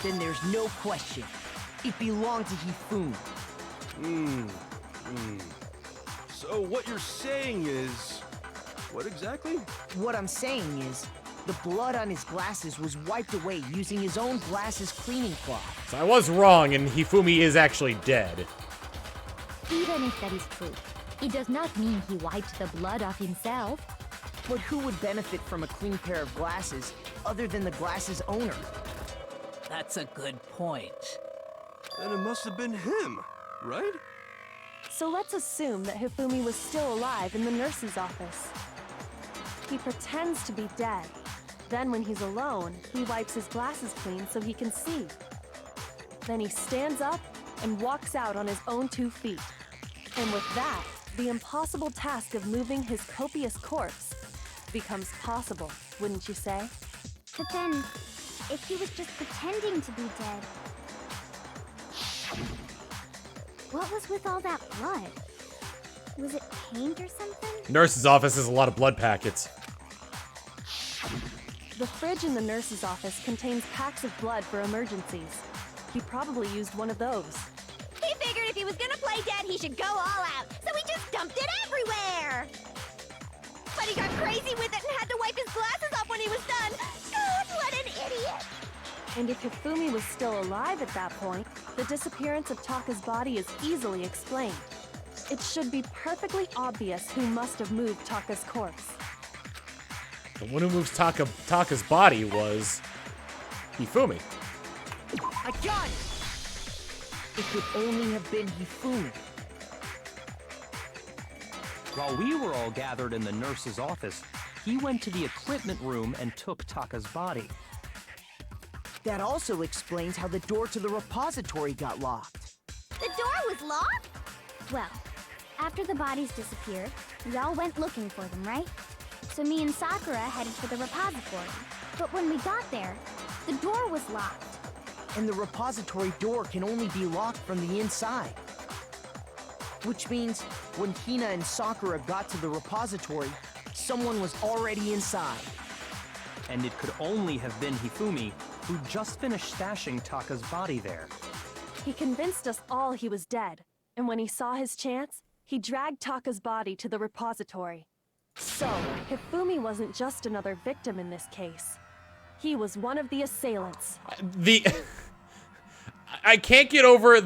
Speaker 11: Then there's no question. It belonged to Hifumi.
Speaker 10: So what you're saying is... What exactly?
Speaker 11: What I'm saying is, the blood on his glasses was wiped away using his own glasses cleaning cloth.
Speaker 1: So I was wrong, and Hifumi is actually dead.
Speaker 2: Even if that is true, it does not mean he wiped the blood off himself.
Speaker 11: But who would benefit from a clean pair of glasses other than the glasses owner?
Speaker 6: That's a good point.
Speaker 10: Then it must have been him, right?
Speaker 8: So let's assume that Hifumi was still alive in the nurse's office. He pretends to be dead. Then when he's alone, he wipes his glasses clean so he can see. Then he stands up and walks out on his own 2 feet. And with that, the impossible task of moving his copious corpse becomes possible, wouldn't you say?
Speaker 12: But then, if he was just pretending to be dead, what was with all that blood? Was it paint or something?
Speaker 1: Nurse's office has a lot of blood packets.
Speaker 8: The fridge in the nurse's office contains packs of blood for emergencies. He probably used one of those.
Speaker 12: He figured if he was gonna play dead, he should go all out, so he just dumped it everywhere! But he got crazy with it and had to wipe his glasses off when he was done! God, what an idiot!
Speaker 8: And if Hifumi was still alive at that point, the disappearance of Taka's body is easily explained. It should be perfectly obvious who must have moved Taka's corpse.
Speaker 1: The one who moves Taka's body was Hifumi.
Speaker 11: I got it! It could only have been Hifumi.
Speaker 3: While we were all gathered in the nurse's office, he went to the equipment room and took Taka's body.
Speaker 11: That also explains how the door to the repository got locked.
Speaker 12: The door was locked? Well, after the bodies disappeared, we all went looking for them, right? So me and Sakura headed for the repository. But when we got there, the door was locked.
Speaker 11: And the repository door can only be locked from the inside. Which means, when Hina and Sakura got to the repository, someone was already inside.
Speaker 3: And it could only have been Hifumi, who just finished stashing Taka's body there.
Speaker 8: He convinced us all he was dead, and when he saw his chance, he dragged Taka's body to the repository. So, Hifumi wasn't just another victim in this case. He was one of the assailants.
Speaker 1: I can't get over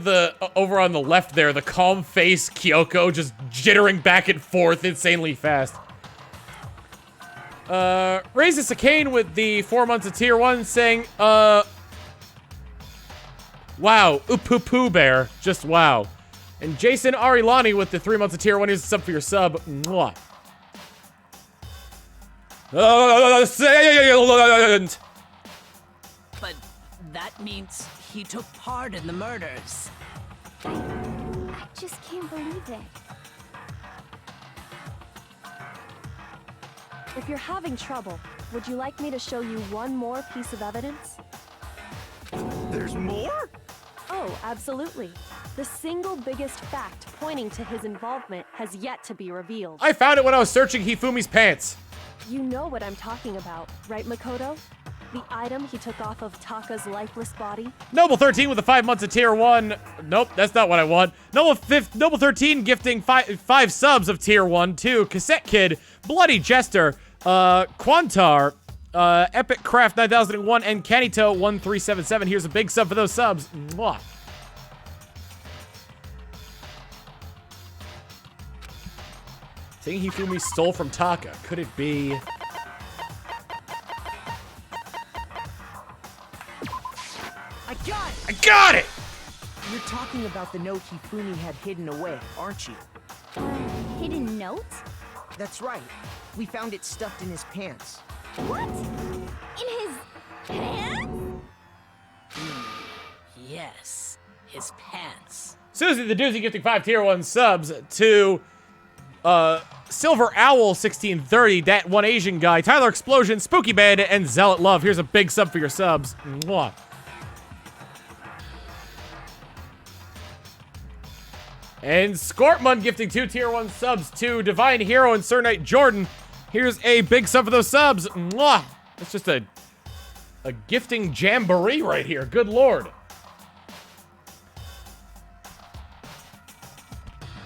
Speaker 1: over on the left there, the calm face Kyoko just jittering back and forth insanely fast. Raises a cane with the 4 months of tier 1 saying, wow, Poo Bear, just wow. And Jason Arilani with the 3 months of tier 1, here's a sub for your sub. Mwah. Assailant!
Speaker 6: But that means he took part in the murders.
Speaker 12: I just can't believe it.
Speaker 8: If you're having trouble, would you like me to show you one more piece of evidence?
Speaker 10: There's more?
Speaker 8: Oh, absolutely. The single biggest fact pointing to his involvement has yet to be revealed.
Speaker 1: I found it when I was searching Hifumi's pants.
Speaker 8: You know what I'm talking about, right, Makoto? The item he took off of Taka's lifeless body?
Speaker 1: Noble 13 with the 5 months of tier 1. Nope, that's not what I want. Noble 13 gifting five subs of tier 1 to Cassette Kid, Bloody Jester, Quantar, Epic Craft 9001, and Kanito 1377. Here's a big sub for those subs. Mwah. Thing Hifumi stole from Taka. Could it be?
Speaker 11: I got it!
Speaker 1: I got it!
Speaker 11: You're talking about the note Hifumi had hidden away, aren't you?
Speaker 12: Hidden note?
Speaker 11: That's right. We found it stuffed in his pants.
Speaker 12: What? In his pants?
Speaker 6: Yes, his pants.
Speaker 1: Susie the Doozy gifting 5 tier 1 subs to Silver Owl 1630, that one Asian guy, Tyler Explosion, Spooky Bed, and Zealot Love. Here's a big sub for your subs. Mwah. And Scortman gifting 2 tier 1 subs to Divine Hero and Sir Knight Jordan. Here's a big sub for those subs. Mwah. It's just a gifting jamboree right here. Good lord.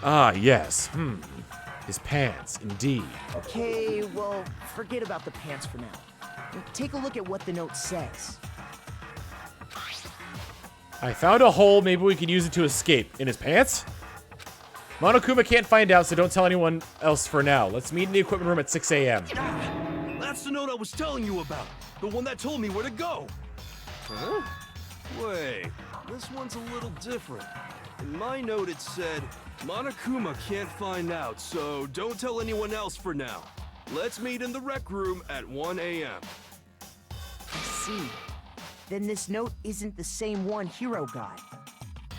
Speaker 1: Ah, yes. His pants, indeed.
Speaker 11: Okay, well, forget about the pants for now. Take a look at what the note says.
Speaker 1: I found a hole. Maybe we could use it to escape. In his pants? Monokuma can't find out, so don't tell anyone else for now. Let's meet in the equipment room at 6 a.m.
Speaker 10: That's the note I was telling you about. The one that told me where to go. Huh? Wait, this one's a little different. In my note it said, Monokuma can't find out, so don't tell anyone else for now. Let's meet in the rec room at 1 a.m.
Speaker 11: I see. Then this note isn't the same one Hero got.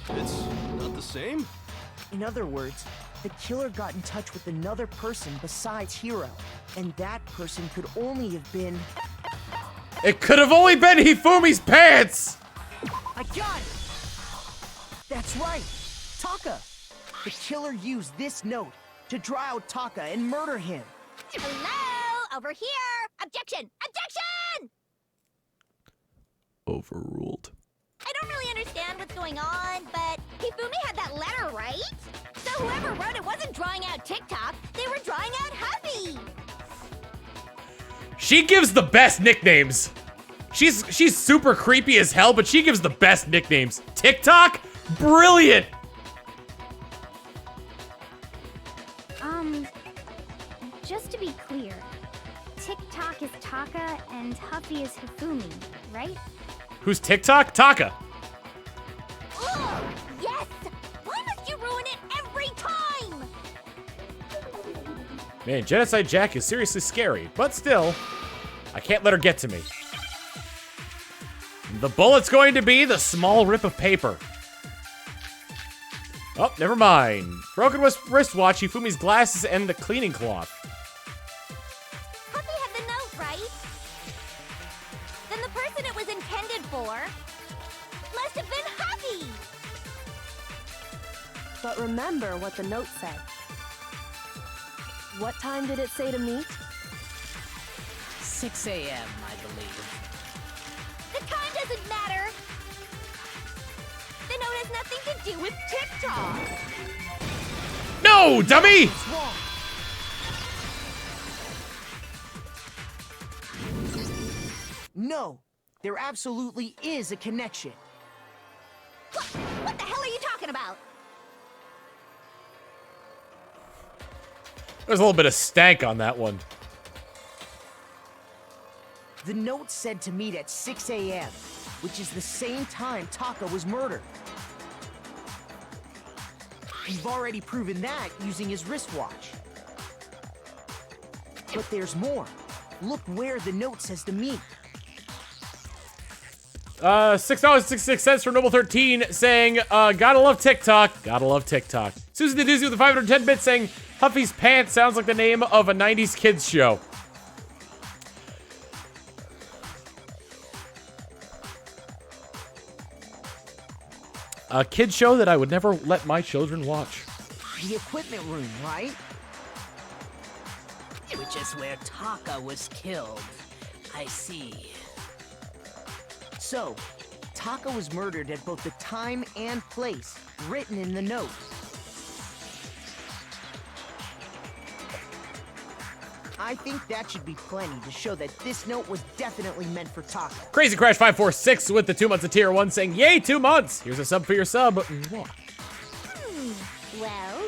Speaker 10: It's not the same?
Speaker 11: In other words, the killer got in touch with another person besides Hero, and that person could only have been...
Speaker 1: It could have only been Hifumi's pants!
Speaker 11: I got it! That's right! Taka! The killer used this note to draw out Taka and murder him.
Speaker 12: Hello? Over here! Objection! Objection!
Speaker 1: Overruled.
Speaker 12: I don't really understand what's going on, but Hifumi had that letter, right? So whoever wrote it wasn't drawing out TikTok, they were drawing out Huffy!
Speaker 1: She gives the best nicknames. She's super creepy as hell, but she gives the best nicknames. TikTok? Brilliant!
Speaker 12: Just to be clear, TikTok is Taka and Huffy is Hifumi, right?
Speaker 1: Who's TikTok? Taka.
Speaker 12: Oh, yes! Why must you ruin it every time?
Speaker 1: Man, Genocide Jack is seriously scary, but still, I can't let her get to me. The bullet's going to be the small rip of paper. Oh, never mind. Broken wristwatch, Hifumi's glasses, and the cleaning cloth.
Speaker 12: Huffy had the note, right? Then the person it was intended for must have been Huffy!
Speaker 8: But remember what the note said. What time did it say to meet?
Speaker 6: 6 a.m., I believe.
Speaker 12: The time doesn't matter! The note has nothing to do with TikTok!
Speaker 1: No, dummy!
Speaker 11: No, there absolutely is a connection.
Speaker 12: What the hell are you talking about?
Speaker 1: There's a little bit of stank on that one.
Speaker 11: The note said to meet at 6 a.m., which is the same time Taka was murdered. We've already proven that using his wristwatch. But there's more. Look where the note says to meet.
Speaker 1: $6.66 from Noble13 saying, gotta love TikTok. Gotta love TikTok. Susie the Doozy with the 510 bits saying, Huffy's Pants sounds like the name of a 90s kids show. A kid show that I would never let my children watch.
Speaker 11: The equipment room, right?
Speaker 6: Which is where Taka was killed. I see.
Speaker 11: So, Taka was murdered at both the time and place written in the note. I think that should be plenty to show that this note was definitely meant for Taka.
Speaker 1: Crazy Crash 546 with the 2 months of tier 1 saying, yay, 2 months. Here's a sub for your sub.
Speaker 12: Well,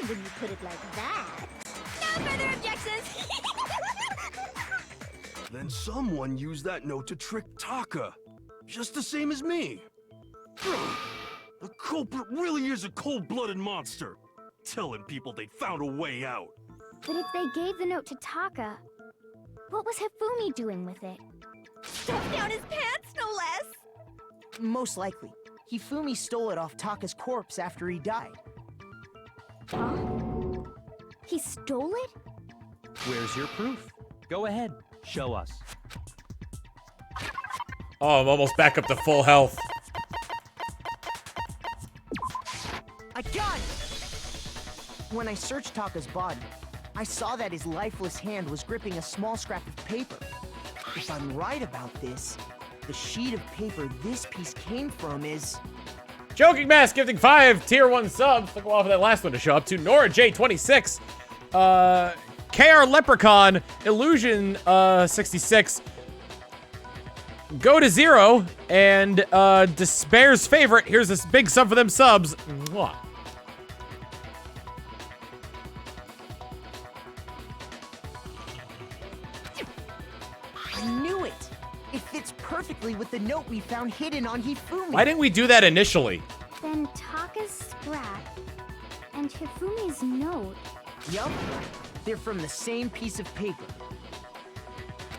Speaker 12: when you put it like that... No further objections!
Speaker 10: Then someone used that note to trick Taka. Just the same as me. The culprit really is a cold-blooded monster. Telling people they found a way out.
Speaker 12: But if they gave the note to Taka, what was Hifumi doing with it? Stuffed down his pants, no less!
Speaker 11: Most likely. Hifumi stole it off Taka's corpse after he died.
Speaker 12: Huh? He stole it?
Speaker 3: Where's your proof? Go ahead, show us.
Speaker 1: Oh, I'm almost back up to full health.
Speaker 11: I got it! When I searched Taka's body, I saw that his lifeless hand was gripping a small scrap of paper. If I'm right about this, the sheet of paper this piece came from is...
Speaker 1: Joking Mask gifting 5 tier 1 subs. Took a while for that last one to show up. To Nora J26, KR Leprechaun, Illusion 66, Go to 0, and Despair's Favorite. Here's this big sub for them subs. Mwah.
Speaker 11: I knew it! It fits perfectly with the note we found hidden on Hifumi.
Speaker 1: Why didn't we do that initially?
Speaker 12: Then Taka's scrap and Hifumi's note.
Speaker 11: Yup. They're from the same piece of paper.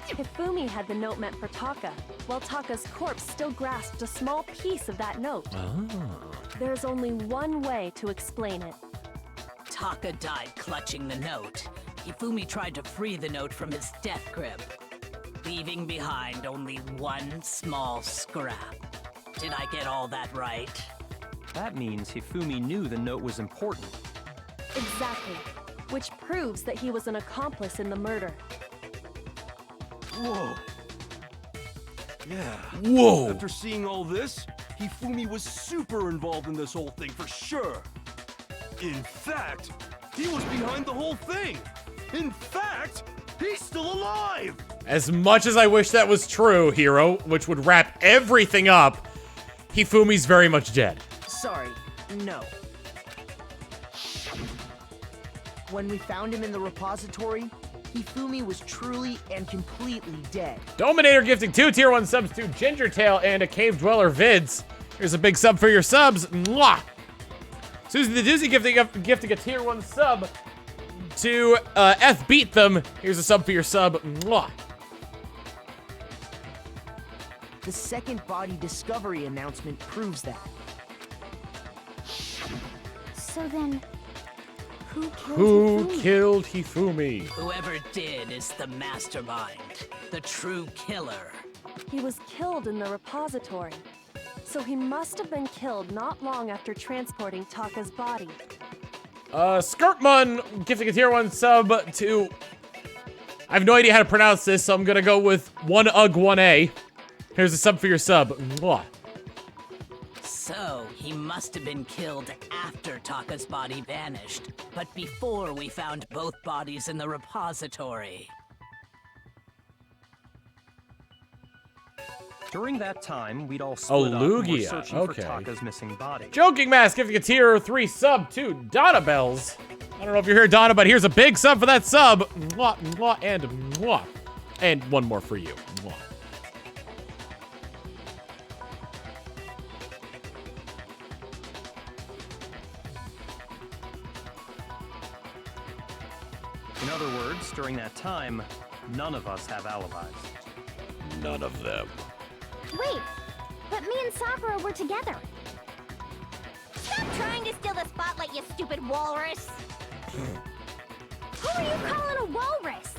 Speaker 8: Hifumi had the note meant for Taka, while Taka's corpse still grasped a small piece of that note. There's only one way to explain it.
Speaker 6: Taka died clutching the note. Hifumi tried to free the note from his death grip, leaving behind only one small scrap. Did I get all that right?
Speaker 3: That means Hifumi knew the note was important.
Speaker 8: Exactly. Which proves that he was an accomplice in the murder.
Speaker 10: Whoa. Yeah.
Speaker 1: Whoa.
Speaker 10: After seeing all this, Hifumi was super involved in this whole thing for sure. In fact, he was behind the whole thing. In fact, he's still alive.
Speaker 1: As much as I wish that was true, Hero, which would wrap everything up, Hifumi's very much dead.
Speaker 11: Sorry, no. When we found him in the repository, Hifumi was truly and completely dead.
Speaker 1: Dominator gifting 2 tier 1 subs to Gingertail and a Cave Dweller Vids. Here's a big sub for your subs. Mwah! Susie the Doozy gifting a tier 1 sub to F Beat Them. Here's a sub for your sub. Mwah!
Speaker 11: The second body discovery announcement proves that.
Speaker 12: So then, who killed
Speaker 1: Who
Speaker 12: Hifumi?
Speaker 1: killed Hifumi?
Speaker 6: Whoever did is the mastermind, the true killer.
Speaker 8: He was killed in the repository. So he must have been killed not long after transporting Taka's body.
Speaker 1: Skirtmun gifting a tier 1 sub to... I have no idea how to pronounce this, so I'm gonna go with 1UG1A. Here's a sub for your sub. Mwah.
Speaker 6: So, he must have been killed after Taka's body vanished, but before we found both bodies in the repository.
Speaker 3: During that time, we'd all split up and were
Speaker 1: Lugia,
Speaker 3: searching
Speaker 1: okay.
Speaker 3: for Taka's missing body.
Speaker 1: Joking Mask gifting a tier 3 sub to Donna Bells. I don't know if you're here, Donna, but here's a big sub for that sub. Mwah, mwah, and mwah. And one more for you. Mwah.
Speaker 3: In other words, during that time, none of us have alibis.
Speaker 1: None of them.
Speaker 12: Wait, but me and Sakura were together.
Speaker 2: Stop trying to steal the spotlight, you stupid walrus!
Speaker 12: Who are you calling a walrus?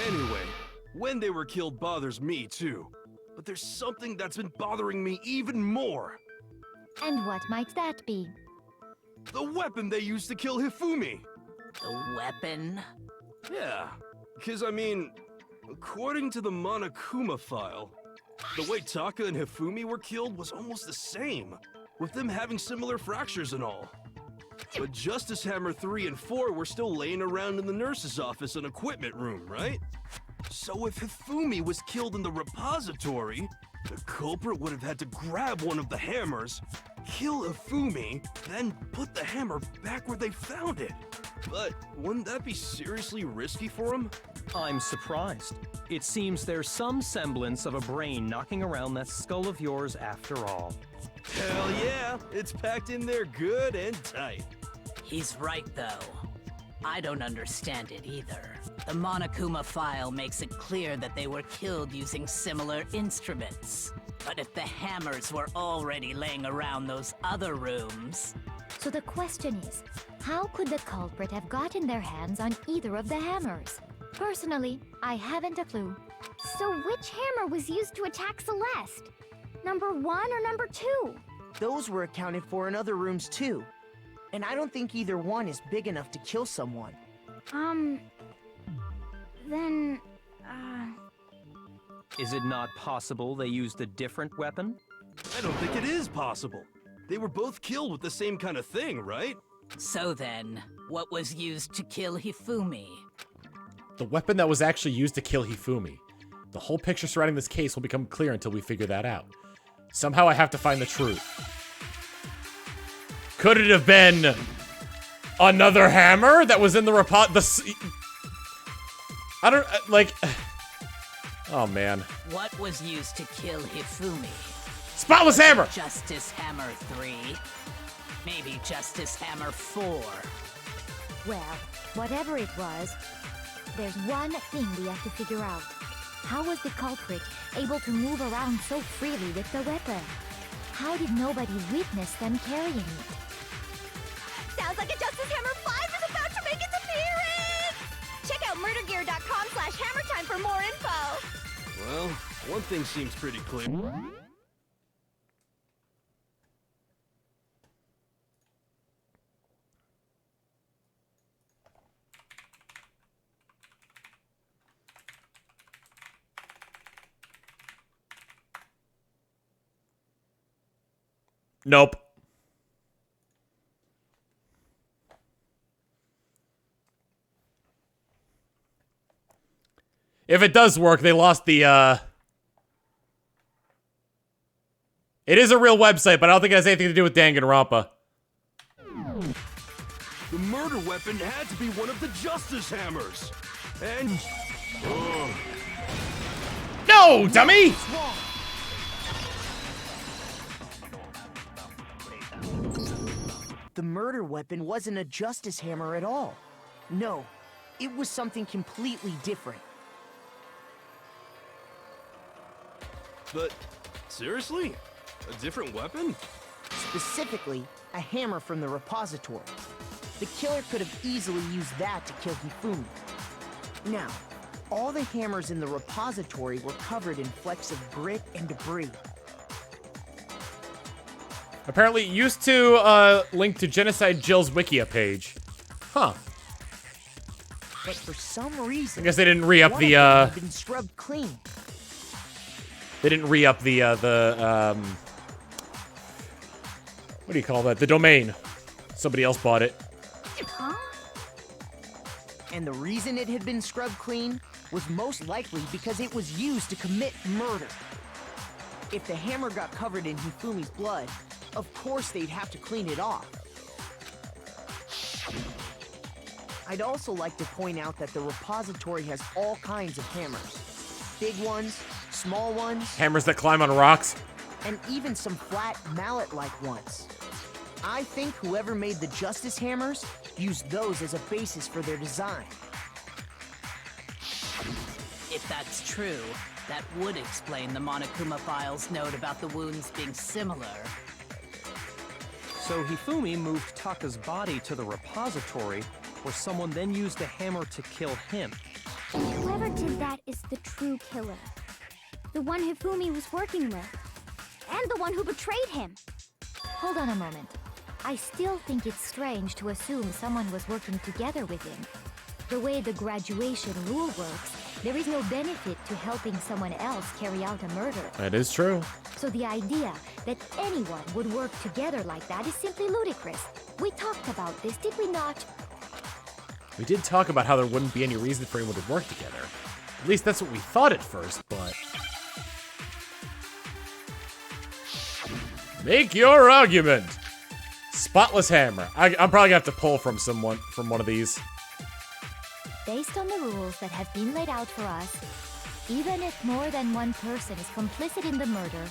Speaker 10: Anyway, when they were killed bothers me too. But there's something that's been bothering me even more.
Speaker 2: And what might that be?
Speaker 10: The weapon they used to kill Hifumi.
Speaker 6: The weapon?
Speaker 10: Yeah, because I mean, according to the Monokuma file, the way Taka and Hifumi were killed was almost the same, with them having similar fractures and all. But Justice Hammer 3 and 4 were still laying around in the nurse's office and equipment room, right? So if Hifumi was killed in the repository, the culprit would have had to grab one of the hammers, kill Hifumi, then put the hammer back where they found it. But wouldn't that be seriously risky for him?
Speaker 3: I'm surprised. It seems there's some semblance of a brain knocking around that skull of yours after all.
Speaker 10: Hell yeah, it's packed in there good and tight.
Speaker 6: He's right, though. I don't understand it either. The Monokuma file makes it clear that they were killed using similar instruments. But if the hammers were already laying around those other rooms,
Speaker 2: So the question is, how could the culprit have gotten their hands on either of the hammers? Personally, I haven't a clue.
Speaker 12: So which hammer was used to attack Celeste? Number 1 or number 2?
Speaker 11: Those were accounted for in other rooms too. And I don't think either one is big enough to kill someone.
Speaker 12: Then,
Speaker 3: Is it not possible they used a different weapon?
Speaker 10: I don't think it is possible. They were both killed with the same kind of thing, right?
Speaker 6: So then, what was used to kill Hifumi?
Speaker 1: The weapon that was actually used to kill Hifumi. The whole picture surrounding this case will become clear until we figure that out. Somehow I have to find the truth. Could it have been another hammer that was in the I don't, like... Oh, man.
Speaker 6: What was used to kill Hifumi?
Speaker 1: Spotless hammer!
Speaker 6: Justice Hammer 3? Maybe Justice Hammer 4?
Speaker 2: Well, whatever it was, there's one thing we have to figure out. How was the culprit able to move around so freely with the weapon? How did nobody witness them carrying it?
Speaker 12: sounds like a Justice Hammer 5 is about to make its appearance! Check out murdergear.com/hammertime for more info!
Speaker 10: Well, one thing seems pretty clear.
Speaker 1: Nope. If it does work, they lost the, It is a real website, but I don't think it has anything to do with Danganronpa.
Speaker 10: The murder weapon had to be one of the Justice Hammers. And...
Speaker 1: No, dummy!
Speaker 11: The murder weapon wasn't a Justice Hammer at all. No, it was something completely different.
Speaker 10: But, seriously? A different weapon?
Speaker 11: Specifically, a hammer from the repository. The killer could have easily used that to kill Hifumi. Now, all the hammers in the repository were covered in flecks of grit and debris.
Speaker 1: Apparently, it used to link to Genocide Jill's Wikia page. Huh.
Speaker 11: But for some reason,
Speaker 1: I guess they didn't re-up
Speaker 11: one
Speaker 1: the,
Speaker 11: of them had been scrubbed clean.
Speaker 1: They didn't re-up the, what do you call that? The domain. Somebody else bought it.
Speaker 12: Huh?
Speaker 11: And the reason it had been scrubbed clean was most likely because it was used to commit murder. If the hammer got covered in Hifumi's blood, of course they'd have to clean it off. I'd also like to point out that the repository has all kinds of hammers. Big ones, small ones,
Speaker 1: Hammers that climb on rocks.
Speaker 11: and even some flat mallet-like ones. I think whoever made the Justice Hammers used those as a basis for their design.
Speaker 6: If that's true, that would explain the Monokuma file's note about the wounds being similar.
Speaker 3: So Hifumi moved Taka's body to the repository, where someone then used a hammer to kill him.
Speaker 12: Whoever did that is the true killer. The one Hifumi was working with. And the one who betrayed him.
Speaker 2: Hold on a moment. I still think it's strange to assume someone was working together with him. The way the graduation rule works, there is no benefit to helping someone else carry out a murder.
Speaker 1: That is true.
Speaker 2: So the idea that anyone would work together like that is simply ludicrous. We talked about this, did we not?
Speaker 1: We did talk about how there wouldn't be any reason for anyone to work together. At least that's what we thought at first, but... Make your argument! Spotless hammer. I'm probably gonna have to pull from one of these.
Speaker 2: Based on the rules that have been laid out for us, even if more than one person is complicit in the murder,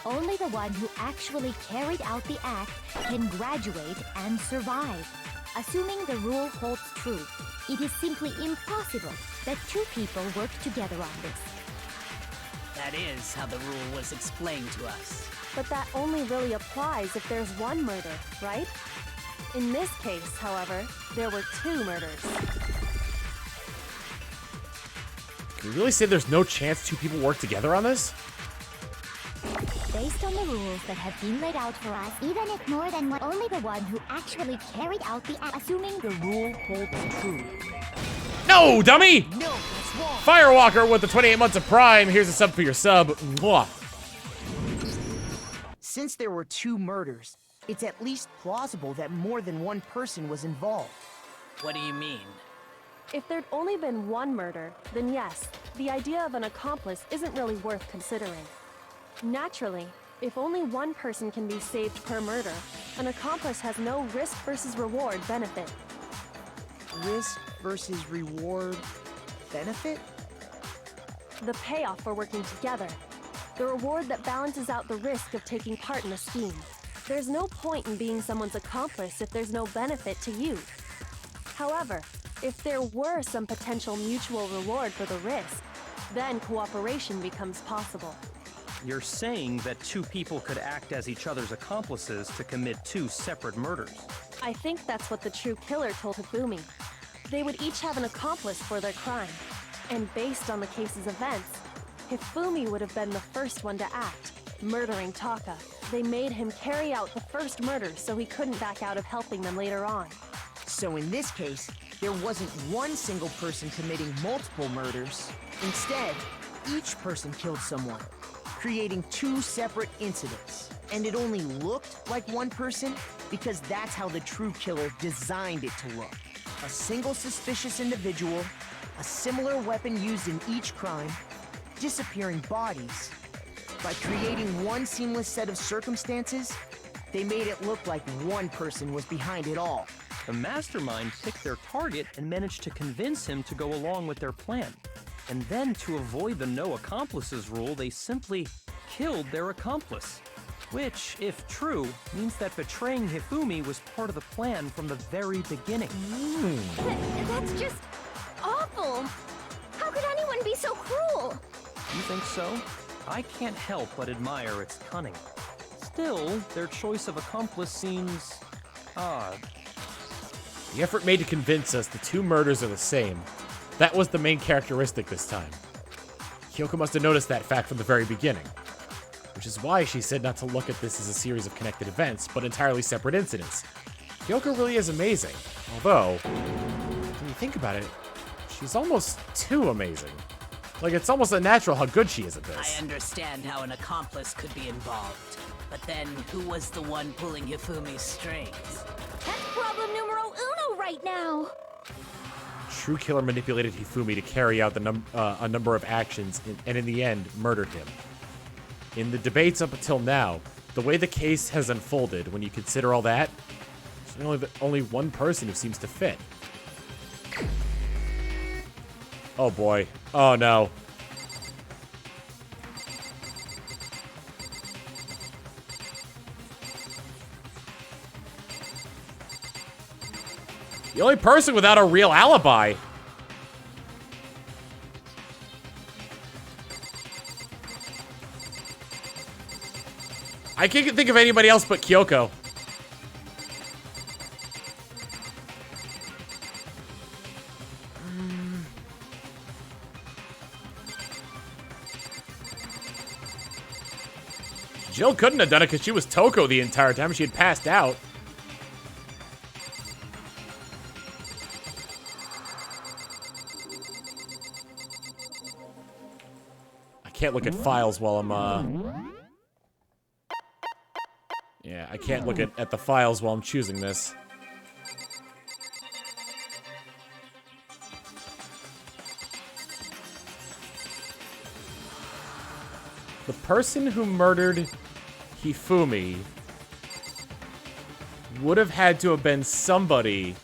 Speaker 2: only the one who actually carried out the act can graduate and survive. Assuming the rule holds true, it is simply impossible that two people work together on this.
Speaker 6: That is how the rule was explained to us.
Speaker 8: But that only really applies if there's one murder, right? In this case, however, there were 2 murders.
Speaker 1: Can you really say there's no chance 2 people work together on this?
Speaker 12: Based on the rules that have been laid out for us, even if more than one, only the one who actually carried out the act, assuming
Speaker 11: The rule holds true.
Speaker 1: No, dummy!
Speaker 11: No, that's wrong.
Speaker 1: Firewalker with the 28 months of Prime. Here's a sub for your sub. Mwah.
Speaker 11: Since there were 2 murders, it's at least plausible that more than one person was involved.
Speaker 6: What do you mean?
Speaker 8: If there'd only been one murder, then yes, the idea of an accomplice isn't really worth considering. Naturally, if only one person can be saved per murder, an accomplice has no risk versus reward benefit.
Speaker 11: Risk versus reward benefit?
Speaker 8: The payoff for working together. The reward that balances out the risk of taking part in a scheme. There's no point in being someone's accomplice if there's no benefit to you. However, if there were some potential mutual reward for the risk, then cooperation becomes possible.
Speaker 3: You're saying that 2 people could act as each other's accomplices to commit 2 separate murders.
Speaker 8: I think that's what the true killer told Hifumi. They would each have an accomplice for their crime. And based on the case's events, Hifumi would have been the first one to act, murdering Taka. They made him carry out the first murder so he couldn't back out of helping them later on.
Speaker 11: So in this case, there wasn't one single person committing multiple murders. Instead, each person killed someone, creating 2 separate incidents. And it only looked like one person because that's how the true killer designed it to look. A single suspicious individual, a similar weapon used in each crime, disappearing bodies. By creating one seamless set of circumstances, they made it look like one person was behind it all.
Speaker 3: The mastermind picked their target and managed to convince him to go along with their plan. And then, to avoid the no accomplices rule, they simply killed their accomplice. Which, if true, means that betraying Hifumi was part of the plan from the very beginning.
Speaker 12: That's just awful. How could anyone be so cruel?
Speaker 3: You think so? I can't help but admire its cunning. Still, their choice of accomplice seems odd.
Speaker 1: The effort made to convince us the 2 murders are the same. That was the main characteristic this time. Kyoko must have noticed that fact from the very beginning. Which is why she said not to look at this as a series of connected events, but entirely separate incidents. Kyoko really is amazing. Although, when you think about it, she's almost too amazing. Like, it's almost unnatural how good she is at this.
Speaker 6: I understand how an accomplice could be involved. But then, who was the one pulling Hifumi's strings?
Speaker 12: That's problem numero uno right now.
Speaker 1: True killer manipulated Hifumi to carry out a number of actions and in the end, murdered him. In the debates up until now, the way the case has unfolded, when you consider all that, there's only one person who seems to fit. Oh boy. Oh no. The only person without a real alibi. I can't think of anybody else but Kyoko. Jill couldn't have done it because she was Toko the entire time. She had passed out. I can't look at files while I'm, Yeah, I can't look at the files while I'm choosing this. The person who murdered Hifumi would have had to have been somebody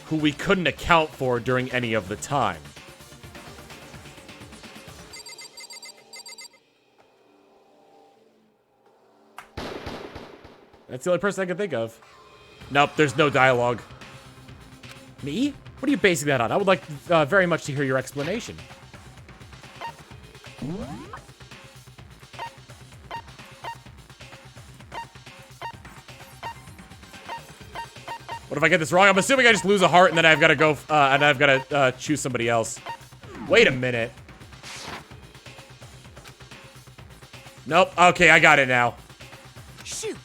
Speaker 1: who we couldn't account for during any of the time. That's the only person I can think of. Nope, there's no dialogue. Me? What are you basing that on? I would like very much to hear your explanation. What if I get this wrong? I'm assuming I just lose a heart and then I've got to go, and I've got to choose somebody else. Wait a minute. Nope. Okay, I got it now.
Speaker 11: Shoot.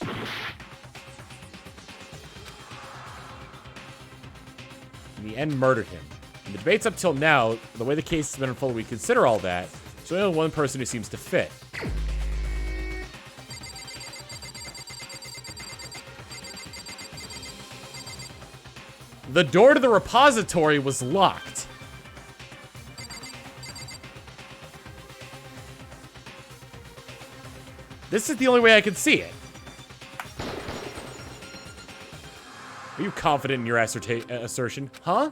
Speaker 1: In the end, murdered him. In the debates up till now, the way the case has been unfolded, we consider all that. So only one person who seems to fit. The door to the repository was locked. This is the only way I can see it. Are you confident in your assertion? Huh?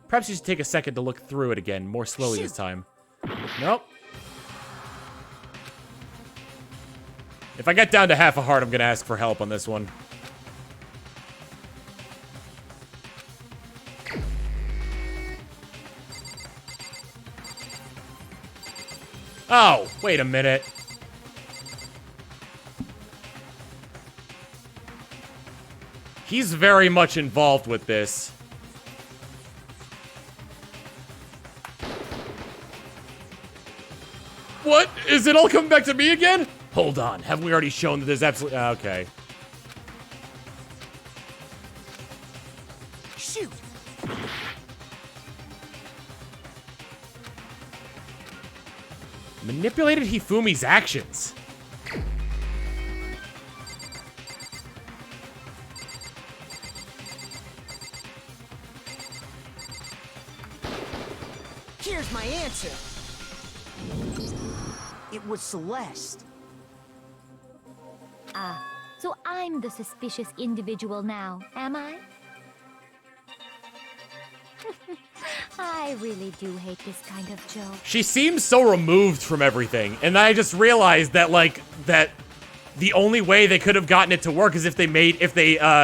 Speaker 1: Perhaps you should take a second to look through it again, more slowly this time. Nope. If I get down to half a heart, I'm gonna ask for help on this one. Oh, wait a minute. He's very much involved with this. What? Is it all coming back to me again? Hold on. Haven't we already shown that there's absolutely... Okay.
Speaker 11: Shoot.
Speaker 1: Manipulated Hifumi's actions.
Speaker 11: Here's my answer. It was Celeste.
Speaker 2: Ah, so I'm the suspicious individual now, am I? I really do hate this kind of joke.
Speaker 1: She seems so removed from everything, and I just realized that, like, that the only way they could have gotten it to work is if they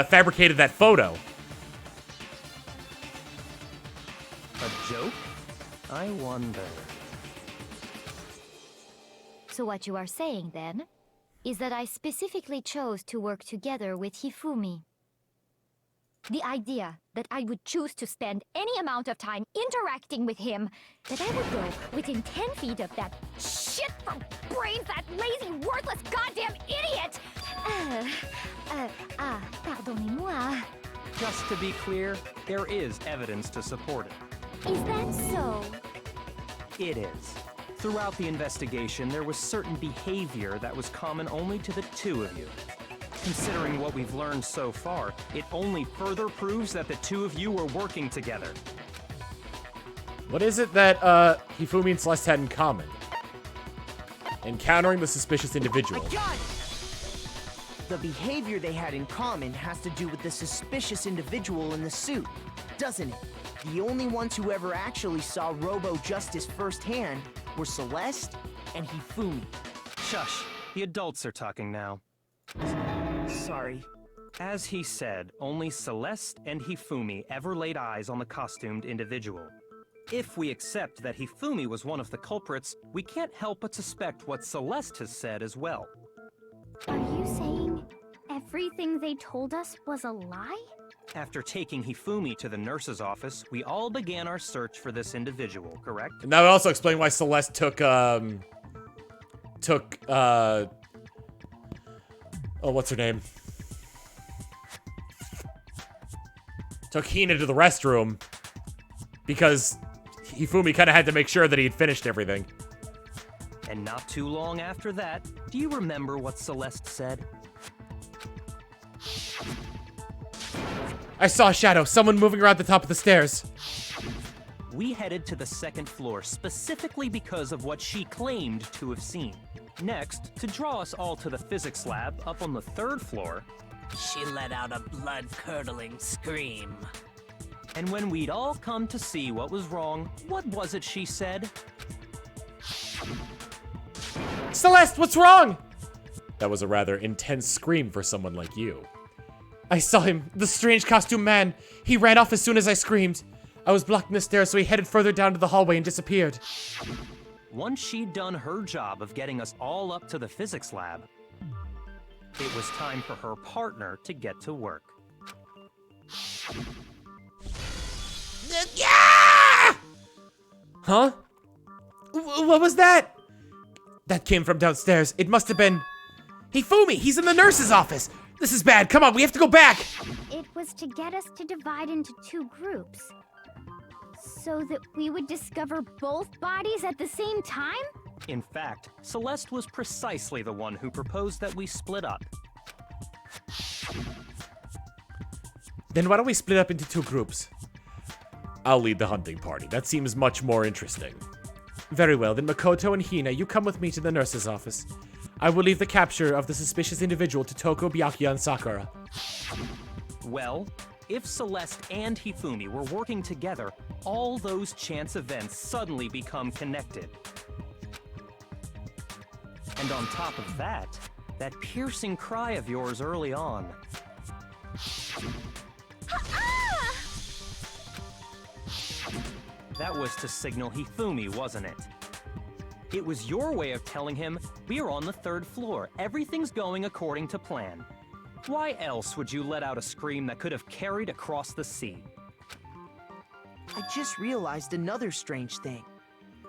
Speaker 1: fabricated that photo.
Speaker 3: A joke? I wonder.
Speaker 2: So what you are saying, then, is that I specifically chose to work together with Hifumi. The idea that I would choose to spend any amount of time interacting with him, that I would go within 10 feet of that shit for brains, that lazy, worthless goddamn idiot! Pardonnez-moi.
Speaker 3: Just to be clear, there is evidence to support it.
Speaker 2: Is that so?
Speaker 3: It is. Throughout the investigation, there was certain behavior that was common only to the two of you. Considering what we've learned so far, it only further proves that the two of you were working together.
Speaker 1: What is it that Hifumi and Celeste had in common? Encountering the suspicious individual.
Speaker 11: I got it! The behavior they had in common has to do with the suspicious individual in the suit, doesn't it? The only ones who ever actually saw Robo-Justice firsthand were Celeste and Hifumi.
Speaker 3: Shush. The adults are talking now.
Speaker 11: Sorry.
Speaker 3: As he said, only Celeste and Hifumi ever laid eyes on the costumed individual. If we accept that Hifumi was one of the culprits, we can't help but suspect what Celeste has said as well.
Speaker 12: Are you saying everything they told us was a lie?
Speaker 3: After taking Hifumi to the nurse's office, we all began our search for this individual, correct?
Speaker 1: And that would also explain why Celeste took oh, what's her name? Took Hina to the restroom. Because Hifumi kind of had to make sure that he had finished everything.
Speaker 3: And not too long after that, do you remember what Celeste said?
Speaker 1: I saw a shadow, someone moving around the top of the stairs.
Speaker 3: We headed to the second floor specifically because of what she claimed to have seen. Next, to draw us all to the physics lab up on the third floor,
Speaker 6: She let out a blood-curdling scream.
Speaker 3: and when we'd all come to see what was wrong, what was it she said?
Speaker 1: Celeste, what's wrong? That was a rather intense scream for someone like you. I saw him, the strange costume man. He ran off as soon as I screamed. I was blocking the stairs, so he headed further down to the hallway and disappeared.
Speaker 3: Once she'd done her job of getting us all up to the physics lab, it was time for her partner to get to work.
Speaker 5: Yeah!
Speaker 1: Huh? What was that? That came from downstairs. It must have been... Hifumi, he's in the nurse's office. This is bad. Come on, we have to go back.
Speaker 12: It was to get us to divide into 2 groups. So that we would discover both bodies at the same time?
Speaker 3: In fact, Celeste was precisely the one who proposed that we split up.
Speaker 1: Then why don't we split up into 2 groups? I'll lead the hunting party. That seems much more interesting. Very well, then Makoto and Hina, you come with me to the nurse's office. I will leave the capture of the suspicious individual to Toko, Byakuya, and Sakura.
Speaker 3: Well, if Celeste and Hifumi were working together, all those chance events suddenly become connected. And on top of that, that piercing cry of yours early on. That was to signal Hifumi, wasn't it? It was your way of telling him, we're on the 3rd floor, everything's going according to plan. Why else would you let out a scream that could have carried across the sea?
Speaker 11: I just realized another strange thing.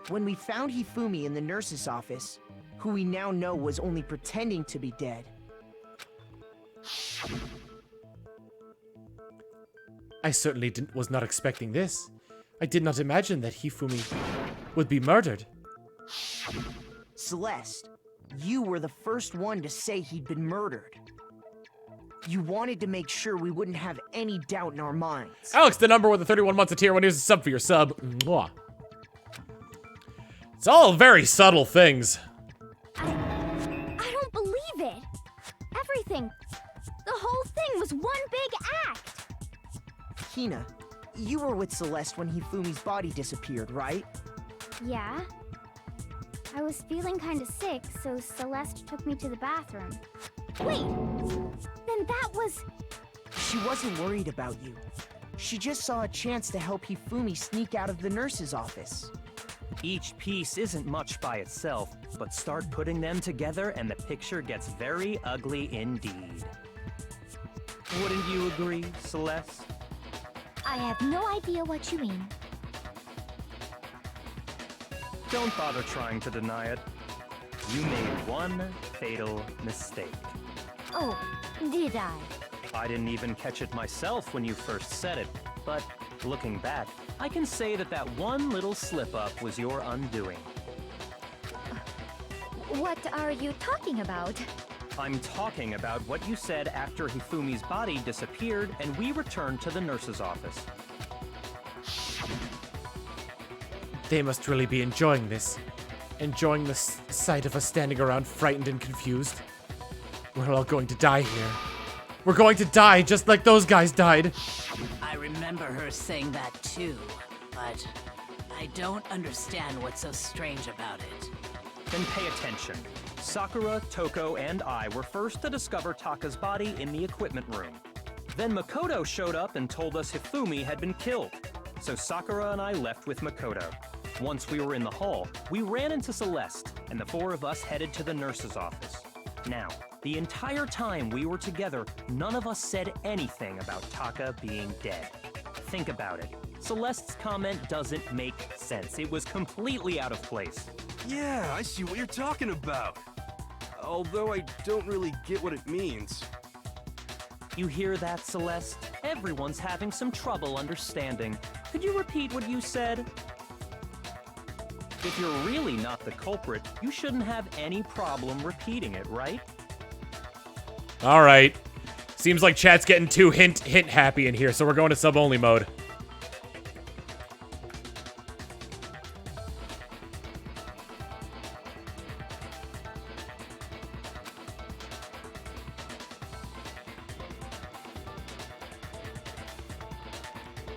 Speaker 11: When we found Hifumi in the nurse's office, who we now know was only pretending to be dead.
Speaker 1: I certainly was not expecting this. I did not imagine that Hifumi would be murdered.
Speaker 11: Celeste, you were the first one to say he'd been murdered. You wanted to make sure we wouldn't have any doubt in our minds.
Speaker 1: Alex, the number with the 31 months of tier 1, here's a sub for your sub. Mwah. It's all very subtle things.
Speaker 12: I don't believe it. Everything. The whole thing was one big act.
Speaker 11: Hina, you were with Celeste when Hifumi's body disappeared, right?
Speaker 12: Yeah. I was feeling kind of sick, so Celeste took me to the bathroom. Wait! Then that was...
Speaker 11: She wasn't worried about you. She just saw a chance to help Hifumi sneak out of the nurse's office.
Speaker 3: Each piece isn't much by itself, but start putting them together and the picture gets very ugly indeed. Wouldn't you agree, Celeste?
Speaker 12: I have no idea what you mean.
Speaker 3: Don't bother trying to deny it. You made one fatal mistake.
Speaker 12: Oh, did I?
Speaker 3: I didn't even catch it myself when you first said it, but looking back, I can say that that one little slip-up was your undoing.
Speaker 2: What are you talking about?
Speaker 3: I'm talking about what you said after Hifumi's body disappeared and we returned to the nurse's office.
Speaker 1: They must really be enjoying this. Enjoying the sight of us standing around frightened and confused. We're all going to die here. We're going to die just like those guys died.
Speaker 6: I remember her saying that too, but I don't understand what's so strange about it.
Speaker 3: Then pay attention. Sakura, Toko, and I were first to discover Taka's body in the equipment room. Then Makoto showed up and told us Hifumi had been killed. So Sakura and I left with Makoto. Once we were in the hall, we ran into Celeste, and the 4 of us headed to the nurse's office. Now, the entire time we were together, none of us said anything about Taka being dead. Think about it. Celeste's comment doesn't make sense. It was completely out of place.
Speaker 10: Yeah, I see what you're talking about. Although I don't really get what it means.
Speaker 3: You hear that, Celeste? Everyone's having some trouble understanding. Could you repeat what you said? If you're really not the culprit, you shouldn't have any problem repeating it, right?
Speaker 1: All right. Seems like chat's getting too hint happy in here, so we're going to sub-only mode.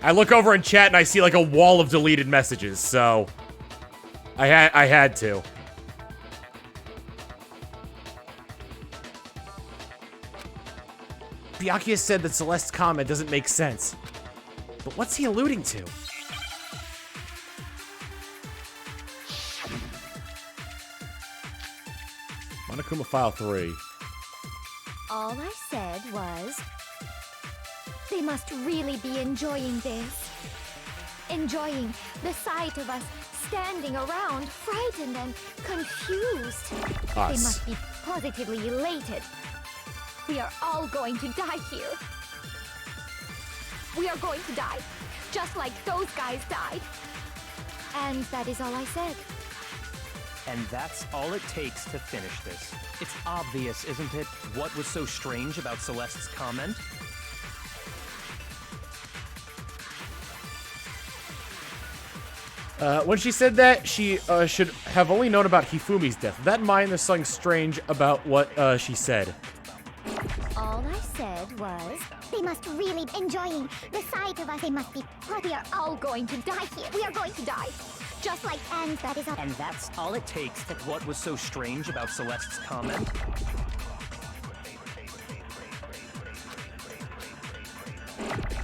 Speaker 1: I look over in chat and I see like a wall of deleted messages, so I had to. Byakuya said that Celeste's comment doesn't make sense. But what's he alluding to? Monokuma File 3.
Speaker 12: All I said was...
Speaker 2: They must really be enjoying this. Enjoying the sight of us standing around, frightened and confused. They must be positively elated. We are all going to die here. We are going to die, just like those guys died. And that is all I said.
Speaker 3: And that's all it takes to finish this. It's obvious, isn't it, what was so strange about Celeste's comment?
Speaker 1: When she said that, she should have only known about Hifumi's death. That in mind, there's something strange about what she said.
Speaker 12: All I said was, they must really be enjoying the sight of us. They must be. We are all going to die here. We are going to die. Just like, and that is all.
Speaker 3: And that's all it takes to what was so strange about Celeste's comment?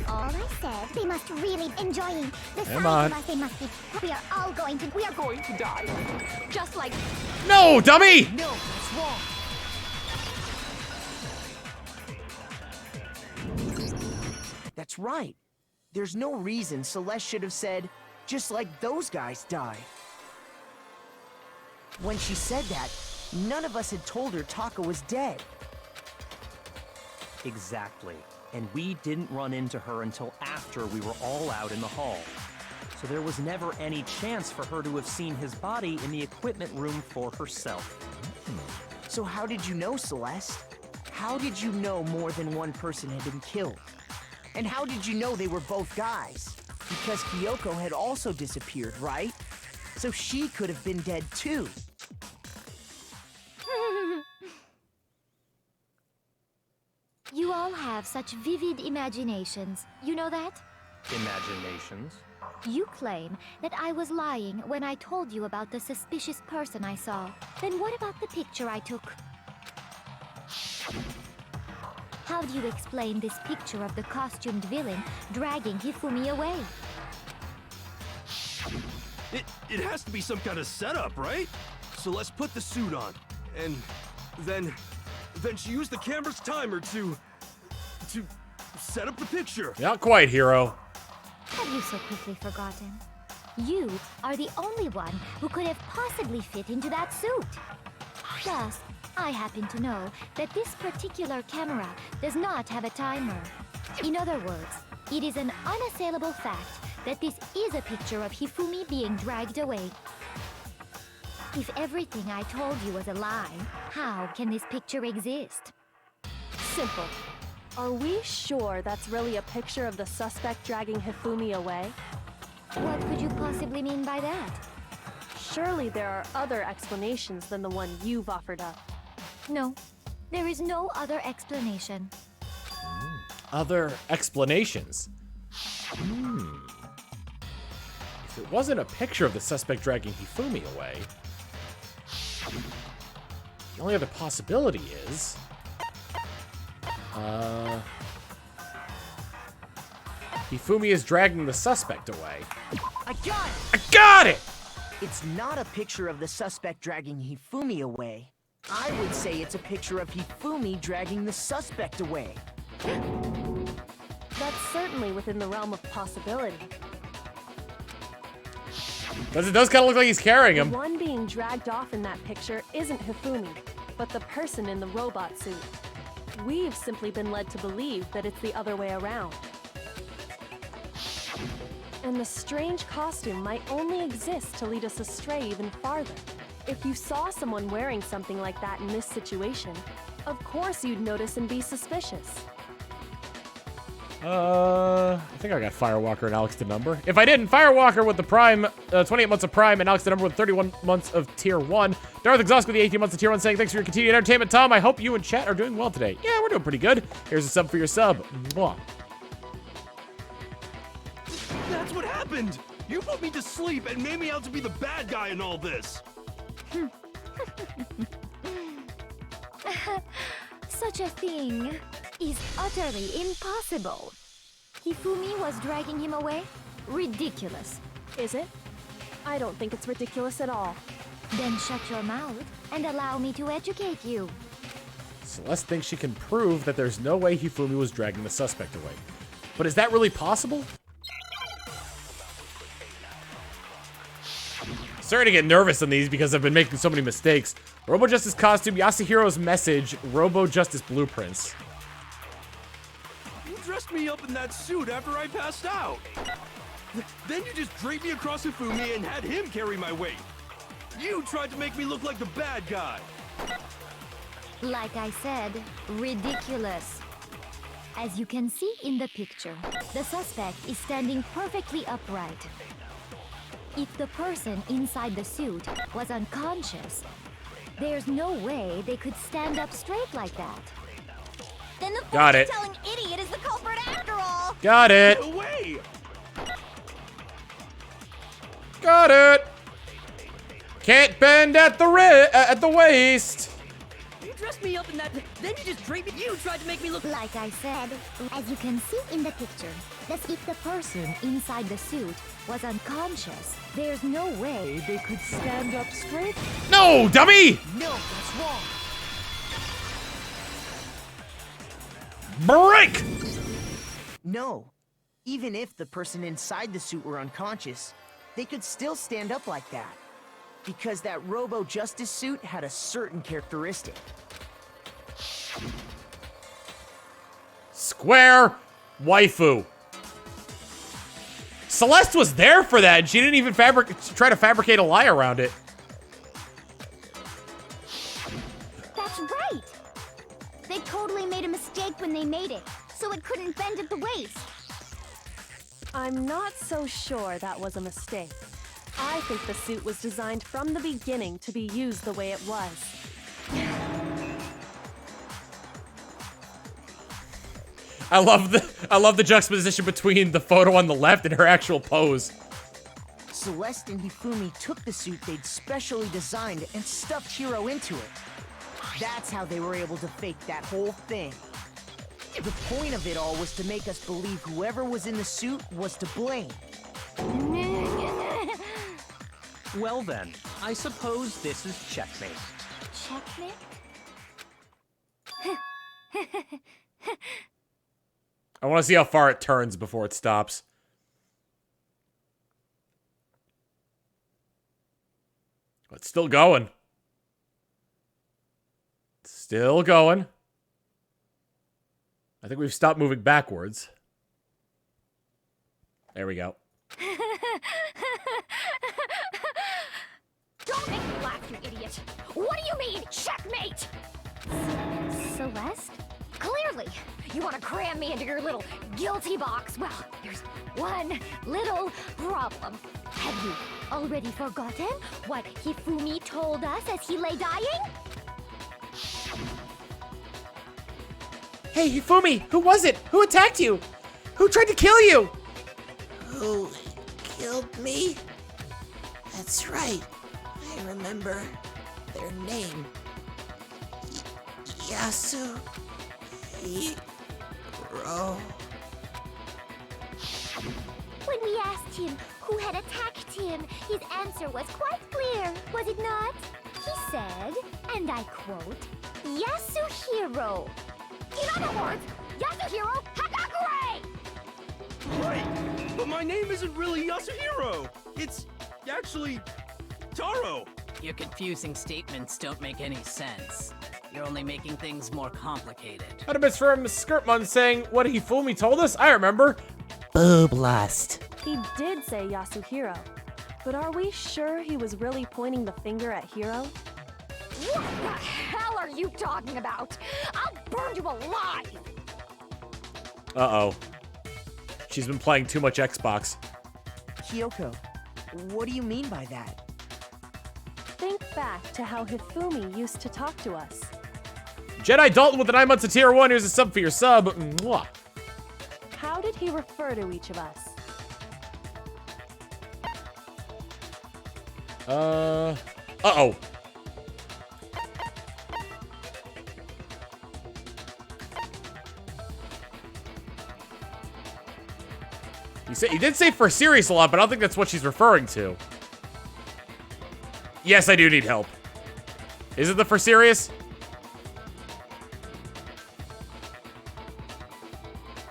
Speaker 12: All I said, they must really be enjoying the
Speaker 1: Come
Speaker 12: sight
Speaker 1: on.
Speaker 12: of us. They must be. We are all going to. We are going to die. Just like.
Speaker 1: No, dummy!
Speaker 11: No, that's wrong. That's right. There's no reason Celeste should have said, just like those guys died. When she said that, none of us had told her Taka was dead.
Speaker 3: Exactly. And we didn't run into her until after we were all out in the hall. So there was never any chance for her to have seen his body in the equipment room for herself.
Speaker 11: So how did you know, Celeste? How did you know more than one person had been killed? And how did you know they were both guys? Because Kyoko had also disappeared, right? So she could have been dead too.
Speaker 2: You all have such vivid imaginations. You know that?
Speaker 3: Imaginations?
Speaker 2: You claim that I was lying when I told you about the suspicious person I saw. Then what about the picture I took? How do you explain this picture of the costumed villain dragging Hifumi away?
Speaker 10: It has to be some kind of setup, right? So let's put the suit on, and then she used the camera's timer to set up the picture.
Speaker 1: Not quite, hero.
Speaker 2: Have you so quickly forgotten? You are the only one who could have possibly fit into that suit. Plus, I happen to know that this particular camera does not have a timer. In other words, it is an unassailable fact that this is a picture of Hifumi being dragged away. If everything I told you was a lie, how can this picture exist?
Speaker 8: Simple. Are we sure that's really a picture of the suspect dragging Hifumi away?
Speaker 2: What could you possibly mean by that?
Speaker 8: Surely there are other explanations than the one you've offered up.
Speaker 2: No, there is no other explanation.
Speaker 1: Other explanations. If it wasn't a picture of the suspect dragging Hifumi away, the only other possibility is... Hifumi is dragging the suspect away.
Speaker 11: I got it!
Speaker 1: I got it!
Speaker 11: It's not a picture of the suspect dragging Hifumi away. I would say it's a picture of Hifumi dragging the suspect away.
Speaker 8: That's certainly within the realm of possibility.
Speaker 1: Because it does kind of look like he's carrying him.
Speaker 8: The one being dragged off in that picture isn't Hifumi, but the person in the robot suit. We've simply been led to believe that it's the other way around. And the strange costume might only exist to lead us astray even farther. If you saw someone wearing something like that in this situation, of course you'd notice and be suspicious.
Speaker 1: I think I got Firewalker and Alex the number. If I didn't, Firewalker with the Prime, 28 months of Prime, and Alex the number with 31 months of Tier 1. Darth Exhaust with the 18 months of Tier 1 saying thanks for your continued entertainment, Tom. I hope you and chat are doing well today. Yeah, we're doing pretty good. Here's a sub for your sub. Mwah.
Speaker 10: That's what happened! You put me to sleep and made me out to be the bad guy in all this!
Speaker 2: Such a thing is utterly impossible. Hifumi was dragging him away? Ridiculous.
Speaker 8: Is it? I don't think it's ridiculous at all.
Speaker 2: Then shut your mouth and allow me to educate you.
Speaker 1: Celeste thinks she can prove that there's no way Hifumi was dragging the suspect away. But is that really possible? Starting to get nervous on these because I've been making so many mistakes. Robo Justice costume, Yasuhiro's message, Robo Justice blueprints.
Speaker 10: You dressed me up in that suit after I passed out. Then you just draped me across Hifumi and had him carry my weight. You tried to make me look like the bad guy.
Speaker 2: Like I said, ridiculous. As you can see in the picture, the suspect is standing perfectly upright. If the person inside the suit was unconscious, there's no way they could stand up straight like that.
Speaker 12: Then the
Speaker 1: Got it.
Speaker 12: fortune-telling idiot is the culprit after all.
Speaker 1: Got it.
Speaker 10: No way!
Speaker 1: Got it. Can't bend at the waist.
Speaker 6: You dressed me up in that, then you just draped me. You tried to make me look
Speaker 2: Like I said, as you can see in the picture, if the person inside the suit was unconscious, there's no way they could stand up straight.
Speaker 1: No, dummy!
Speaker 11: No, that's wrong.
Speaker 1: Break!
Speaker 11: No. Even if the person inside the suit were unconscious, they could still stand up like that. Because that Robo Justice suit had a certain characteristic.
Speaker 1: Square waifu. Celeste was there for that, and she didn't even try to fabricate a lie around it.
Speaker 12: That's right. They totally made a mistake when they made it, so it couldn't bend at the waist.
Speaker 8: I'm not so sure that was a mistake. I think the suit was designed from the beginning to be used the way it was.
Speaker 1: I love the juxtaposition between the photo on the left and her actual pose.
Speaker 11: Celeste and Hifumi took the suit they'd specially designed and stuffed Hiro into it. That's how they were able to fake that whole thing. The point of it all was to make us believe whoever was in the suit was to blame.
Speaker 3: Well then, I suppose this is checkmate.
Speaker 12: Checkmate?
Speaker 1: I want to see how far it turns before it stops. It's still going. It's still going. I think we've stopped moving backwards. There we go.
Speaker 12: Don't make me laugh, you idiot! What do you mean, checkmate? Celeste? Clearly, you want to cram me into your little guilty box. Well, there's one little problem.
Speaker 2: Have you already forgotten what Hifumi told us as he lay dying?
Speaker 5: Hey, Hifumi, who was it? Who attacked you? Who tried to kill you? Who killed me? That's right. I remember their name. Yasuhiro.
Speaker 12: When we asked him who had attacked him, his answer was quite clear, was it not? He said, and I quote, Yasuhiro. In other words, Yasuhiro Hagakure!
Speaker 10: Right, but my name isn't really Yasuhiro. It's actually Taro.
Speaker 6: Your confusing statements don't make any sense. You're only making things more complicated.
Speaker 1: Autobits from Skirtmon saying, what Hifumi told us? I remember.
Speaker 5: Boob lust.
Speaker 8: He did say Yasuhiro, but are we sure he was really pointing the finger at Hiro?
Speaker 12: What the hell are you talking about? I'll burn you alive!
Speaker 1: Uh-oh. She's been playing too much Xbox.
Speaker 11: Kyoko, what do you mean by that?
Speaker 8: Think back to how Hifumi used to talk to us.
Speaker 1: Jedi Dalton with the 9 months of tier 1. Here's a sub for your sub. Mwah.
Speaker 8: How did he refer to each of us?
Speaker 1: Uh-oh. He did say for serious a lot, but I don't think that's what she's referring to. Yes, I do need help. Is it the for serious?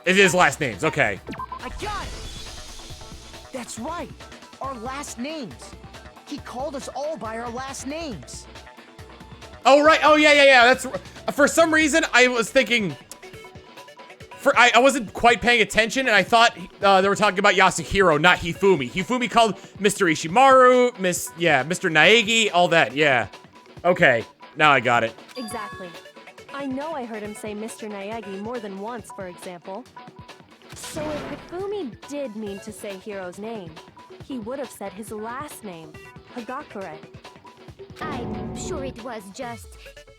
Speaker 1: It is last names, okay.
Speaker 11: I got it! That's right! Our last names! He called us all by our last names!
Speaker 1: Oh, right. Oh, yeah. That's for some reason I was thinking. I wasn't quite paying attention, and I thought they were talking about Yasuhiro, not Hifumi. Hifumi called Mr. Ishimaru, Mr. Naegi, all that. Yeah. Okay. Now I got it.
Speaker 8: Exactly. I know I heard him say Mr. Naegi more than once, for example. So if Hifumi did mean to say Hiro's name, he would have said his last name, Hagakure.
Speaker 2: I'm sure it was just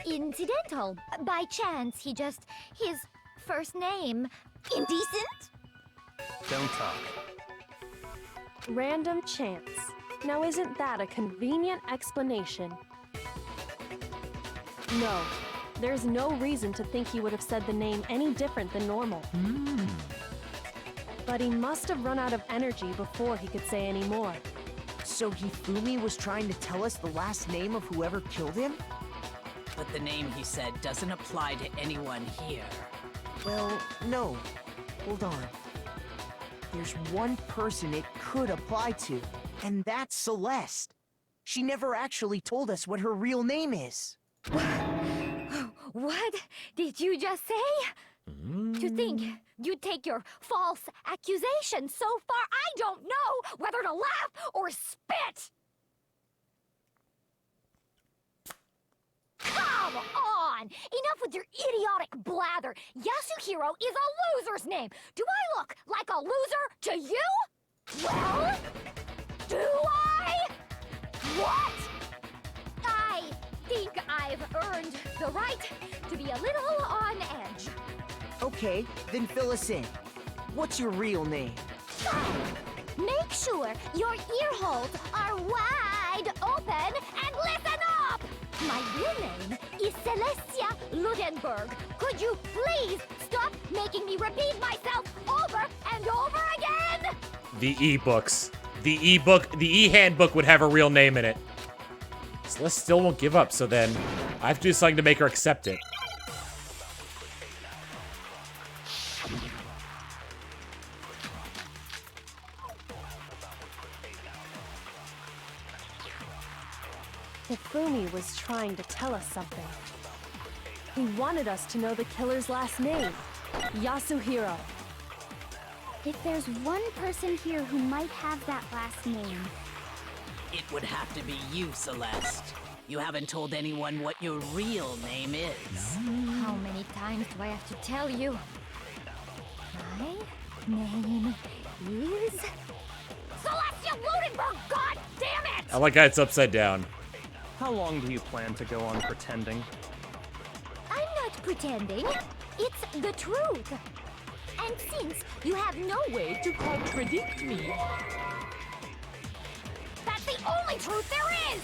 Speaker 2: incidental. By chance, his first name. Indecent?
Speaker 3: Don't talk.
Speaker 8: Random chance. Now isn't that a convenient explanation? No. There's no reason to think he would have said the name any different than normal. But he must have run out of energy before he could say any more.
Speaker 11: So Hifumi was trying to tell us the last name of whoever killed him?
Speaker 6: But the name he said doesn't apply to anyone here.
Speaker 11: Well, no. Hold on. There's one person it could apply to, and that's Celeste. She never actually told us what her real name is.
Speaker 2: What did you just say? To think you'd take your false accusation so far, I don't know whether to laugh or spit! Come on! Enough with your idiotic blather! Yasuhiro is a loser's name! Do I look like a loser to you? Well, do I? What? I think I've earned the right to be a little on edge.
Speaker 11: Okay, then fill us in. What's your real name?
Speaker 2: Make sure your ear holes are wide open and listen up! My real name is Celestia Ludenberg. Could you please stop making me repeat myself over and over again?
Speaker 1: The e-books. The e-handbook would have a real name in it. Celeste still won't give up, so then I have to do something to make her accept it.
Speaker 8: Hifumi was trying to tell us something. He wanted us to know the killer's last name, Yasuhiro.
Speaker 12: If there's one person here who might have that last name,
Speaker 6: It would have to be you, Celeste. You haven't told anyone what your real name is.
Speaker 2: How many times do I have to tell you? My name is Celestia Ludenberg, god damn it!
Speaker 1: I like how it's upside down.
Speaker 3: How long do you plan to go on pretending?
Speaker 2: I'm not pretending. It's the truth. And since you have no way to contradict me, that's the only truth there is!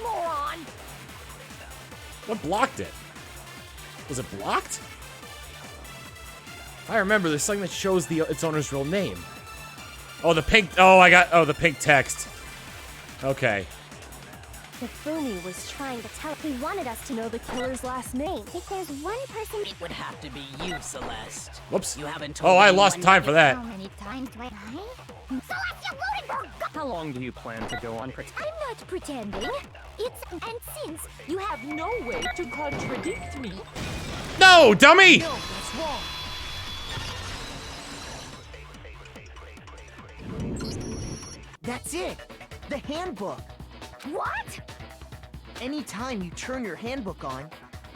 Speaker 2: Moron!
Speaker 1: What blocked it? Was it blocked? I remember there's something that shows its owner's real name. Oh, the pink. The pink text. Okay.
Speaker 8: Hifumi was trying to tell. He wanted us to know the killer's last name.
Speaker 12: if there's one person...
Speaker 6: It would have to be you, Celeste.
Speaker 1: Whoops.
Speaker 6: You haven't told
Speaker 1: Oh, I
Speaker 6: anyone
Speaker 1: lost time for that.
Speaker 2: How many times do I... Celestia Ludenberg!
Speaker 3: How long do you plan to go on pretending?
Speaker 2: I'm not pretending. And since you have no way to contradict me,
Speaker 1: No, dummy!
Speaker 11: No, that's wrong. That's it. The handbook.
Speaker 2: what?
Speaker 11: Anytime you turn your handbook on,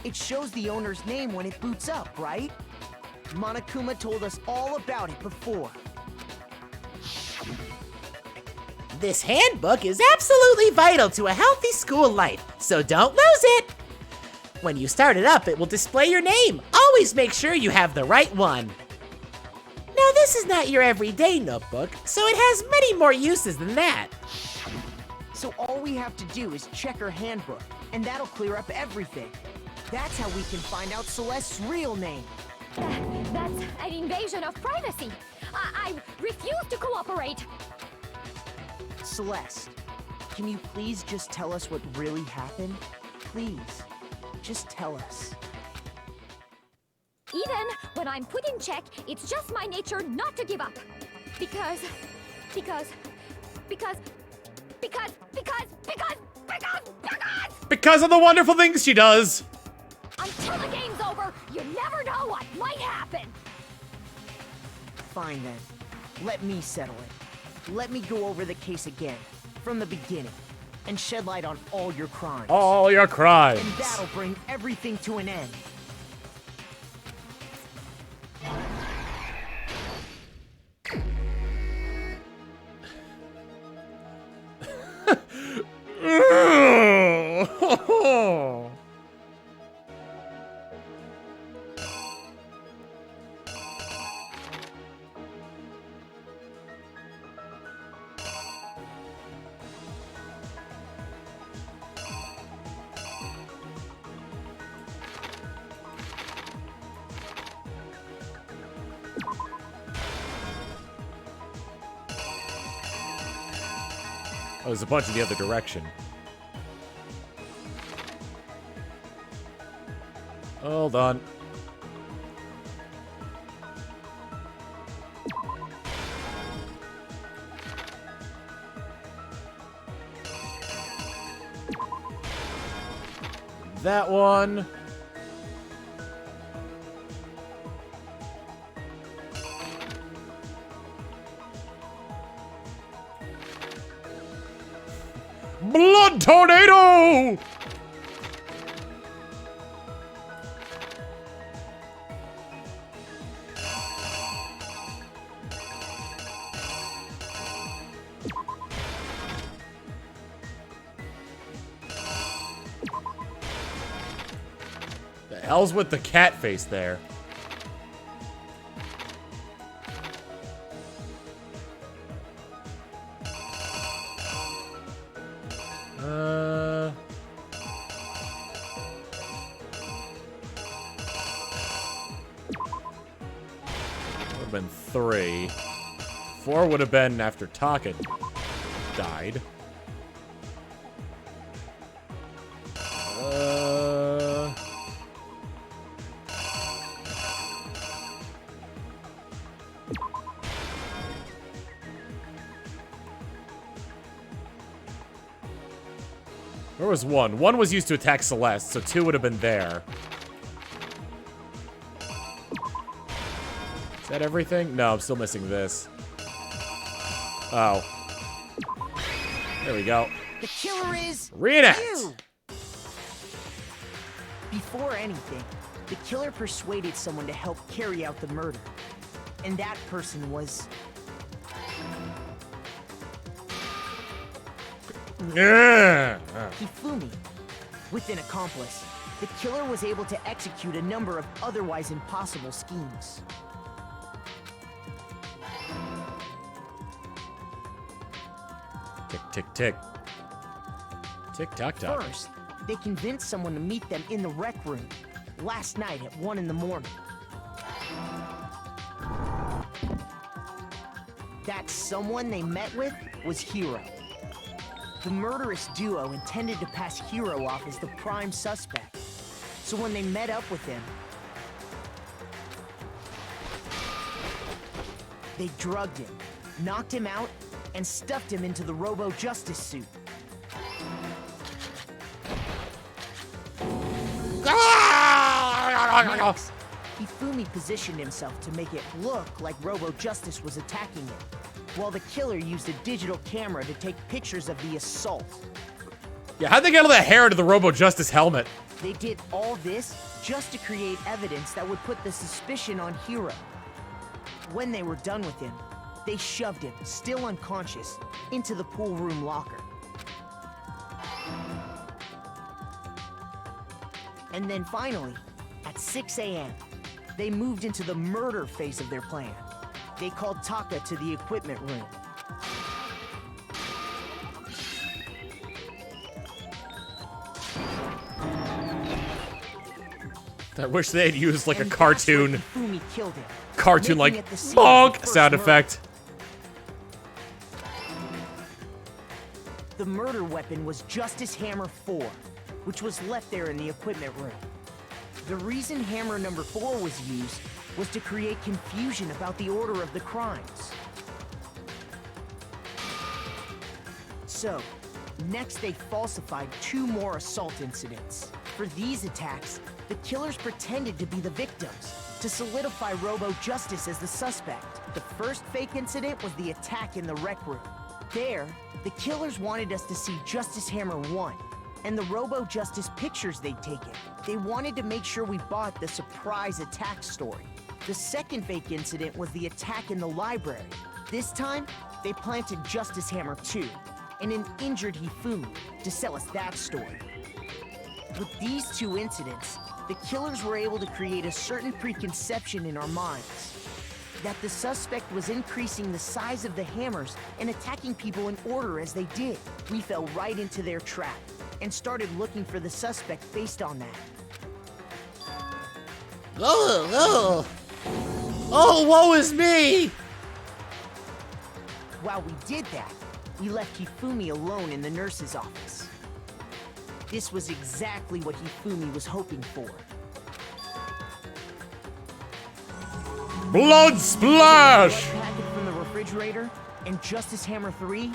Speaker 11: it shows the owner's name when it boots up, right? Monokuma told us all about it before.
Speaker 5: This handbook is absolutely vital to a healthy school life, so don't lose it! When you start it up, it will display your name. Always make sure you have the right one. Now, this is not your everyday notebook, so it has many more uses than that.
Speaker 11: So all we have to do is check her handbook, and that'll clear up everything. That's how we can find out Celeste's real name.
Speaker 2: That's an invasion of privacy. I refuse to cooperate.
Speaker 11: Celeste, can you please just tell us what really happened? Please, just tell us.
Speaker 2: Even when I'm put in check, it's just my nature not to give up. Because
Speaker 1: Because of the wonderful things she does.
Speaker 2: until the game's over, you never know what might happen.
Speaker 11: Fine then. Let me settle it. Let me go over the case again, from the beginning, and shed light on all your crimes.
Speaker 1: All your crimes.
Speaker 11: And that'll bring everything to an end.
Speaker 1: Oh, there's a bunch in the other direction. Hold on. That one. Blood tornado! The hell's with the cat face there? Would have been 3. 4 would have been after Taka died. Where was 1? 1 was used to attack Celeste, so 2 would have been there. Is that everything? No, I'm still missing this. Oh. There we go.
Speaker 11: The killer is
Speaker 1: Reenact!
Speaker 11: you! Before anything, the killer persuaded someone to help carry out the murder. And that person was...
Speaker 1: Yeah.
Speaker 11: Hifumi. With an accomplice, the killer was able to execute a number of otherwise impossible schemes.
Speaker 1: Tick, tick, tick. Tick, tock, tock.
Speaker 11: First, they convinced someone to meet them in the rec room last night at 1 in the morning. That someone they met with was Hiro. The murderous duo intended to pass Hiro off as the prime suspect. So when they met up with him, they drugged him, knocked him out, and stuffed him into the Robo-Justice suit. Next, Hifumi positioned himself to make it look like Robo-Justice was attacking him, while the killer used a digital camera to take pictures of the assault.
Speaker 1: Yeah, how'd they get all that hair into the Robo-Justice helmet?
Speaker 11: They did all this just to create evidence that would put the suspicion on Hiro. When they were done with him, they shoved him, still unconscious, into the pool room locker. And then finally, at 6 a.m., they moved into the murder phase of their plan. They called Taka to the equipment room.
Speaker 1: I wish they had used like
Speaker 11: And
Speaker 1: a
Speaker 11: that's
Speaker 1: cartoon,
Speaker 11: where Hifumi killed him,
Speaker 1: cartoon like
Speaker 11: making it the scene of the
Speaker 1: bonk
Speaker 11: first
Speaker 1: sound
Speaker 11: murder.
Speaker 1: effect.
Speaker 11: The murder weapon was Justice Hammer 4, which was left there in the equipment room. The reason hammer number 4 was used was to create confusion about the order of the crimes. So, next they falsified 2 more assault incidents. For these attacks, the killers pretended to be the victims to solidify Robo-Justice as the suspect. The first fake incident was the attack in the rec room. There, the killers wanted us to see Justice Hammer 1 and the Robo-Justice pictures they'd taken. They wanted to make sure we bought the surprise attack story. The second fake incident was the attack in the library. This time, they planted Justice Hammer 2 and an injured Hifumi to sell us that story. With these 2 incidents, the killers were able to create a certain preconception in our minds that the suspect was increasing the size of the hammers and attacking people in order as they did. We fell right into their trap and started looking for the suspect based on that.
Speaker 5: Oh, woe is me!
Speaker 11: While we did that, we left Hifumi alone in the nurse's office. This was exactly what Hifumi was hoping for.
Speaker 1: Blood splash!
Speaker 11: Blood packet from the refrigerator and Justice Hammer 3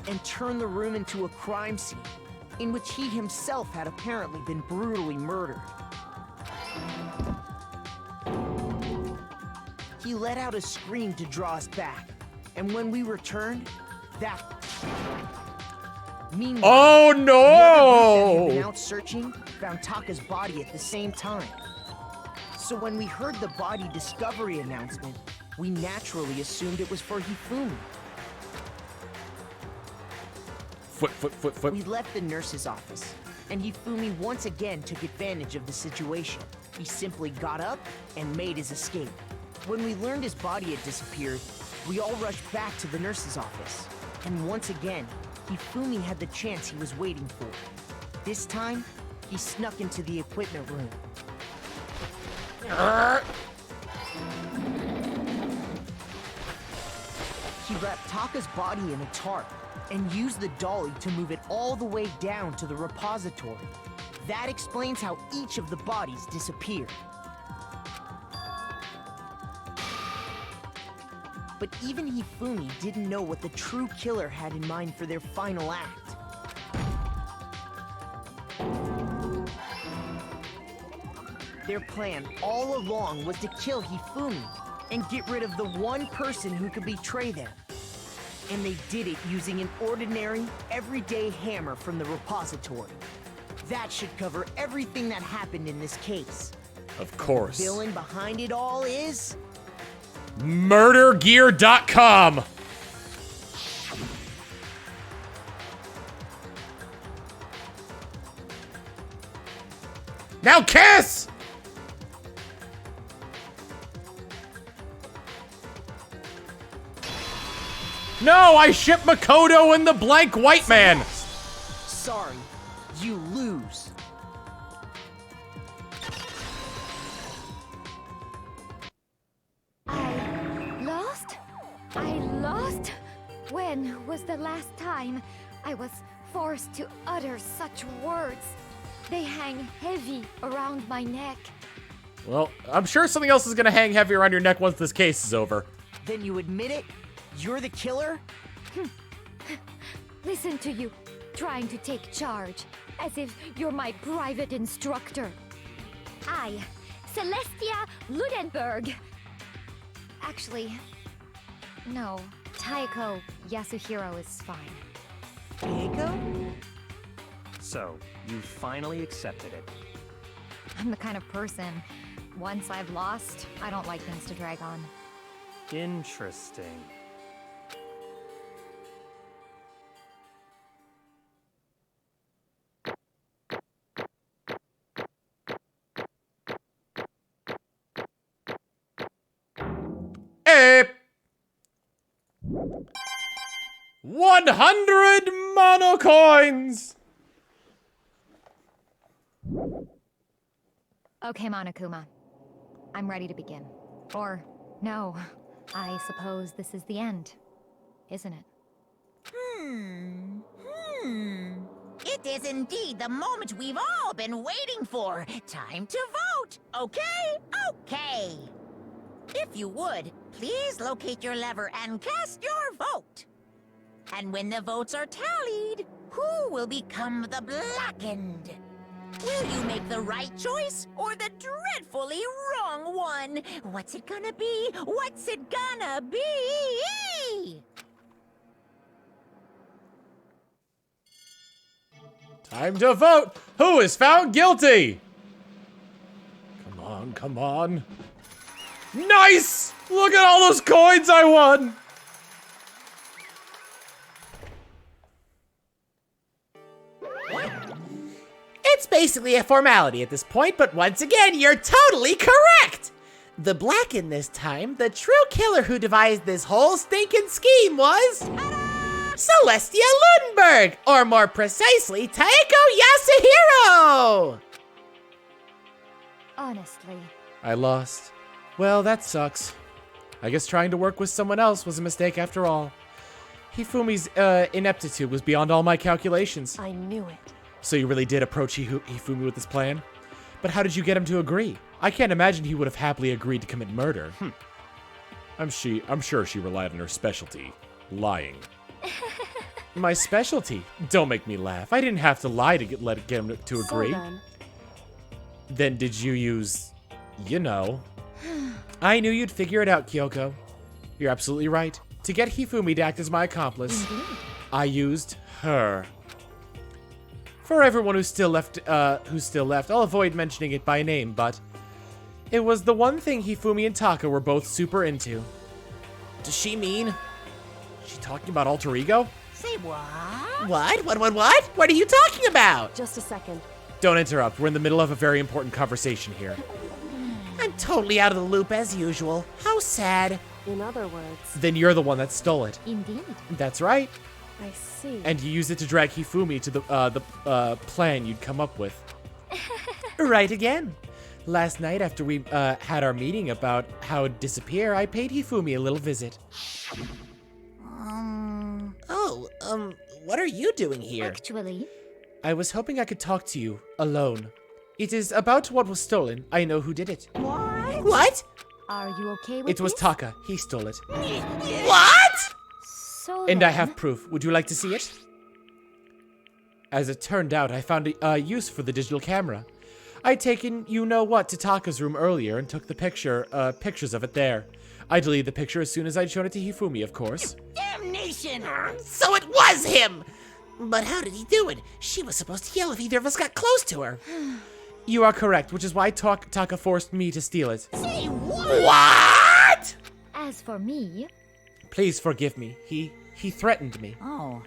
Speaker 11: and turned the room into a crime scene in which he himself had apparently been brutally murdered. He let out a scream to draw us back, and when we returned, that... Meanwhile,
Speaker 1: oh
Speaker 11: the other group that had been
Speaker 1: no!
Speaker 11: out searching found Taka's body at the same time. So when we heard the body discovery announcement, we naturally assumed it was for Hifumi.
Speaker 1: Foot.
Speaker 11: We left the nurse's office, and Hifumi once again took advantage of the situation. He simply got up and made his escape. When we learned his body had disappeared, we all rushed back to the nurse's office. And once again, Hifumi had the chance he was waiting for. This time, he snuck into the equipment room. He wrapped Taka's body in a tarp and used the dolly to move it all the way down to the repository. That explains how each of the bodies disappeared. But even Hifumi didn't know what the true killer had in mind for their final act. Their plan all along was to kill Hifumi and get rid of the one person who could betray them. And they did it using an ordinary, everyday hammer from the repository. That should cover everything that happened in this case.
Speaker 1: Of course.
Speaker 11: The villain behind it all is...
Speaker 1: MurderGear.com. Now kiss! No, I ship Makoto and the blank white man.
Speaker 11: Sorry, you lose.
Speaker 2: I lost? When was the last time I was forced to utter such words? They hang heavy around my neck.
Speaker 1: Well, I'm sure something else is gonna hang heavy around your neck once this case is over.
Speaker 11: Then you admit it? You're the killer?
Speaker 2: Listen to you, trying to take charge, as if you're my private instructor. I, Celestia Ludenberg. Actually, no, Taiko Yasuhiro is fine.
Speaker 11: Taiko?
Speaker 3: So, you finally accepted it.
Speaker 2: I'm the kind of person, once I've lost, I don't like things to drag on.
Speaker 3: Interesting.
Speaker 1: Hey! 100 mono coins!
Speaker 2: Okay, Monokuma. I'm ready to begin. Or, no, I suppose this is the end, isn't it?
Speaker 7: It is indeed the moment we've all been waiting for. Time to vote, okay? Okay. If you would, please locate your lever and cast your vote. And when the votes are tallied, who will become the blackened? Will you make the right choice or the dreadfully wrong one? What's it gonna be? What's it gonna be?
Speaker 1: Time to vote! Who is found guilty? Come on, come on. Nice! Look at all those coins I won!
Speaker 5: It's basically a formality at this point, but once again, you're totally correct! The Blacken this time, the true killer who devised this whole stinking scheme was... Celestia Lunenburg! Or more precisely, Taeko Yasuhiro!
Speaker 2: Honestly.
Speaker 1: I lost. Well, that sucks. I guess trying to work with someone else was a mistake after all. Hifumi's ineptitude was beyond all my calculations.
Speaker 8: I knew it.
Speaker 1: So you really did approach Hifumi with this plan? But how did you get him to agree? I can't imagine he would have happily agreed to commit murder. I'm sure she relied on her specialty, lying. My specialty? Don't make me laugh. I didn't have to lie to get him to agree.
Speaker 8: So
Speaker 1: then did you use, you know. I knew you'd figure it out, Kyoko. You're absolutely right. To get Hifumi to act as my accomplice, I used her. For everyone who's still left, I'll avoid mentioning it by name, but it was the one thing Hifumi and Taka were both super into. Does she mean? She talking about alter ego?
Speaker 7: Say what?
Speaker 5: What? What are you talking about?
Speaker 8: Just a second.
Speaker 1: Don't interrupt. We're in the middle of a very important conversation here.
Speaker 5: I'm totally out of the loop as usual. How sad.
Speaker 8: In other words.
Speaker 1: Then you're the one that stole it.
Speaker 2: Indeed.
Speaker 1: That's right.
Speaker 8: I see.
Speaker 1: And you used it to drag Hifumi to the plan you'd come up with.
Speaker 5: Right again.
Speaker 1: Last night, after we had our meeting about how it'd disappear, I paid Hifumi a little visit.
Speaker 5: What are you doing here?
Speaker 2: Actually,
Speaker 1: I was hoping I could talk to you, alone. It is about what was stolen. I know who did it.
Speaker 5: What?
Speaker 2: are you okay with
Speaker 1: It was
Speaker 2: this?
Speaker 1: Taka. He stole it.
Speaker 5: What?
Speaker 2: So
Speaker 1: And I
Speaker 2: then,
Speaker 1: have proof. Would you like to see it? As it turned out, I found a use for the digital camera. I'd taken you-know-what to Taka's room earlier and took the pictures of it there. I deleted the picture as soon as I'd shown it to Hifumi, of course.
Speaker 7: Damnation!
Speaker 5: So it was him! But how did he do it? She was supposed to yell if either of us got close to her.
Speaker 1: You are correct, which is why Taka forced me to steal it.
Speaker 7: Say what?
Speaker 5: What?
Speaker 2: As for me,
Speaker 1: Please forgive me. He threatened me.
Speaker 7: Oh,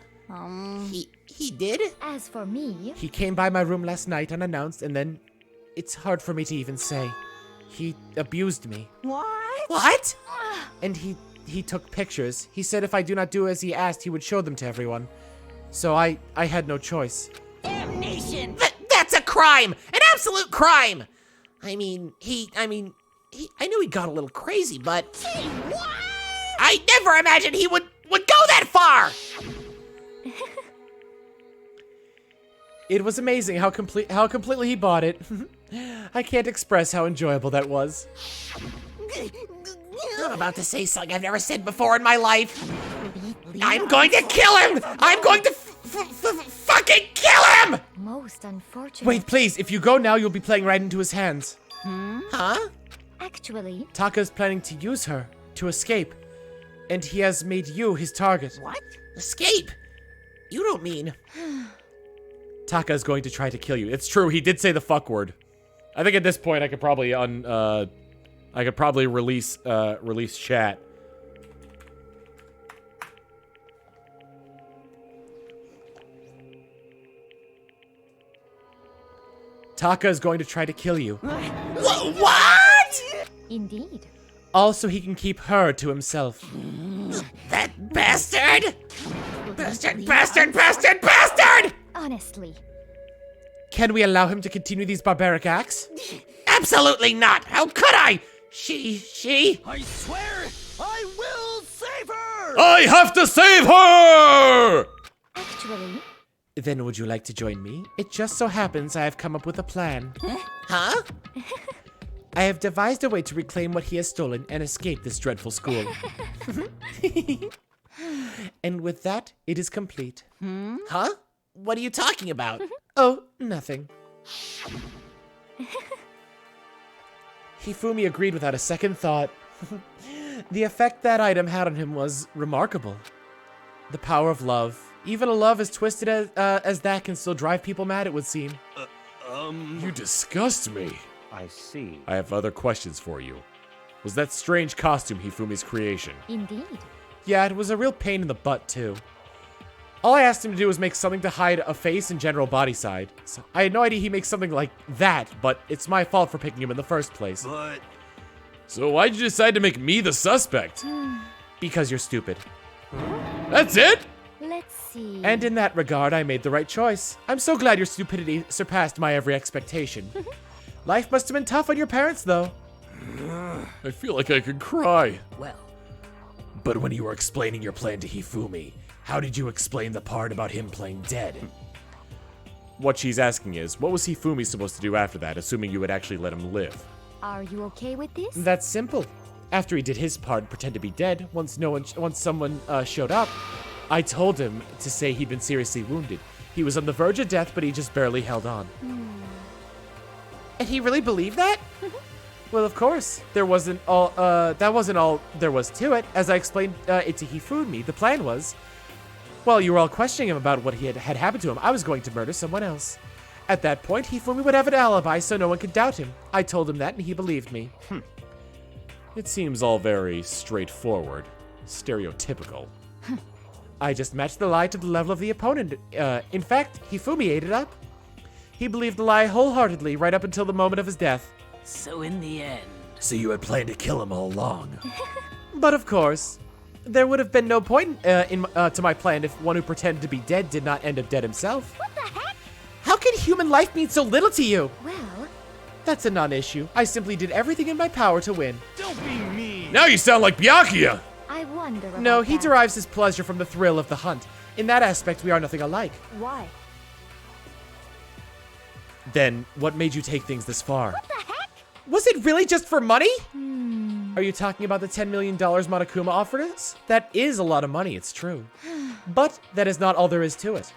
Speaker 5: He did?
Speaker 2: as for me,
Speaker 1: He came by my room last night unannounced, and then it's hard for me to even say. He abused me.
Speaker 5: What?
Speaker 1: And he took pictures. He said if I do not do as he asked, he would show them to everyone. So I had no choice.
Speaker 7: damnation!
Speaker 5: That's a crime! An absolute crime! I knew he got a little crazy, but
Speaker 7: Say what?
Speaker 5: I never imagined he would go that far!
Speaker 1: It was amazing how completely he bought it. I can't express how enjoyable that was.
Speaker 5: I'm about to say something I've never said before in my life. I'm going to kill him! I'm going to fucking kill him!
Speaker 2: most unfortunate.
Speaker 1: Wait, please, if you go now, you'll be playing right into his hands.
Speaker 5: Huh?
Speaker 2: Actually,
Speaker 1: Taka's planning to use her to escape, and he has made you his target.
Speaker 5: What? Escape? You don't mean...
Speaker 1: Taka is going to try to kill you. It's true, he did say the fuck word. I think at this point I could probably release chat. Taka is going to try to kill you.
Speaker 5: What?
Speaker 2: indeed.
Speaker 1: Also, he can keep her to himself.
Speaker 5: That bastard! Bastard!
Speaker 2: Honestly,
Speaker 1: Can we allow him to continue these barbaric acts?
Speaker 5: Absolutely not! How could I? She...
Speaker 10: I swear I will save her!
Speaker 1: I have to save her!
Speaker 2: actually,
Speaker 1: Then would you like to join me? It just so happens I have come up with a plan.
Speaker 5: Huh?
Speaker 1: I have devised a way to reclaim what he has stolen and escape this dreadful school. And with that, it is complete.
Speaker 5: Huh? What are you talking about?
Speaker 1: Oh, nothing. Hifumi agreed without a second thought. The effect that item had on him was remarkable. The power of love. Even a love as twisted as that can still drive people mad, it would seem. You disgust me.
Speaker 3: I see.
Speaker 1: I have other questions for you. Was that strange costume Hifumi's creation?
Speaker 2: Indeed.
Speaker 1: Yeah, it was a real pain in the butt, too. All I asked him to do was make something to hide a face and general body side. So I had no idea he makes something like that, but it's my fault for picking him in the first place.
Speaker 10: But...
Speaker 1: So why'd you decide to make me the suspect? Because you're stupid. That's it?
Speaker 2: Let's see.
Speaker 1: And in that regard, I made the right choice. I'm so glad your stupidity surpassed my every expectation. Life must have been tough on your parents, though. I feel like I could cry.
Speaker 6: Well,
Speaker 1: But when you were explaining your plan to Hifumi, how did you explain the part about him playing dead? What she's asking is, what was Hifumi supposed to do after that, assuming you would actually let him live?
Speaker 2: Are you okay with this?
Speaker 1: That's simple. After he did his part and pretend to be dead, once someone showed up, I told him to say he'd been seriously wounded. He was on the verge of death, but he just barely held on.
Speaker 5: And he really believed that?
Speaker 1: Well, of course. That wasn't all there was to it. As I explained it to Hifumi, the plan was, while you were all questioning him about what had happened to him, I was going to murder someone else. At that point, Hifumi would have an alibi so no one could doubt him. I told him that and he believed me. It seems all very straightforward. Stereotypical. I just matched the lie to the level of the opponent. In fact, Hifumi ate it up. He believed the lie wholeheartedly right up until the moment of his death.
Speaker 6: so in the end...
Speaker 1: So you had planned to kill him all along. But of course, there would have been no point to my plan if one who pretended to be dead did not end up dead himself.
Speaker 12: What the heck?
Speaker 5: How can human life mean so little to you?
Speaker 2: Well,
Speaker 1: That's a non-issue. I simply did everything in my power to win.
Speaker 10: Don't be mean!
Speaker 1: Now you sound like Byakuya!
Speaker 2: I wonder about
Speaker 1: No, he
Speaker 2: that.
Speaker 1: derives his pleasure from the thrill of the hunt. In that aspect, we are nothing alike.
Speaker 8: Why?
Speaker 1: Then, what made you take things this far?
Speaker 12: What the heck?
Speaker 1: Was it really just for money? Are you talking about the $10 million Monokuma offered us? That is a lot of money, it's true. But that is not all there is to it.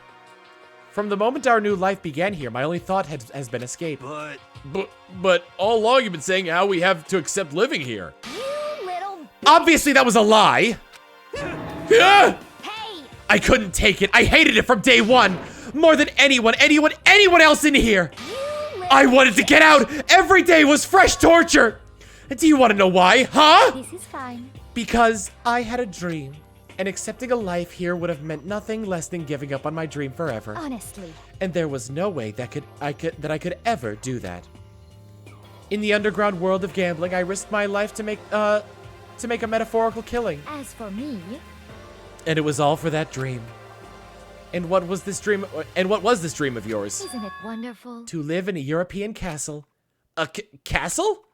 Speaker 1: From the moment our new life began here, my only thought has been escape. But all along you've been saying how we have to accept living here.
Speaker 12: You little...
Speaker 1: Obviously that was a lie. Ah!
Speaker 12: Hey!
Speaker 1: I couldn't take it. I hated it from day one. More than anyone else in here. I wanted to get out. Every day was fresh torture. And do you want to know why, huh?
Speaker 2: This is fine.
Speaker 1: Because I had a dream. And accepting a life here would have meant nothing less than giving up on my dream forever.
Speaker 2: Honestly.
Speaker 1: And there was no way that I could ever do that. In the underground world of gambling, I risked my life to make a metaphorical killing.
Speaker 2: As for me,
Speaker 1: And it was all for that dream. And what was this dream of yours?
Speaker 2: isn't it wonderful?
Speaker 1: To live in a European castle. A castle?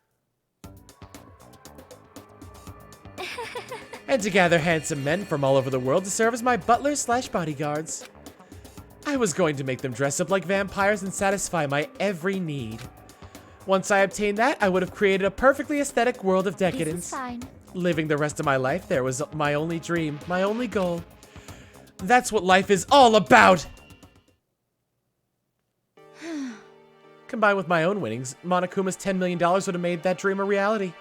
Speaker 1: And to gather handsome men from all over the world to serve as my butlers/bodyguards. I was going to make them dress up like vampires and satisfy my every need. Once I obtained that, I would have created a perfectly aesthetic world of
Speaker 2: This
Speaker 1: decadence.
Speaker 2: is fine.
Speaker 1: Living the rest of my life there was my only dream, my only goal. That's what life is all about! Combined with my own winnings, Monokuma's $10 million would have made that dream a reality.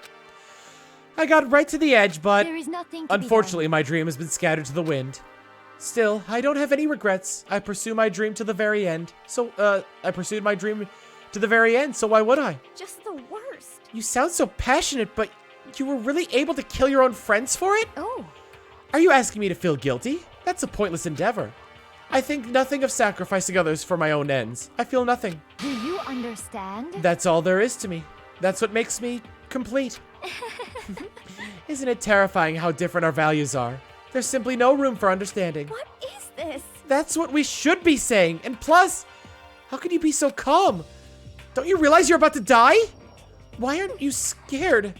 Speaker 1: I got right to the edge, but
Speaker 2: There is nothing to
Speaker 1: unfortunately my dream has been scattered to the wind. Still, I don't have any regrets. I pursue my dream to the very end. I pursued my dream to the very end, so why would I?
Speaker 12: Just the worst.
Speaker 1: You sound so passionate, but you were really able to kill your own friends for it?
Speaker 2: Oh,
Speaker 1: Are you asking me to feel guilty? That's a pointless endeavor. I think nothing of sacrificing others for my own ends. I feel nothing.
Speaker 2: do you understand?
Speaker 1: That's all there is to me. That's what makes me complete. Isn't it terrifying how different our values are? There's simply no room for understanding.
Speaker 12: What is this?
Speaker 1: That's what we should be saying. And plus, how can you be so calm? Don't you realize you're about to die? Why aren't you scared?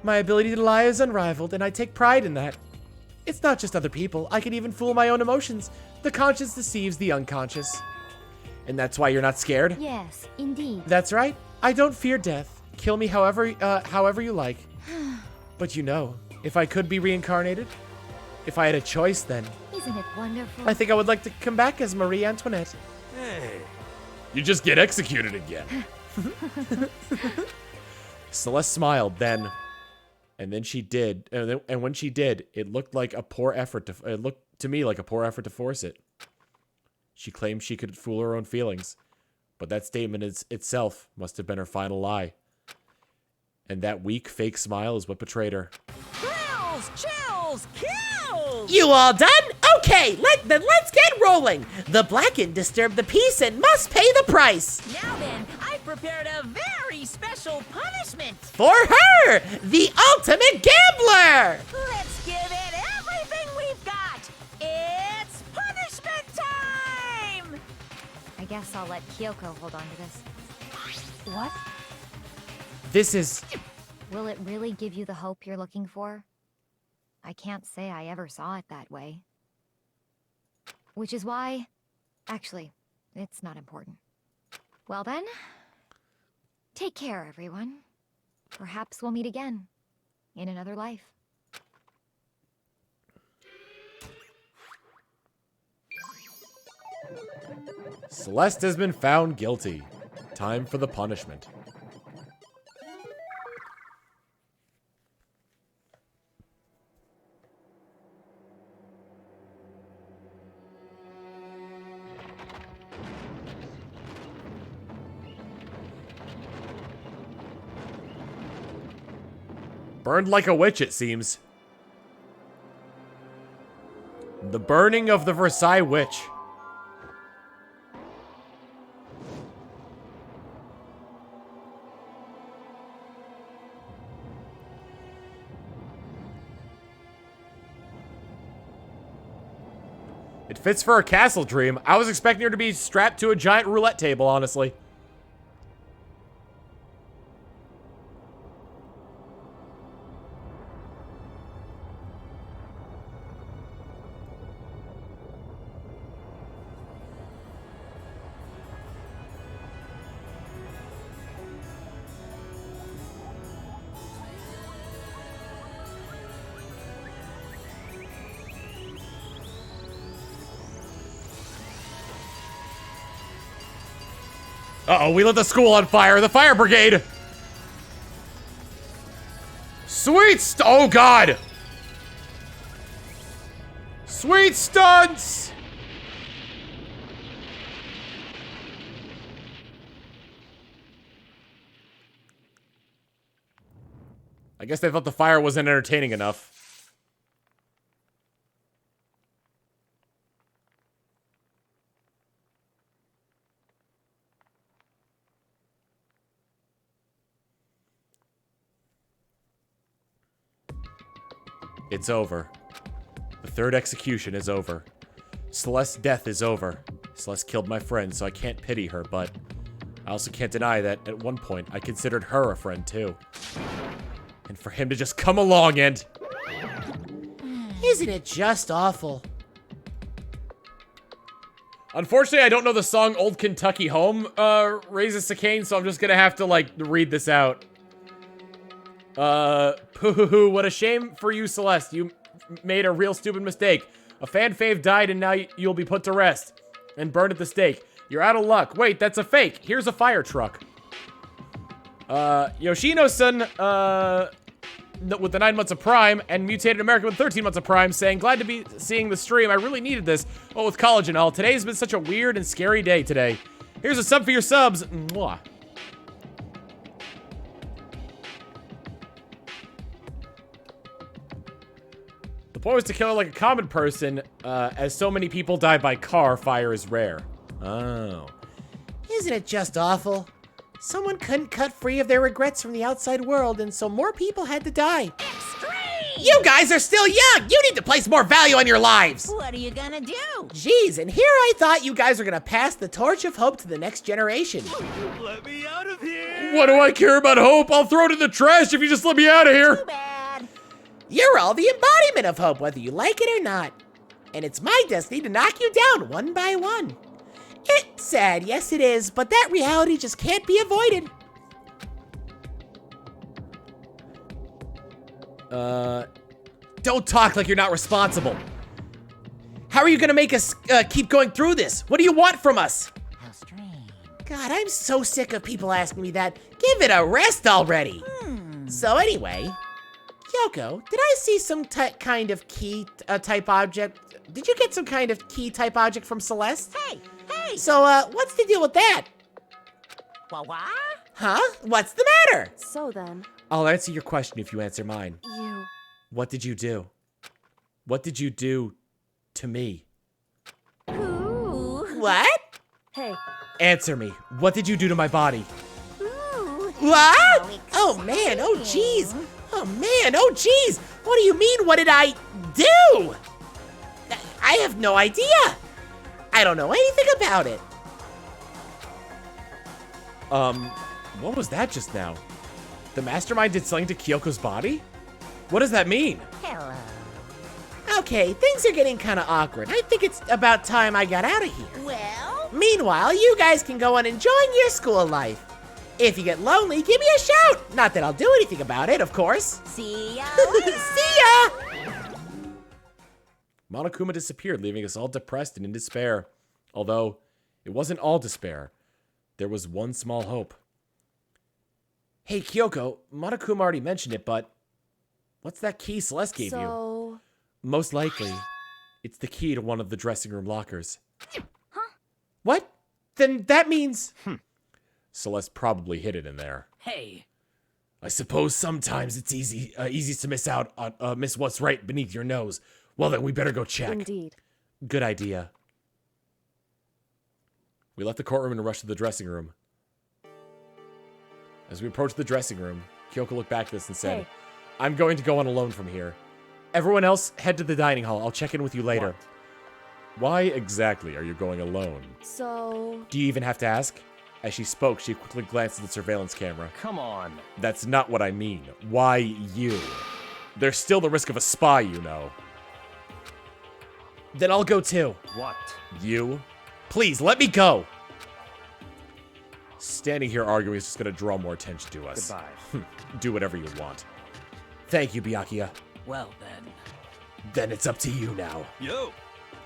Speaker 1: My ability to lie is unrivaled, and I take pride in that. It's not just other people. I can even fool my own emotions. The conscious deceives the unconscious. And that's why you're not scared?
Speaker 2: Yes, indeed.
Speaker 1: That's right. I don't fear death. Kill me however you like. But you know, if I could be reincarnated, if I had a choice then,
Speaker 2: Isn't it wonderful?
Speaker 1: I think I would like to come back as Marie Antoinette.
Speaker 10: Hey.
Speaker 1: You just get executed again. Celeste smiled then. And then she did. And when she did, it looked like a poor effort to, it looked to me like a poor effort to force it. She claimed she could fool her own feelings, but that statement itself must have been her final lie. And that weak, fake smile is what betrayed her.
Speaker 7: Thrills, chills, kills!
Speaker 5: You all done? Okay, let's get rolling. The Blackened disturbed the peace and must pay the price.
Speaker 7: Now then, I prepared a very special punishment.
Speaker 5: For her, the ultimate gambler.
Speaker 7: Let's give it everything we've got. It's punishment time!
Speaker 2: I guess I'll let Kyoko hold on to this. What?
Speaker 1: This is...
Speaker 2: Will it really give you the hope you're looking for? I can't say I ever saw it that way. Which is why... Actually, it's not important. Well then, take care, everyone. Perhaps we'll meet again, in another life.
Speaker 1: Celeste has been found guilty. Time for the punishment. Burned like a witch, it seems. The burning of the Versailles witch. It fits for a castle dream. I was expecting her to be strapped to a giant roulette table, honestly. Uh-oh, we lit the school on fire. The fire brigade. Sweet oh God. Sweet stunts. I guess they thought the fire wasn't entertaining enough. It's over. The third execution is over. Celeste's death is over. Celeste killed my friend, so I can't pity her, but I also can't deny that at one point I considered her a friend too. And for him to just come along and...
Speaker 5: Isn't it just awful?
Speaker 1: Unfortunately, I don't know the song Old Kentucky Home raises a cane, so I'm just gonna have to, like, read this out. Pooh, what a shame for you, Celeste. You made a real stupid mistake. A fan fave died and now you'll be put to rest and burned at the stake. You're out of luck. Wait, that's a fake. Here's a fire truck. Yoshino-san, with the 9 months of Prime, and Mutated American with 13 months of Prime, saying, glad to be seeing the stream. I really needed this. Oh, with college and all. Today's been such a weird and scary day today. Here's a sub for your subs. Mwah. The point was to kill her like a common person, as so many people die by car, fire is rare. Oh.
Speaker 5: Isn't it just awful? Someone couldn't cut free of their regrets from the outside world, and so more people had to die.
Speaker 7: Extreme!
Speaker 5: You guys are still young! You need to place more value on your lives!
Speaker 7: What are you gonna do?
Speaker 5: Jeez, and here I thought you guys were gonna pass the torch of hope to the next generation.
Speaker 10: Let me out of here!
Speaker 1: What do I care about hope? I'll throw it in the trash if you just let me out of here.
Speaker 7: Too bad.
Speaker 5: You're all the embodiment of hope, whether you like it or not. And it's my destiny to knock you down one by one. It's sad, yes it is, but that reality just can't be avoided.
Speaker 1: Don't talk like you're not responsible. How are you gonna make us keep going through this? What do you want from us?
Speaker 7: How strange.
Speaker 5: God, I'm so sick of people asking me that. Give it a rest already. So anyway, Kyoko, did I see some kind of key type object? Did you get some kind of key type object from Celeste?
Speaker 7: Hey!
Speaker 5: So, what's the deal with that?
Speaker 7: What?
Speaker 5: Huh? What's the matter?
Speaker 8: So then,
Speaker 1: I'll answer your question if you answer mine.
Speaker 8: you...
Speaker 1: What did you do? What did you do to me?
Speaker 7: Ooh.
Speaker 5: What?
Speaker 8: Hey,
Speaker 1: Answer me. What did you do to my body?
Speaker 7: Ooh.
Speaker 5: What? Oh man, oh jeez. Oh man, oh jeez. What do you mean, what did I do? I have no idea. I don't know anything about it.
Speaker 1: What was that just now? The mastermind did something to Kyoko's body? What does that mean?
Speaker 7: Hello.
Speaker 5: Okay, things are getting kind of awkward. I think it's about time I got out of here.
Speaker 7: Well,
Speaker 5: Meanwhile, you guys can go on enjoying your school life. If you get lonely, give me a shout. Not that I'll do anything about it, of course.
Speaker 7: see ya.
Speaker 5: See ya!
Speaker 1: Monokuma disappeared, leaving us all depressed and in despair. Although, it wasn't all despair. There was one small hope. Hey, Kyoko, Monokuma already mentioned it, but what's that key Celeste gave you?
Speaker 8: so...
Speaker 1: Most likely, it's the key to one of the dressing room lockers. Huh? What? Then that means... Celeste probably hid it in there.
Speaker 6: Hey,
Speaker 1: I suppose sometimes it's easy to miss out on miss what's right beneath your nose. Well, then we better go check.
Speaker 8: Indeed.
Speaker 1: Good idea. We left the courtroom and rushed to the dressing room. As we approached the dressing room, Kyoko looked back at us and said,
Speaker 8: Hey.
Speaker 1: I'm going to go on alone from here. Everyone else, head to the dining hall. I'll check in with you later. Why exactly are you going alone?
Speaker 8: So...
Speaker 1: Do you even have to ask? As she spoke, she quickly glanced at the surveillance camera.
Speaker 3: Come on.
Speaker 1: That's not what I mean. Why you? There's still the risk of a spy, you know. Then I'll go too.
Speaker 3: What?
Speaker 1: You? Please, let me go! Standing here arguing is just gonna draw more attention to us.
Speaker 3: Goodbye.
Speaker 1: Do whatever you want. Thank you, Byakuya.
Speaker 6: Well then.
Speaker 1: Then it's up to you now.
Speaker 10: Yo!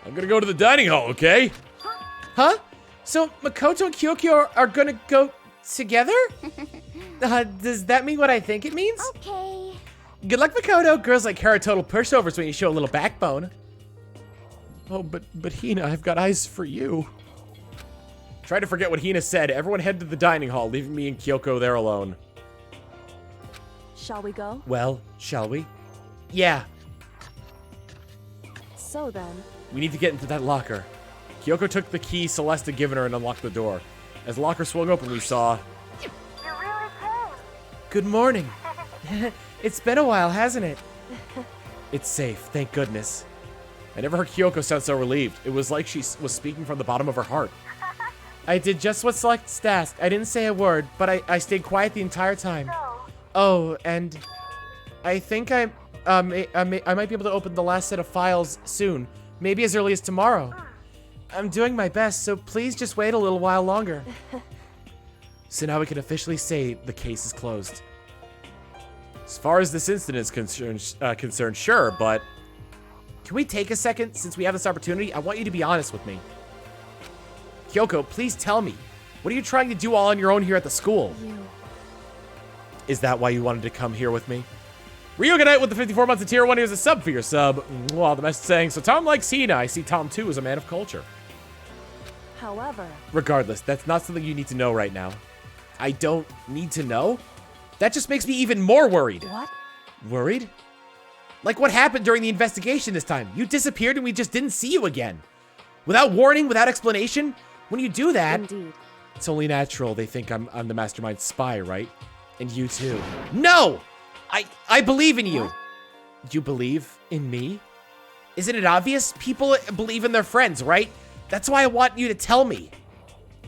Speaker 1: I'm gonna go to the dining hall, okay? Huh? So Makoto and Kyoko are gonna go together? Does that mean what I think it means?
Speaker 12: Okay.
Speaker 1: Good luck, Makoto. Girls like her are total pushovers when you show a little backbone. Oh, but Hina, I've got eyes for you. Try to forget what Hina said. Everyone head to the dining hall, leaving me and Kyoko there alone.
Speaker 8: Shall we go?
Speaker 1: Well, shall we? Yeah,
Speaker 8: So then,
Speaker 1: we need to get into that locker. Kyoko took the key Celeste had given her and unlocked the door. As the locker swung open, we saw...
Speaker 12: You're really cold.
Speaker 1: Good morning. It's been a while, hasn't it? It's safe, thank goodness. I never heard Kyoko sound so relieved. It was like she was speaking from the bottom of her heart. I did just what Celeste asked. I didn't say a word, but I stayed quiet the entire time. Oh, and I think I might be able to open the last set of files soon. Maybe as early as tomorrow. I'm doing my best, so please just wait a little while longer. So now we can officially say the case is closed. As far as this incident is concerned, sure, but... Can we take a second, since we have this opportunity? I want you to be honest with me. Kyoko, please tell me. What are you trying to do all on your own here at the school?
Speaker 8: you...
Speaker 1: Is that why you wanted to come here with me? Reorganite with the 54 months of tier 1. Here's a sub for your sub. Well, the message saying, so Tom likes Hina. I see Tom too as a man of culture.
Speaker 8: However...
Speaker 1: Regardless, that's not something you need to know right now. I don't need to know? That just makes me even more worried.
Speaker 8: What?
Speaker 1: Worried? Like what happened during the investigation this time? You disappeared and we just didn't see you again. Without warning, without explanation? When you do that,
Speaker 8: Indeed.
Speaker 1: it's only natural they think I'm the mastermind spy, right? And you too. No! I believe in you. You believe in me? Isn't it obvious? People believe in their friends, right? That's why I want you to tell me.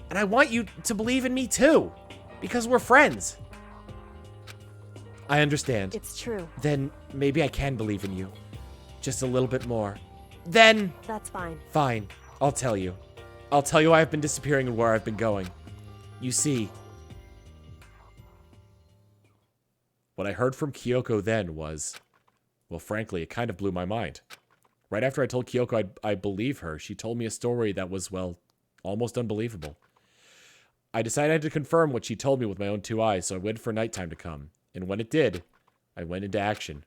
Speaker 1: And I want you to believe in me too. Because we're friends. I understand.
Speaker 8: It's true.
Speaker 1: Then maybe I can believe in you. Just a little bit more. Then...
Speaker 8: That's fine.
Speaker 1: Fine. I'll tell you. I'll tell you why I've been disappearing and where I've been going. You see... What I heard from Kyoko then was... Well, frankly, it kind of blew my mind. Right after I told Kyoko I believe her, she told me a story that was, well, almost unbelievable. I decided I had to confirm what she told me with my own 2 eyes, so I waited for nighttime to come. And when it did, I went into action.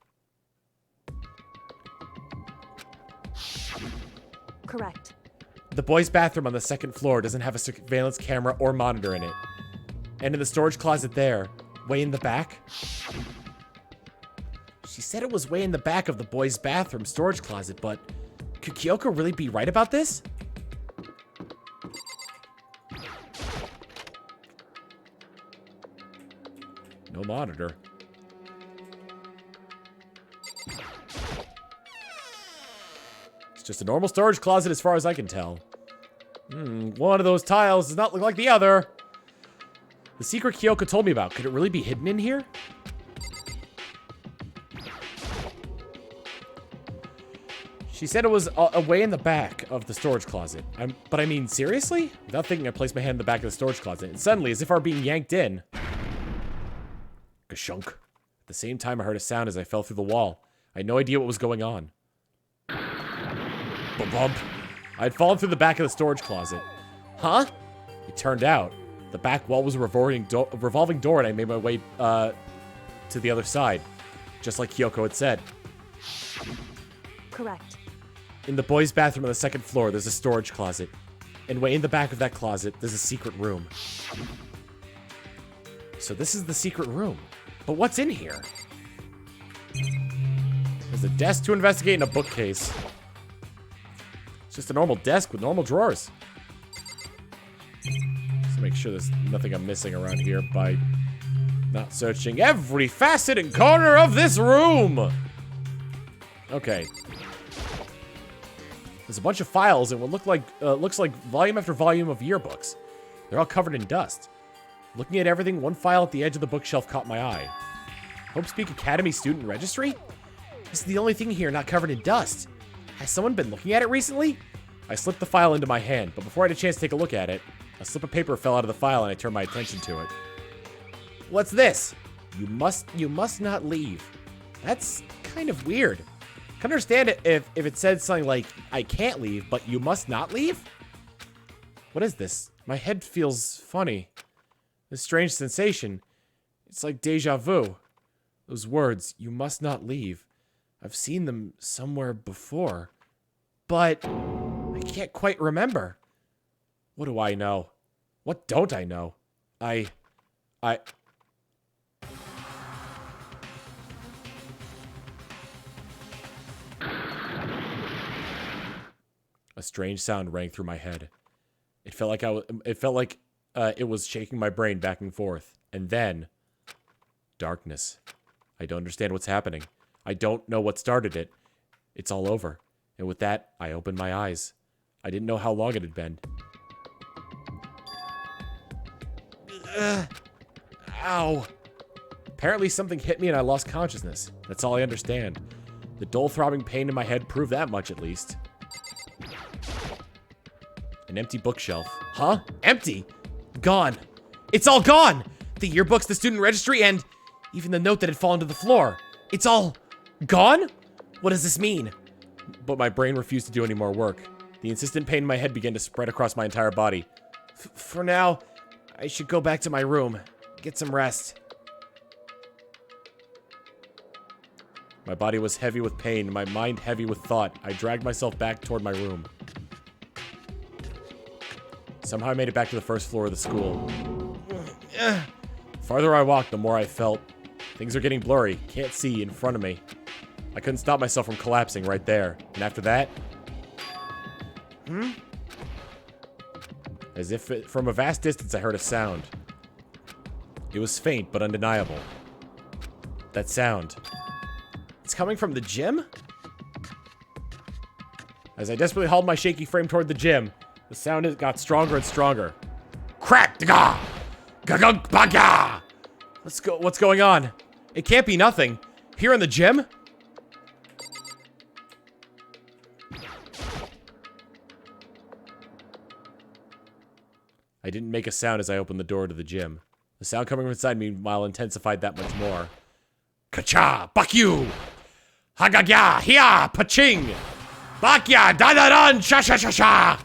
Speaker 8: Correct.
Speaker 1: The boys' bathroom on the 2nd floor doesn't have a surveillance camera or monitor in it. And in the storage closet there, way in the back... She said it was way in the back of the boys' bathroom storage closet, but could Kyoko really be right about this? No monitor. It's just a normal storage closet as far as I can tell. One of those tiles does not look like the other. The secret Kyoko told me about, could it really be hidden in here? She said it was away in the back of the storage closet. But I mean, seriously? Without thinking, I placed my hand in the back of the storage closet, and suddenly, as if I were being yanked in... Gashunk. At the same time, I heard a sound as I fell through the wall. I had no idea what was going on. Bump. I had fallen through the back of the storage closet. Huh? It turned out, the back wall was a revolving door, and I made my way to the other side, just like Kyoko had said.
Speaker 8: Correct.
Speaker 1: In the boys' bathroom on the 2nd floor, there's a storage closet. And way in the back of that closet, there's a secret room. So this is the secret room. But what's in here? There's a desk to investigate and a bookcase. It's just a normal desk with normal drawers. Let's make sure there's nothing I'm missing around here by not searching every facet and corner of this room. Okay. There's a bunch of files and what looks like volume after volume of yearbooks. They're all covered in dust. Looking at everything, one file at the edge of the bookshelf caught my eye. Hope Speak Academy Student Registry? This is the only thing here not covered in dust. Has someone been looking at it recently? I slipped the file into my hand, but before I had a chance to take a look at it, a slip of paper fell out of the file and I turned my attention to it. What's this? You must not leave. That's kind of weird. I can understand it if it said something like, I can't leave, but you must not leave? What is this? My head feels funny. This strange sensation. It's like deja vu. Those words, you must not leave. I've seen them somewhere before. But I can't quite remember. What do I know? What don't I know? A strange sound rang through my head. It felt like it was shaking my brain back and forth. And then, darkness. I don't understand what's happening. I don't know what started it. It's all over. And with that, I opened my eyes. I didn't know how long it had been. Ow. Apparently something hit me and I lost consciousness. That's all I understand. The dull throbbing pain in my head proved that much at least. An empty bookshelf. Huh? Empty? Gone. It's all gone! The yearbooks, the student registry, and even the note that had fallen to the floor. It's all gone? What does this mean? But my brain refused to do any more work. The insistent pain in my head began to spread across my entire body. For now, I should go back to my room. Get some rest. My body was heavy with pain, my mind heavy with thought. I dragged myself back toward my room. Somehow I made it back to the first floor of the school. The farther I walked, the more I felt. Things are getting blurry. Can't see in front of me. I couldn't stop myself from collapsing right there. And after that... As if from a vast distance I heard a sound. It was faint but undeniable. That sound. It's coming from the gym? As I desperately hauled my shaky frame toward the gym, the sound got stronger and stronger. Crack! What's going on? It can't be nothing. Here in the gym? I didn't make a sound as I opened the door to the gym. The sound coming from inside me, meanwhile, intensified that much more. Ka-cha! Bakyu! Hagagya! Hia! Paching! Bakya! Da-da-dan! Sha-sha-sha-sha!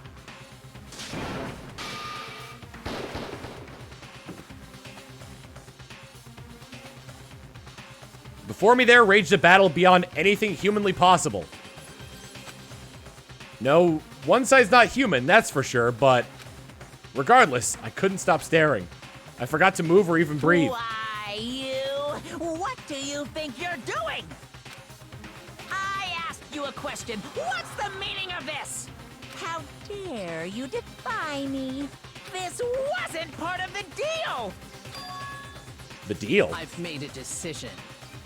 Speaker 1: Before me there raged a battle beyond anything humanly possible. No, one side's not human, that's for sure, but regardless, I couldn't stop staring. I forgot to move or even breathe.
Speaker 7: Why, you? What do you think you're doing? I asked you a question. What's the meaning of this? How dare you defy me? This wasn't part of the deal!
Speaker 1: The deal?
Speaker 6: I've made a decision.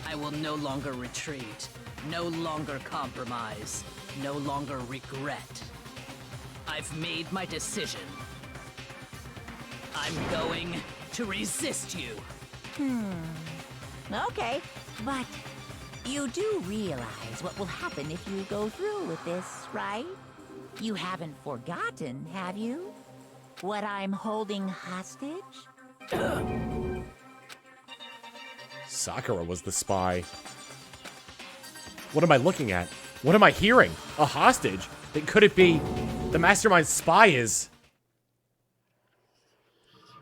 Speaker 6: I will no longer retreat, no longer compromise, no longer regret. I've made my decision. I'm going to resist you.
Speaker 7: Okay, but you do realize what will happen if you go through with this, right? You haven't forgotten, have you? What I'm holding hostage?
Speaker 1: Sakura was the spy. What am I looking at? What am I hearing? A hostage? Then could it be the mastermind spy is...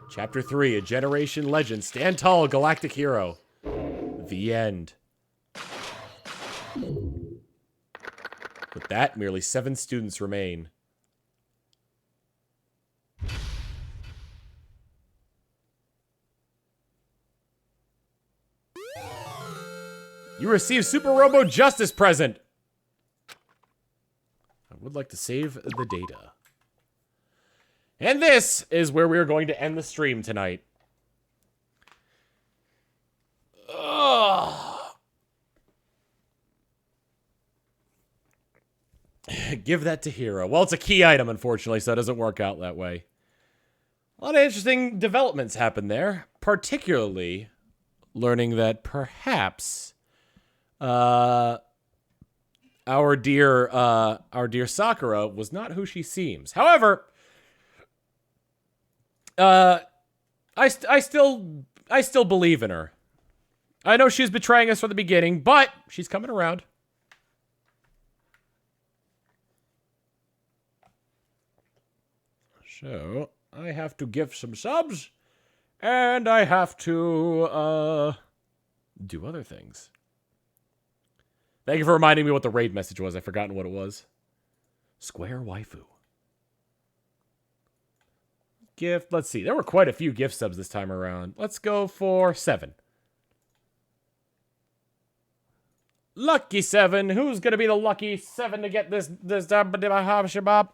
Speaker 1: Chapter 3, A Generation Legend. Stand tall, galactic hero. The end. With that, merely 7 students remain. You receive Super Robo Justice present. I would like to save the data. And this is where we are going to end the stream tonight. Ugh. Give that to Hero. Well, it's a key item, unfortunately, so it doesn't work out that way. A lot of interesting developments happen there, particularly learning that perhaps our dear Sakura was not who she seems. However, I still believe in her. I know she's betraying us from the beginning, but she's coming around. So, I have to give some subs, and I have to, do other things. Thank you for reminding me what the raid message was. I've forgotten what it was. Square waifu. Gift, let's see. There were quite a few gift subs this time around. Let's go for 7. Lucky 7. Who's going to be the lucky 7 to get this shabab?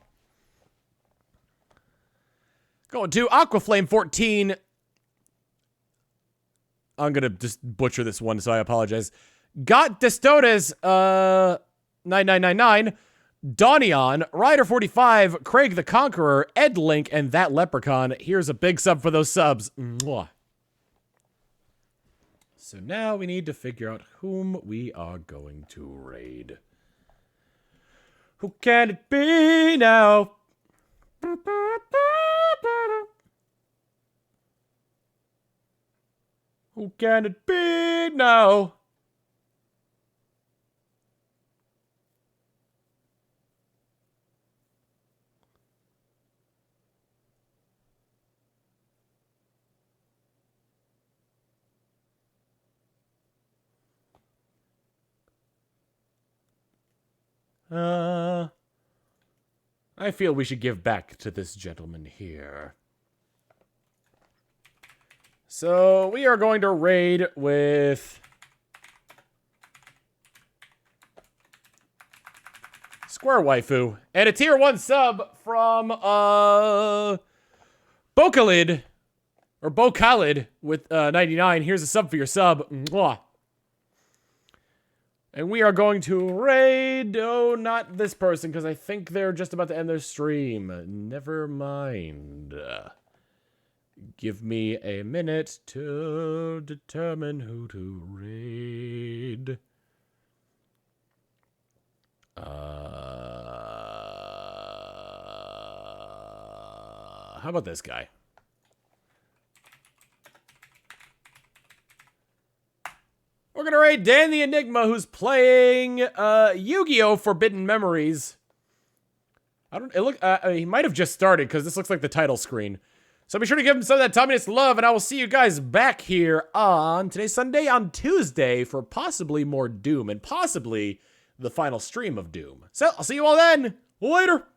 Speaker 1: Going to Aquaflame 14. I'm going to just butcher this one, so I apologize. Got Destodes 9999. Dawnion, Ryder 45, Craig the Conqueror, Ed Link, and that Leprechaun. Here's a big sub for those subs. Mwah. So now we need to figure out whom we are going to raid. Who can it be now? Who can it be now? I feel we should give back to this gentleman here. So, we are going to raid with Square Waifu. And a tier 1 sub from, Bokalid. Or Bokalid with, 99. Here's a sub for your sub. Mwah. And we are going to raid, oh, not this person, because I think they're just about to end their stream. Never mind. Give me a minute to determine who to raid. How about this guy? We're gonna raid Dan the Enigma, who's playing Yu-Gi-Oh! Forbidden Memories. He might have just started because this looks like the title screen. So be sure to give him some of that Tommy-ness love, and I will see you guys back here on today's Sunday, on Tuesday, for possibly more Doom and possibly the final stream of Doom. So I'll see you all then. Later.